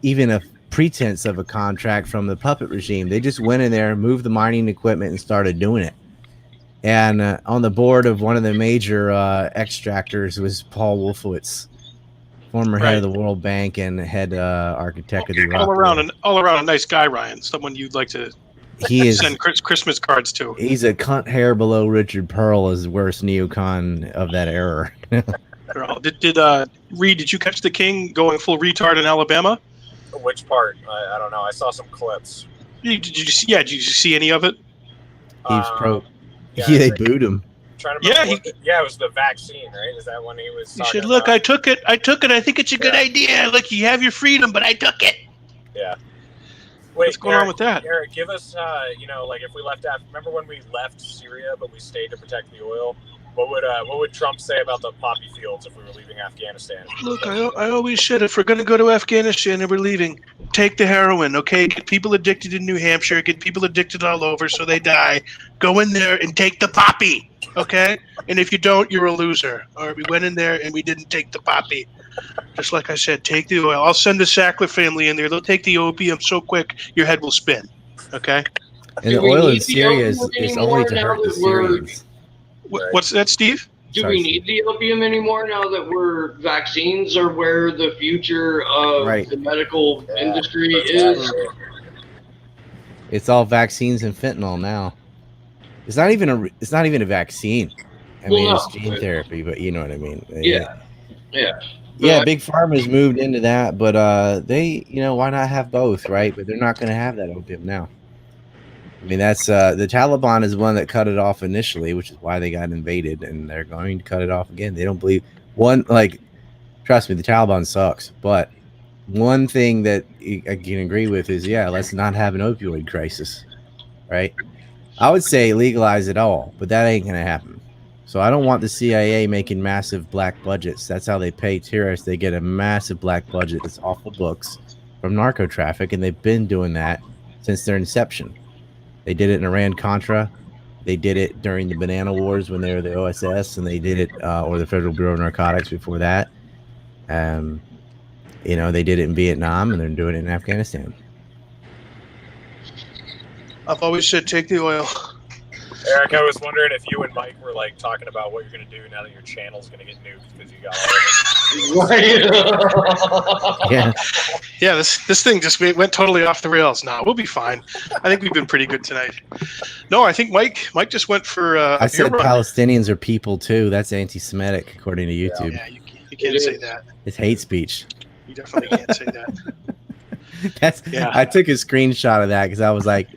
even a pretense of a contract from the puppet regime. They just went in there, moved the mining equipment, and started doing it. And on the board of one of the major extractors was Paul Wolfowitz, former head of the World Bank and head architect of the Iraq. All around a nice guy, Ryan. Someone you'd like to send Christmas cards to. He's a cunt hair below Richard Pearl, is the worst neocon of that era. Did Reed? Did you catch the king going full retard in Alabama? Which part? I don't know. I saw some clips. Did you see? Yeah, did you see any of it? He's pro. Yeah, Yeah, they booed him. Trying to remember it was the vaccine, right? Is that when he was? He said, "Look, I took it. I think it's a good idea. Look, you have your freedom, but I took it." Yeah. Wait, what's going on with that? Eric, give us, like if we left after. Remember when we left Syria, but we stayed to protect the oil? What would Trump say about the poppy fields if we were leaving Afghanistan? Look, I always said if we're going to go to Afghanistan and we're leaving, take the heroin, okay? Get people addicted in New Hampshire, get people addicted all over so they die. Go in there and take the poppy, okay? And if you don't, you're a loser. All right, we went in there and we didn't take the poppy. Just like I said, take the oil. I'll send the Sackler family in there. They'll take the opium so quick your head will spin, okay? And the oil in Syria is only to hurt the Syrians. What's that, Steve? Do we need the opium anymore now that vaccines are where the future of the medical industry is? It's all vaccines and fentanyl now. It's not even a vaccine. I mean, it's gene therapy, but you know what I mean. Yeah, Big Pharma's moved into that, but they, why not have both, right? But they're not going to have that opium now. I mean, that's the Taliban is the one that cut it off initially, which is why they got invaded, and they're going to cut it off again. They don't believe trust me, the Taliban sucks. But one thing that I can agree with is, let's not have an opioid crisis, right? I would say legalize it all, but that ain't going to happen. So I don't want the CIA making massive black budgets. That's how they pay terrorists. They get a massive black budget that's off the books from narco traffic, and they've been doing that since their inception. They did it in Iran-Contra. They did it during the Banana Wars when they were the OSS, and they did it, or the Federal Bureau of Narcotics before that. They did it in Vietnam, and they're doing it in Afghanistan. I've always said take the oil. Eric, I was wondering if you and Mike were talking about what you're going to do now that your channel's going to get nuked because you got all of it. Yeah. This thing just went totally off the rails. Now we'll be fine. I think we've been pretty good tonight. No, I think Mike just went for. I said Palestinians are people too. That's anti-Semitic according to YouTube. Yeah, you can't say that. It's hate speech. You definitely can't say that. I took a screenshot of that because I was like,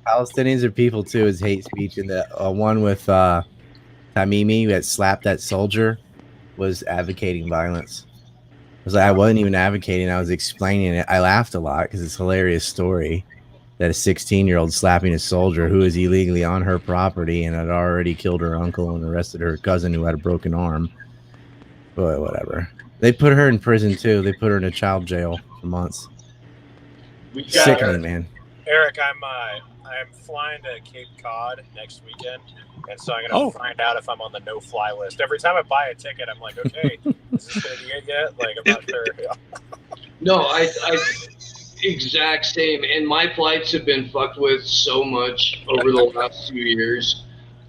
Palestinians are people too is hate speech, and the one with Tamimi that slapped that soldier was advocating violence. I wasn't even advocating, I was explaining it. I laughed a lot because it's a hilarious story that a 16-year-old slapping a soldier who is illegally on her property and had already killed her uncle and arrested her cousin who had a broken arm. But whatever. They put her in prison too. They put her in a child jail for months. Sickening, man. Eric, I'm flying to Cape Cod next weekend, and so I'm going to find out if I'm on the no-fly list. Every time I buy a ticket, I'm like, okay, is this going to be it yet? I'm not sure. No, I exact same. And my flights have been fucked with so much over the last 2 years.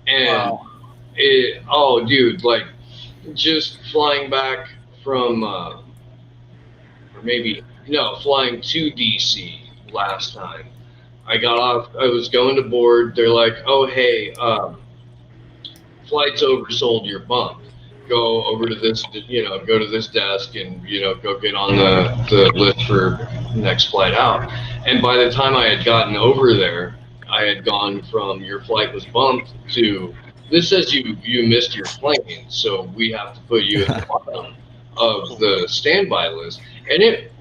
And just flying back from, flying to DC last time. I got off, I was going to board. They're like, oh, hey, flight's oversold, you're bumped. Go over to this, go to this desk and, go get on the list for next flight out. And by the time I had gotten over there, I had gone from your flight was bumped to this says you missed your plane, so we have to put you at the bottom of the standby list. And it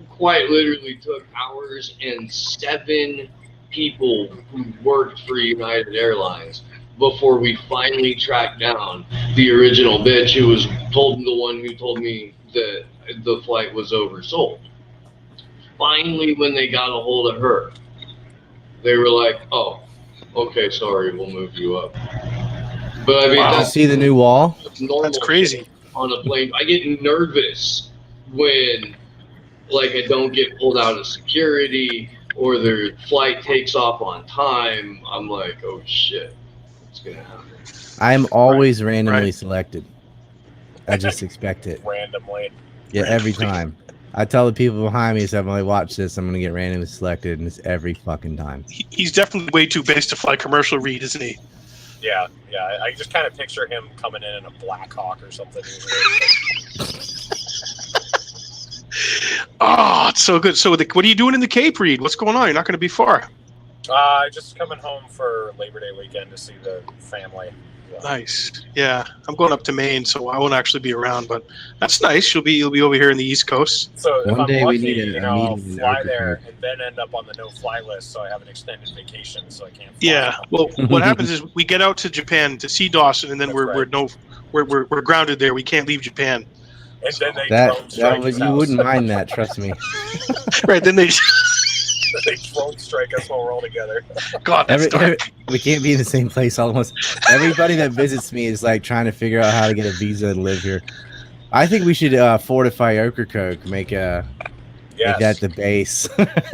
quite literally took hours and 7 people who worked for United Airlines before we finally tracked down the original bitch who was the one who told me that the flight was oversold. Finally, when they got a hold of her, they were like, oh, okay, sorry, we'll move you up. But I mean, Did you see the new wall? That's crazy. On a plane, I get nervous when I don't get pulled out of security or their flight takes off on time. I'm like, oh shit, what's gonna happen? I'm always randomly selected. I just expect it. Randomly. Yeah, every time. I tell the people behind me, so I'm like, watch this, I'm gonna get randomly selected, and it's every fucking time. He's definitely way too based to fly commercial, Reed, isn't he? Yeah. I just kind of picture him coming in a Black Hawk or something. Oh, it's so good. So, what are you doing in the Cape, Reed? What's going on? You're not going to be far. Just coming home for Labor Day weekend to see the family. So. Nice. Yeah, I'm going up to Maine, so I won't actually be around. But that's nice. You'll be over here in the East Coast. So if One I'm day we lucky, need I'll meeting in fly Ocracoke. there and then end up on the no-fly list, so I have an extended vacation, so I can't. Fly. Yeah. Well, what happens is we get out to Japan to see Dawson, and then That's we're grounded there. We can't leave Japan. And then they That drone strike his you house. wouldn't mind that, trust me. Right. Then they. They drone strike us while we're all together. God, that's dark. We can't be in the same place all at once. Everybody that visits me is like trying to figure out how to get a visa and live here. I think we should fortify Ocracoke, make that the base.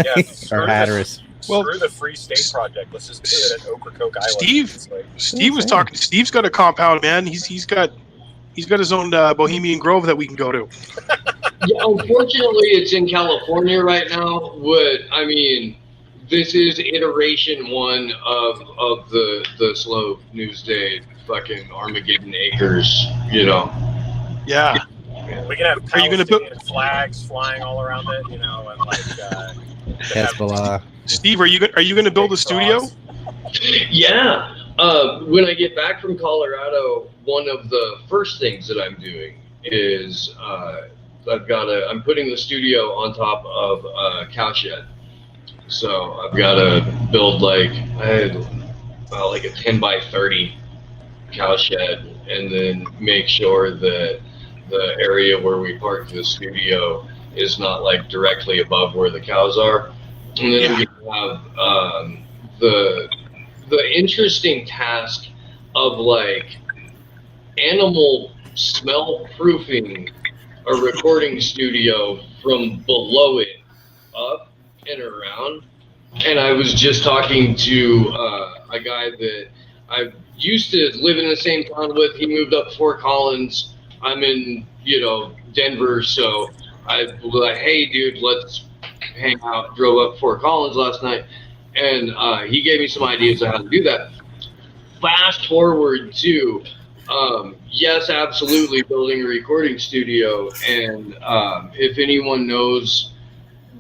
Yes. Or Hatteras. Screw the Free State Project. Let's just do it at Ocracoke Island. Steve was talking. Steve's got a compound, man. He's got his own Bohemian Grove that we can go to. Yeah, unfortunately, it's in California right now. This is iteration 1 of the slow news day, fucking Armageddon Acres. Yeah. We can have Are you gonna Palestinian flags flying all around it, and like Hezbollah. Steve, are you going to build a studio? Yeah. When I get back from Colorado, one of the first things that I'm doing is I'm putting the studio on top of a cowshed. So I've got to build like a 10 by 30 cowshed, and then make sure that the area where we park the studio is not like directly above where the cows are. And then we have the interesting task of like animal smell proofing a recording studio from below it up and around. And I was just talking to a guy that I used to live in the same town with. He moved up to Fort Collins. I'm in, Denver. So I was like, hey, dude, let's hang out. Drove up to Fort Collins last night. And he gave me some ideas on how to do that. Fast forward to, yes, absolutely, building a recording studio. And if anyone knows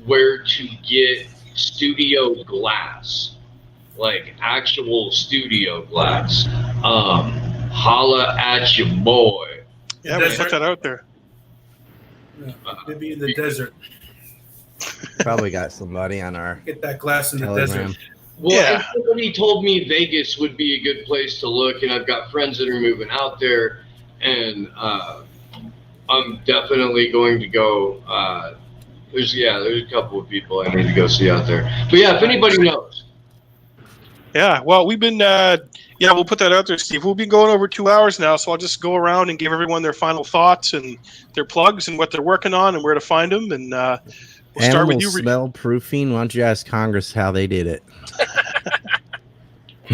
where to get studio glass, like actual studio glass, holla at your boy. Yeah, we put that out there. Maybe in the desert. Probably got somebody on our Get that glass in the Telegram. desert. Well, Yeah. somebody told me Vegas would be a good place to look, and I've got friends that are moving out there, and I'm definitely going to go. There's a couple of people I need to go see out there. But yeah, if anybody knows. Yeah, well, we've been, we'll put that out there, Steve. We've been going over 2 hours now, so I'll just go around and give everyone their final thoughts and their plugs and what they're working on and where to find them. And we'll start with you. Smell proofing. Why don't you ask Congress how they did it?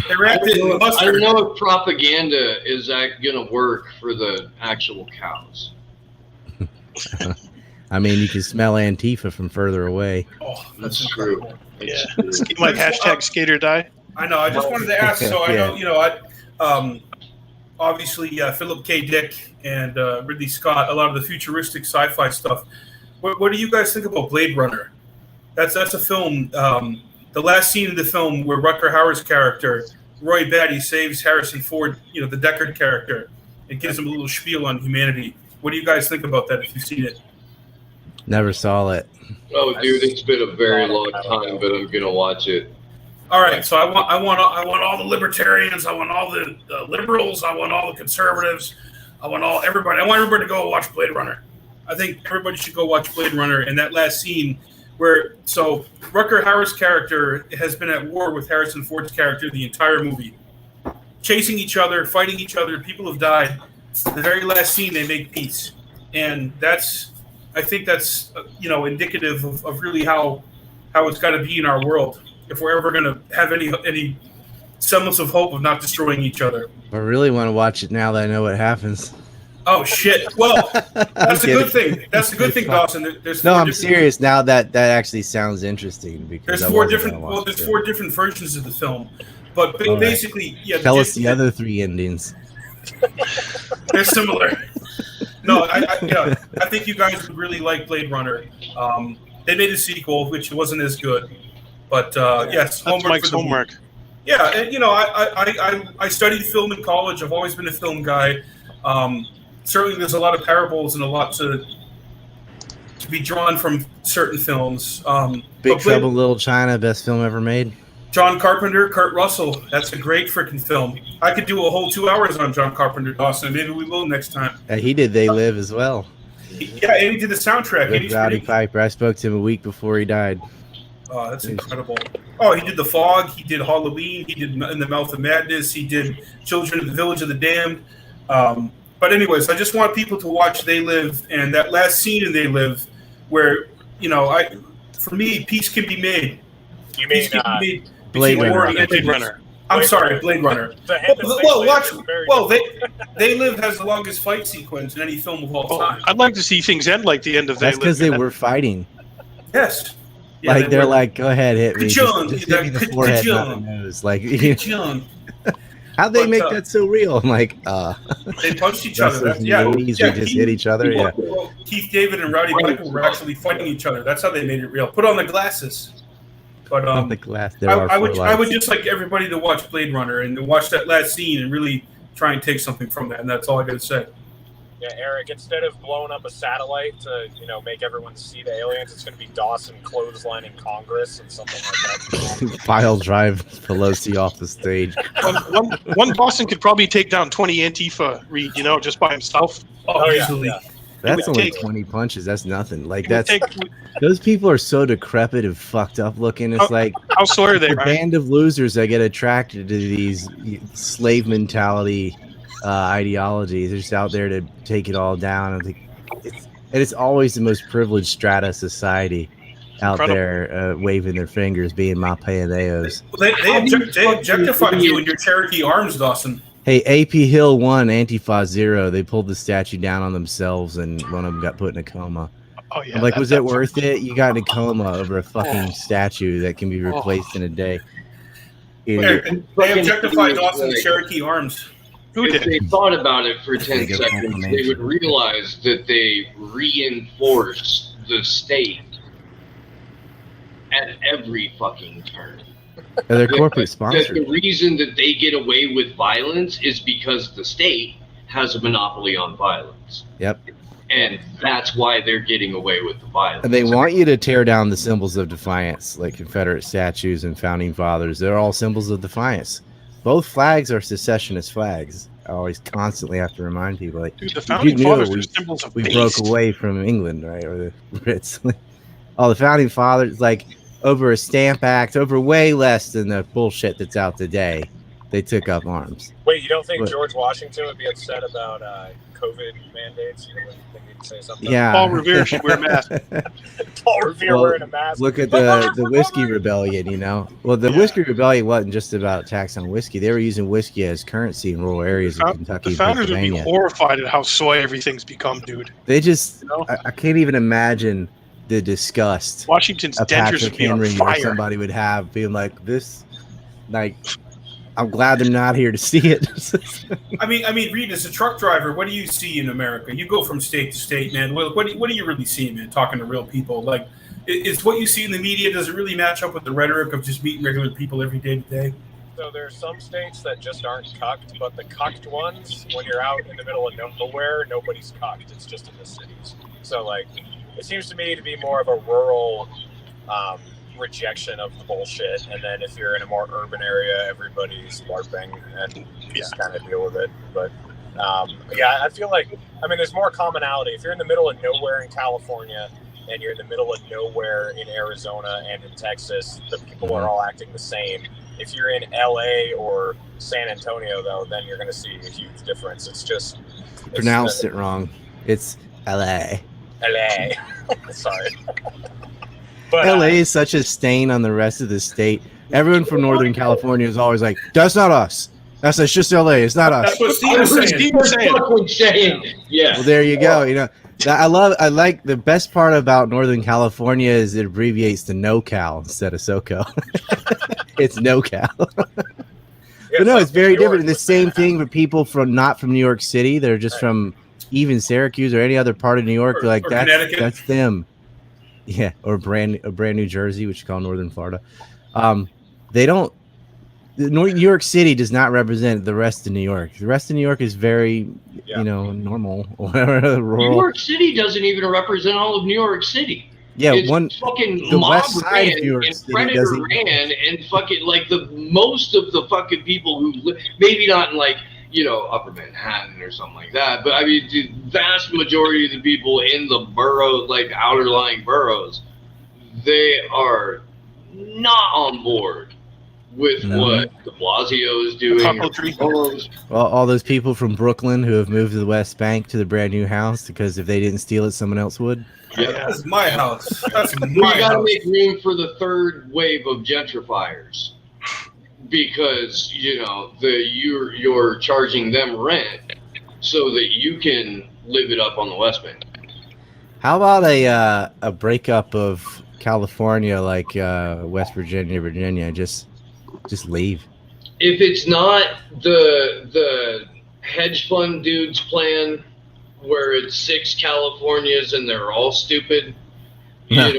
They wrapped it in I don't mustard. know if propaganda is going to work for the actual cows. I mean, you can smell Antifa from further away. Oh, That's true. incredible. It's true. Like hashtag skater die. I know. I just wanted to ask. So Yeah. I know, obviously Philip K. Dick and Ridley Scott, a lot of the futuristic sci-fi stuff. What do you guys think about Blade Runner? That's a film. The last scene of the film where Rutger Hauer's character, Roy Batty, saves Harrison Ford, the Deckard character, and gives him a little spiel on humanity. What do you guys think about that? If you've seen it, Never saw it. Oh, dude, it's been a very long time, but I'm gonna watch it. all right. So I want all the libertarians. I want all the liberals. I want all the conservatives. I want everybody. I want everybody to go watch Blade Runner. I think everybody should go watch Blade Runner. And that last scene where Rutger Hauer's character has been at war with Harrison Ford's character the entire movie, chasing each other, fighting each other. People have died. The very last scene, they make peace, and I think that's indicative of really how it's got to be in our world if we're ever going to have any semblance of hope of not destroying each other. I really want to watch it now that I know what happens. Oh shit! Well, that's a good thing. That's a good thing, Dawson. There's No, four I'm different- serious. Now that actually sounds interesting because There's I four wasn't different. gonna Well, watch there's it. 4 different versions of the film. But All right. basically, yeah. Tell us the other 3 endings. They're similar. No, I think you guys would really like Blade Runner. They made a sequel, which wasn't as good. But yes, That's Mike's homework. Yeah, and you know, I studied film in college. I've always been a film guy. Certainly, there's a lot of parables and a lot to be drawn from certain films. Big Trouble in Little China, best film ever made. John Carpenter, Kurt Russell. That's a great freaking film. I could do a whole 2 hours on John Carpenter, Dawson. Maybe we will next time. He did They Live as well. Yeah, and he did the soundtrack. With Rowdy Piper. I spoke to him a week before he died. Oh, that's incredible. Oh, he did The Fog. He did Halloween. He did In the Mouth of Madness. He did Children of the Village of the Damned. But anyways, I just want people to watch They Live, and that last scene in They Live where, you know, for me, peace can be made. You mean Blade Runner. I'm sorry, Blade Runner. They Live has the longest fight sequence in any film of all time. I'd like to see things end like the end of They Live. That's because they were fighting. Yes. Yeah, like they're like, go ahead, hit me. Ka-chung, just hit me in the forehead, not the nose. Like, how'd they make that so real? I'm like, they punched each other. They just hit each other. Yeah. Keith David and Rowdy Piper were actually fighting each other. That's how they made it real. Put on the glasses. But the glass. I would just like everybody to watch Blade Runner and to watch that last scene and really try and take something from that. And that's all I got to say. Yeah, Eric, instead of blowing up a satellite to, you know, make everyone see the aliens, it's going to be Dawson clotheslining Congress and something like that. Pile drive Pelosi off the stage. One Dawson could probably take down 20 Antifa, you know, just by himself. Oh, easily. Yeah. That's only 20 punches. That's nothing. Like, those people are so decrepit and fucked up looking. It's like, how sore are they, a right? band of losers that get attracted to these slave mentality ideologies. They're just out there to take it all down. It's always the most privileged strata of society out there waving their fingers, being my payadeos. They objectified you in your Cherokee arms, Dawson. Hey, AP Hill 1, Antifa 0. They pulled the statue down on themselves, and one of them got put in a coma. Oh yeah. I'm like, was it worth it? You got in a coma over a fucking statue that can be replaced in a day. They objectified Dawson's Cherokee arms. If they thought about it for 10 seconds, they would realize that they reinforce the state at every fucking turn. They're corporate sponsors. The reason that they get away with violence is because the state has a monopoly on violence. Yep. And that's why they're getting away with the violence. And they want you to tear down the symbols of defiance, like Confederate statues and founding fathers. They're all symbols of defiance. Both flags are secessionist flags. I always constantly have to remind people. Like, dude, the founding fathers are symbols of we based. broke away from England, right? Or the Brits. Oh, the founding fathers, like, over a Stamp Act, over way less than the bullshit that's out today, they took up arms. Wait, you don't think George Washington would be upset about COVID mandates? You don't think he'd say something? Yeah. Paul Revere should wear a mask. Paul Revere wearing a mask. Look at the Whiskey Rebellion, you know? Well, the Whiskey Rebellion wasn't just about tax on whiskey. They were using whiskey as currency in rural areas of Kentucky The founders and would be horrified at how soy everything's become, dude. They just, you know? I can't even imagine the disgust Washington's dentures would be on or fire. somebody would have being like this, like, I'm glad they're not here to see it. I mean, Reed, as a truck driver, what do you see in America? You go from state to state, man. What do you really see, man? Talking to real people, like, is what you see in the media, does it really match up with the rhetoric of just meeting regular people every day to day? So there are some states that just aren't cucked, but the cucked ones, when you're out in the middle of nowhere, nobody's cucked. It's just in the cities. So, like, it seems to me to be more of a rural rejection of the bullshit, and then if you're in a more urban area, everybody's LARPing and just kind of deal with it. But yeah, I feel like, I mean, there's more commonality. If you're in the middle of nowhere in California and you're in the middle of nowhere in Arizona and in Texas, the people are all acting the same. If you're in LA or San Antonio, though, then you're going to see a huge difference. It's pronounced it wrong. It's LA. Sorry. But, LA is such a stain on the rest of the state. Everyone from Northern California is always like, that's not us. It's just LA. It's not us. That's what Steve was saying. Yeah. Well, there you go. You know, I like the best part about Northern California is it abbreviates to NoCal instead of SoCal. It's NoCal. But no, it's very different. And the same thing for people from not from New York City. They're just from even Syracuse or any other part of New York. They're like, that's them. Yeah, or brand New Jersey, which you call Northern Florida. They don't. New York City does not represent the rest of New York. The rest of New York is very, normal. New York City doesn't even represent all of New York City. Yeah, it's fucking the mob west side of New York and City Predator doesn't. ran and fucking like the most of the fucking people who maybe not in like Upper Manhattan or something like that, but I mean the vast majority of the people in the borough, like outer lying boroughs, they are not on board with what de Blasio is doing. Well, all those people from Brooklyn who have moved to the West Bank to the brand new house because if they didn't steal it, someone else would. Yeah, that's my house. That's my we got to house. make room for the third wave of gentrifiers because you're charging them rent so that you can live it up on the West Bank. How about a breakup of California, like West Virginia, just leave? If it's not the hedge fund dude's plan, where it's 6 Californias and they're all stupid, like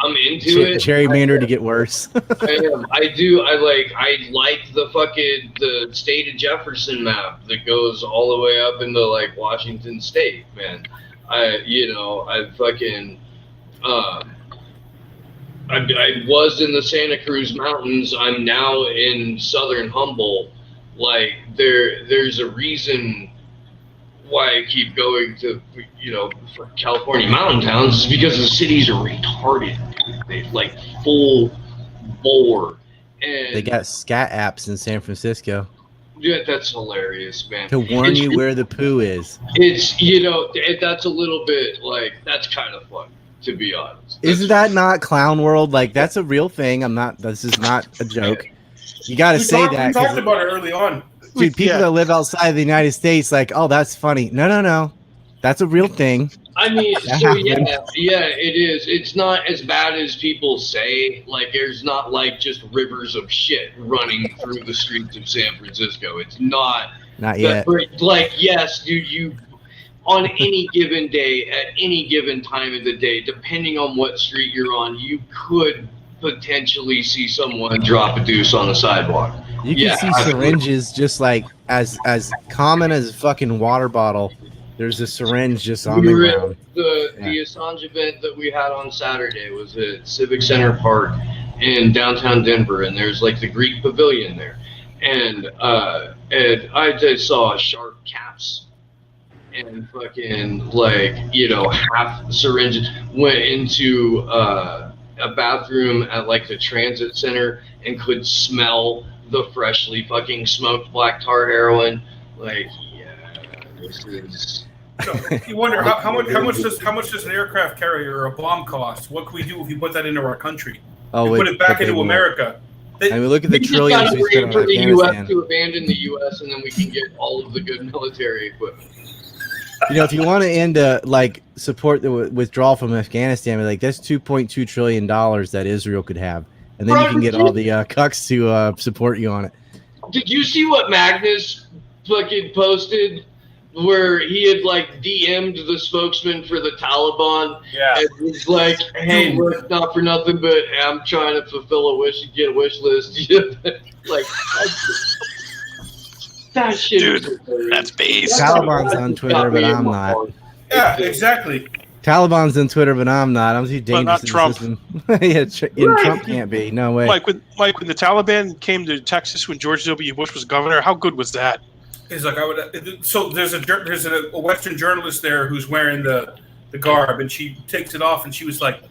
I'm into it. Gerrymander to get worse. I am. I like the state of Jefferson map that goes all the way up into like Washington State, man. I was in the Santa Cruz Mountains. I'm now in southern Humboldt. Like there's a reason why I keep going to California mountain towns is because the cities are retarded. They like full bore. And they got scat apps in San Francisco. Yeah, that's hilarious, man. To warn you where the poo is. It's that's a little bit like that's kind of fun. To be honest, isn't that not Clown World? Like that's a real thing. This is not a joke. You got to say that. We talked about it early on. Dude, people that live outside the United States, like, oh, that's funny. No. That's a real thing. I mean, so yeah, it is. It's not as bad as people say. Like, there's not like just rivers of shit running through the streets of San Francisco. It's not. Not yet. Like, yes, dude, you on any given day, at any given time of the day, depending on what street you're on, you could potentially see someone drop a deuce on the sidewalk. You can see syringes just like as common as a fucking water bottle. There's a syringe just on the ground. The Assange event that we had on Saturday was at Civic Center Park in downtown Denver, and there's like the Greek Pavilion there, and I just saw sharp caps and fucking half syringes went into a bathroom at like the transit center and could smell the freshly fucking smoked black tar heroin. Like, this is. So you wonder how much does an aircraft carrier or a bomb cost? What can we do if we put that into our country? Oh, put it back into America. Look at the trillions we spent on for the Afghanistan. U.S. to abandon the U.S. and then we can get all of the good military equipment. If you want to end support the withdrawal from Afghanistan, like that's $2.2 trillion that Israel could have, and then you can get all the cucks to support you on it. Did you see what Magnus fucking posted? Where he had DM'd the spokesman for the Taliban, and was like, "Hey, look, not for nothing, but I'm trying to fulfill a wish, get a wish list." That shit. Dude, that's base. Taliban's on Twitter, but I'm not. Yeah, exactly. Taliban's on Twitter, but I'm not. I'm too dangerous. But not Trump. Trump can't be. No way. Mike, when the Taliban came to Texas when George W. Bush was governor, how good was that? He's like, So there's a Western journalist there who's wearing the garb, and she takes it off, and she was like,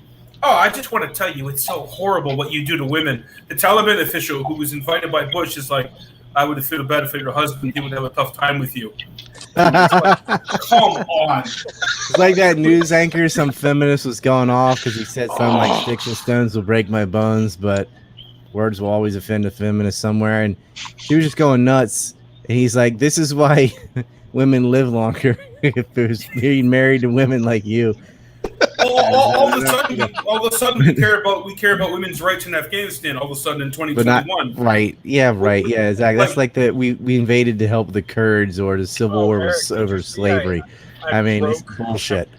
"Oh, I just want to tell you, it's so horrible what you do to women." The Taliban official who was invited by Bush is like, "I would feel bad for your husband; he would have a tough time with you." Come on! It's like that news anchor. Some feminist was going off because he said something like "sticks and stones will break my bones, but words will always offend a feminist somewhere," and he was just going nuts. And he's like, "This is why women live longer if it was being married to women like you." Well, all of a sudden, we care about women's rights in Afghanistan. All of a sudden, in 2021, right? Yeah, exactly. That's like we invaded to help the Kurds, or the civil war was over slavery. I mean, it's bullshit.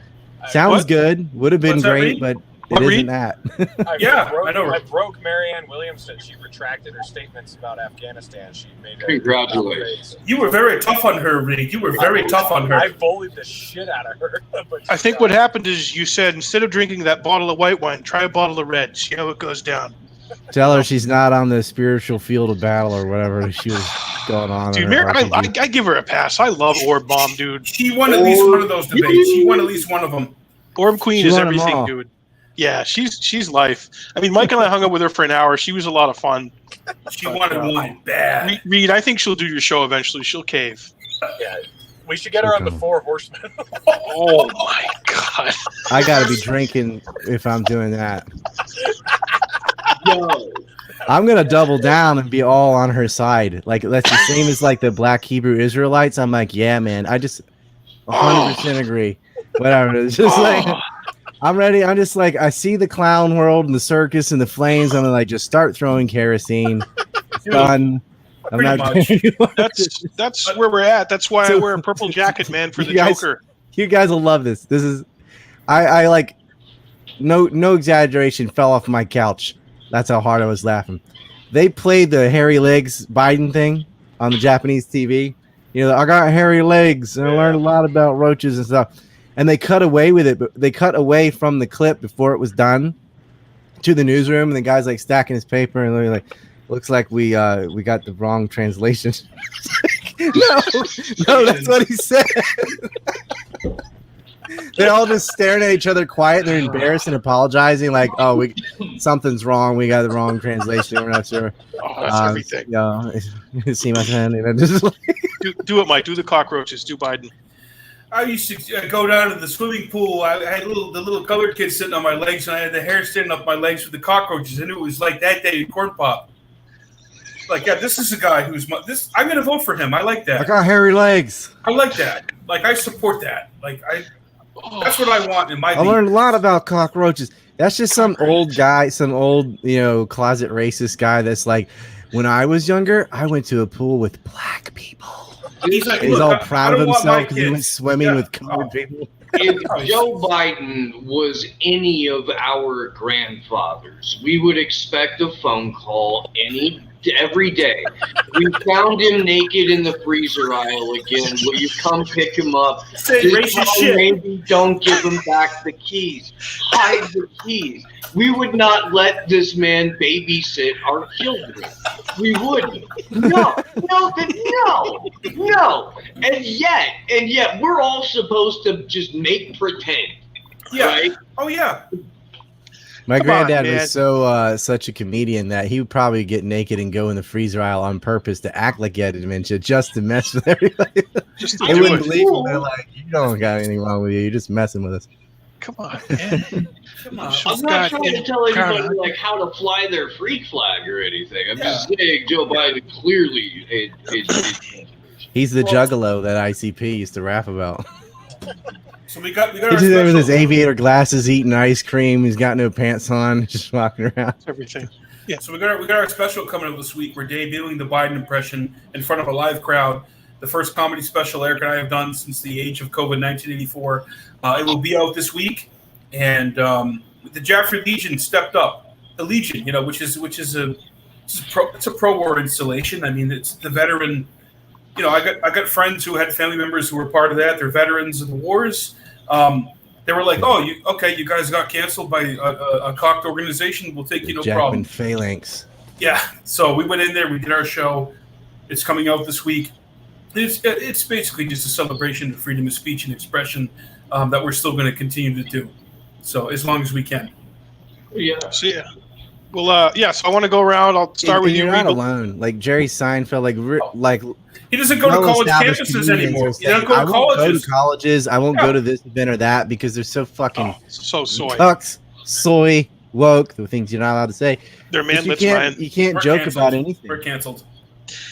Sounds good. Would have been great, but it isn't that. I broke Marianne Williamson. She retracted her statements about Afghanistan. She made congratulations. You were very tough on her, Reed. You were very tough on her. I bullied the shit out of her. I think what happened is you said, instead of drinking that bottle of white wine, try a bottle of red. See how it goes down. Tell her she's not on the spiritual field of battle or whatever she was going on. Dude, I give her a pass. I love Orb Bomb, dude. She won at least one of those debates. She won at least one of them. Orb Queen is everything, dude. Yeah, she's life. I mean, Mike and I hung out with her for an hour. She was a lot of fun. She wanted wine bad. Reed, I think she'll do your show eventually. She'll cave. Yeah, we should get her on the Four Horsemen. Oh my god! I gotta be drinking if I'm doing that. Yo. I'm gonna double down and be all on her side. Like that's the same as like the Black Hebrew Israelites. I'm like, yeah, man. I just 100% agree. Whatever. It's just like. I'm ready. I'm just like, I see the clown world and the circus and the flames. I'm like, just start throwing kerosene. It's done. I'm not. That's where we're at. That's why I wear a purple jacket, man, for the Joker. You guys will love this. This is, I like, no exaggeration. Fell off my couch. That's how hard I was laughing. They played the hairy legs Biden thing on the Japanese TV. You know, I got hairy legs and I learned a lot about roaches and stuff. And they cut away with it, but they cut away from the clip before it was done to the newsroom, and the guy's like stacking his paper, and they're like, "Looks like we got the wrong translation." no, that's what he said. They're all just staring at each other, quiet. They're embarrassed and apologizing, like, "Oh, something's wrong. We got the wrong translation. We're not sure." Oh, that's everything. Yeah, see my hand. You know, just like do it, Mike. Do the cockroaches. Do Biden. I used to go down to the swimming pool. I had the little colored kid sitting on my legs, and I had the hair standing up my legs with the cockroaches. I knew it was like that day in Corn Pop. Like, yeah, this is a guy who's this. I'm gonna vote for him. I like that. I got hairy legs. I like that. Like, I support that. Like, that's what I want in my. I learned a lot about cockroaches. That's just some old guy, some old closet racist guy. That's like, when I was younger, I went to a pool with black people. He's all proud of himself because he went swimming with colored people. If Joe Biden was any of our grandfathers, we would expect a phone call every day. We found him naked in the freezer aisle again. Will you come pick him up? Say racist shit. Maybe don't give him back the keys. Hide the keys. We would not let this man babysit our children. We wouldn't. No. And yet, we're all supposed to just make pretend. Yeah. Right? Oh yeah. My granddad was such a comedian that he would probably get naked and go in the freezer aisle on purpose to act like he had dementia, just to mess with everybody. They wouldn't believe him. They're like, "You don't got anything wrong with you. You're just messing with us." Come on, man. I'm not trying to tell anybody like how to fly their freak flag or anything. I'm just saying Joe Biden clearly he's the juggalo that ICP used to rap about. So we got he's there with his aviator glasses, eating ice cream. He's got no pants on, just walking around. Everything. Yeah. So we got our special coming up this week. We're debuting the Biden impression in front of a live crowd. The first comedy special Eric and I have done since the age of COVID 1984. It will be out this week, and the Jaffrey Legion stepped up. The Legion, which is a pro-war installation. I mean, it's the veteran. I got friends who had family members who were part of that. They're veterans of the wars. They were like, "Oh, you guys got canceled by a cocked organization. We'll take you, no problem." Phalanx. Yeah. So we went in there. We did our show. It's coming out this week. It's basically just a celebration of freedom of speech and expression that we're still going to continue to do. So as long as we can. Yeah. So yeah. Well, so I want to go around. I'll start with you. You're not alone. Like Jerry Seinfeld, like he doesn't go to college campuses anymore. He doesn't go to colleges. I won't go to colleges. I won't go to this event or that because they're so fucking so soy, cucks, soy, woke. The things you're not allowed to say. They're manlets, Ryan. You can't joke about anything. We're canceled.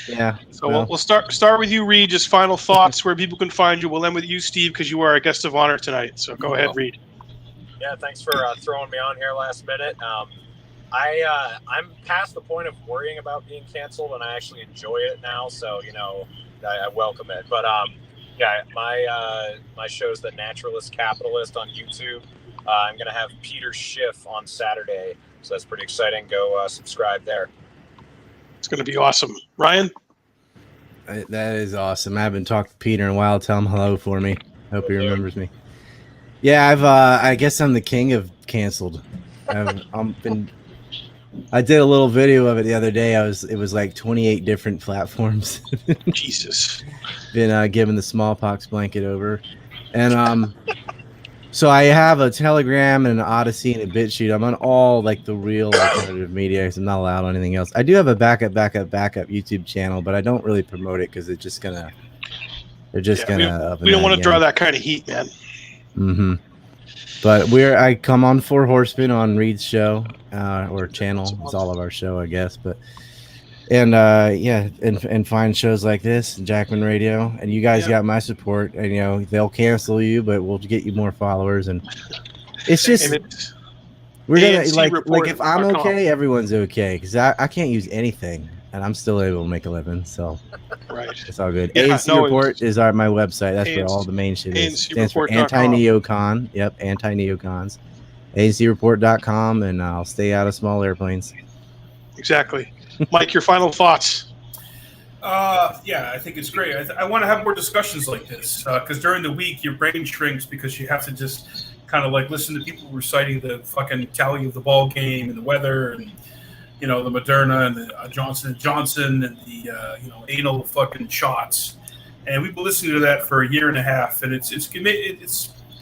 Yeah. So we'll start with you, Reed. Just final thoughts where people can find you. We'll end with you, Steve, because you are our guest of honor tonight. So go ahead, Reed. Yeah, thanks for throwing me on here last minute. I'm past the point of worrying about being canceled, and I actually enjoy it now. So I welcome it. But yeah, my show's The Naturalist Capitalist on YouTube. I'm gonna have Peter Schiff on Saturday, so that's pretty exciting. Go subscribe there. It's going to be awesome. Ryan? That is awesome. I haven't talked to Peter in a while. Tell him hello for me. Hope he remembers me. Yeah, I guess I'm the king of canceled. I did a little video of it the other day. It was like 28 different platforms. Jesus. Been given the smallpox blanket over. And so I have a Telegram and an Odyssey and a BitChute. I'm on all like the real alternative media because I'm not allowed on anything else. I do have a backup YouTube channel, but I don't really promote it because they're just gonna we don't want to draw that kind of heat, man. Mm-hmm. But I come on Four Horsemen on Reed's show or channel. It's all of our show, I guess. But and find shows like this, Jackman Radio, and you guys got my support. And they'll cancel you, but we'll get you more followers. And it's just we're gonna like if I'm okay, everyone's okay because I can't use anything, and I'm still able to make a living. So right, it's all good. ANC Report is my website. That's where all the main shit is. Stands for anti-neocon. Yep, anti-neocons. ANCreport.com, and I'll stay out of small airplanes. Exactly. Mike, your final thoughts? Yeah, I think it's great. I want to have more discussions like this because during the week your brain shrinks because you have to just kind of like listen to people reciting the fucking tally of the ball game and the weather and the Moderna and the Johnson & Johnson and the anal fucking shots. And we've been listening to that for a year and a half, and it's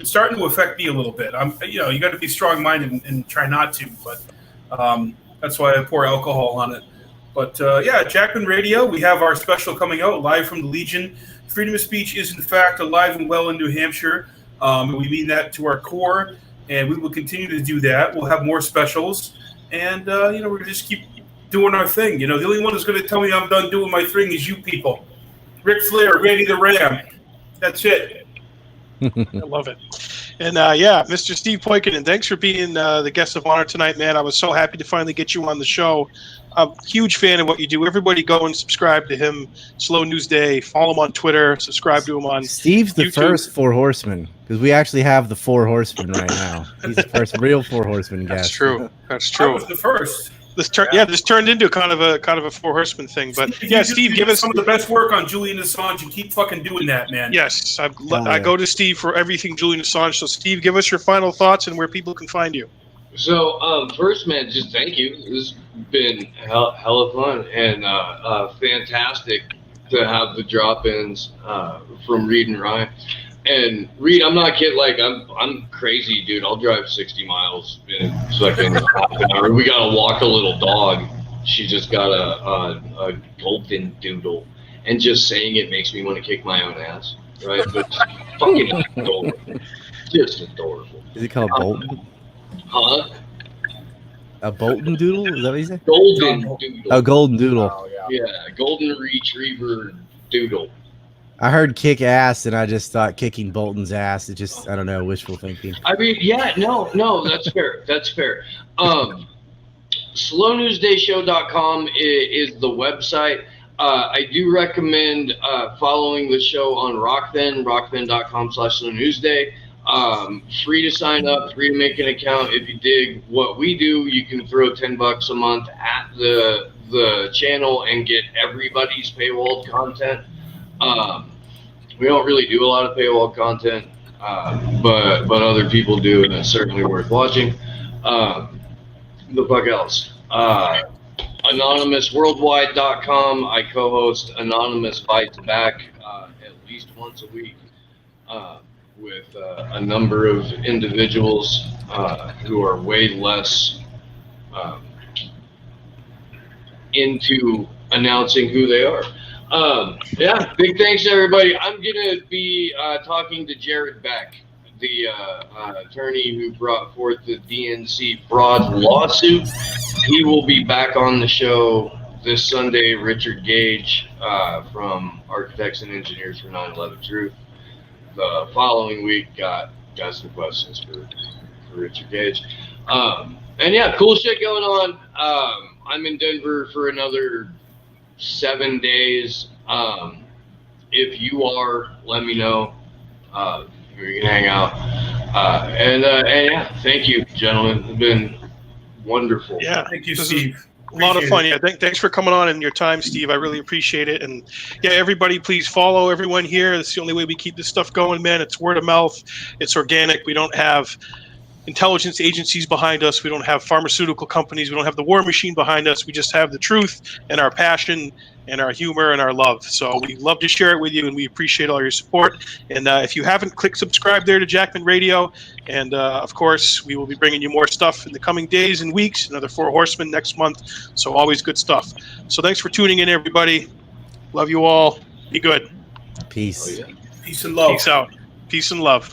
starting to affect me a little bit. You got to be strong-minded and try not to, but that's why I pour alcohol on it. But Jackman Radio, we have our special coming out live from the Legion. Freedom of speech is in fact alive and well in New Hampshire. And we mean that to our core, and we will continue to do that. We'll have more specials, and we're going to just keep doing our thing. The only one who's going to tell me I'm done doing my thing is you people. Ric Flair, Randy the Ram. That's it. I love it. And Mr. Steve Poikonen, thanks for being the guest of honor tonight, man. I was so happy to finally get you on the show. I'm a huge fan of what you do. Everybody go and subscribe to him. Slow News Day. Follow him on Twitter. Subscribe to him on Steve's the YouTube. first Four Horsemen because we actually have the Four Horsemen right now. He's the first real Four Horsemen guest. That's true. That's true. I was the first. This turned into kind of a Four Horsemen thing. But Steve, give us some of the best work on Julian Assange and keep fucking doing that, man. Yes, I go to Steve for everything Julian Assange. So Steve, give us your final thoughts and where people can find you. So first, man, just thank you. This has been hella fun and fantastic to have the drop-ins from Reed and Ryan. And Reed, I'm not kidding. Like I'm crazy, dude. I'll drive 60 miles in fucking half an hour. We gotta walk a little dog. She just got a golden doodle, and just saying it makes me want to kick my own ass. Right? But fucking adorable. Just adorable. Is it called Bolton? Huh? A Bolton doodle? Is that what you said? Golden doodle. Oh, golden doodle. Oh, Yeah, golden retriever doodle. I heard kick ass, and I just thought kicking Bolton's ass. It just, I don't know, wishful thinking. I mean, no, that's fair. That's fair. SlowNewsDayShow.com is the website. I do recommend following the show on Rockfin, rockfin.com/SlowNewsDay. Free to sign up, free to make an account. If you dig what we do, you can throw $10 a month at the channel and get everybody's paywalled content. We don't really do a lot of paywall content, but other people do, and it's certainly worth watching. The fuck else? AnonymousWorldwide.com. I co-host Anonymous Bites Back at least once a week with a number of individuals who are way less into announcing who they are. Big thanks to everybody. I'm going to be talking to Jared Beck, the attorney who brought forth the DNC fraud lawsuit. He will be back on the show this Sunday. Richard Gage from Architects and Engineers for 9/11 Truth. The following week, got some questions for Richard Gage. And yeah, cool shit going on. I'm in Denver for another 7 days. If you are, let me know. We can hang out. And yeah, thank you, gentlemen. It's been wonderful. Yeah, Thank you, this is Steve. a lot of Appreciate fun. it. Yeah, thanks for coming on and your time, Steve. I really appreciate it. And yeah, everybody, please follow everyone here. It's the only way we keep this stuff going, man. It's word of mouth. It's organic. We don't have intelligence agencies behind us. We don't have pharmaceutical companies. We don't have the war machine behind us. We just have the truth and our passion and our humor and our love. So we love to share it with you, and we appreciate all your support. And if you haven't, click subscribe there to Jackman Radio. And of course, we will be bringing you more stuff in the coming days and weeks. Another 4 Horsemen next month. So always good stuff. So thanks for tuning in, everybody. Love you all. Be good. Peace. Oh, yeah. Peace and love. Peace out. Peace and love.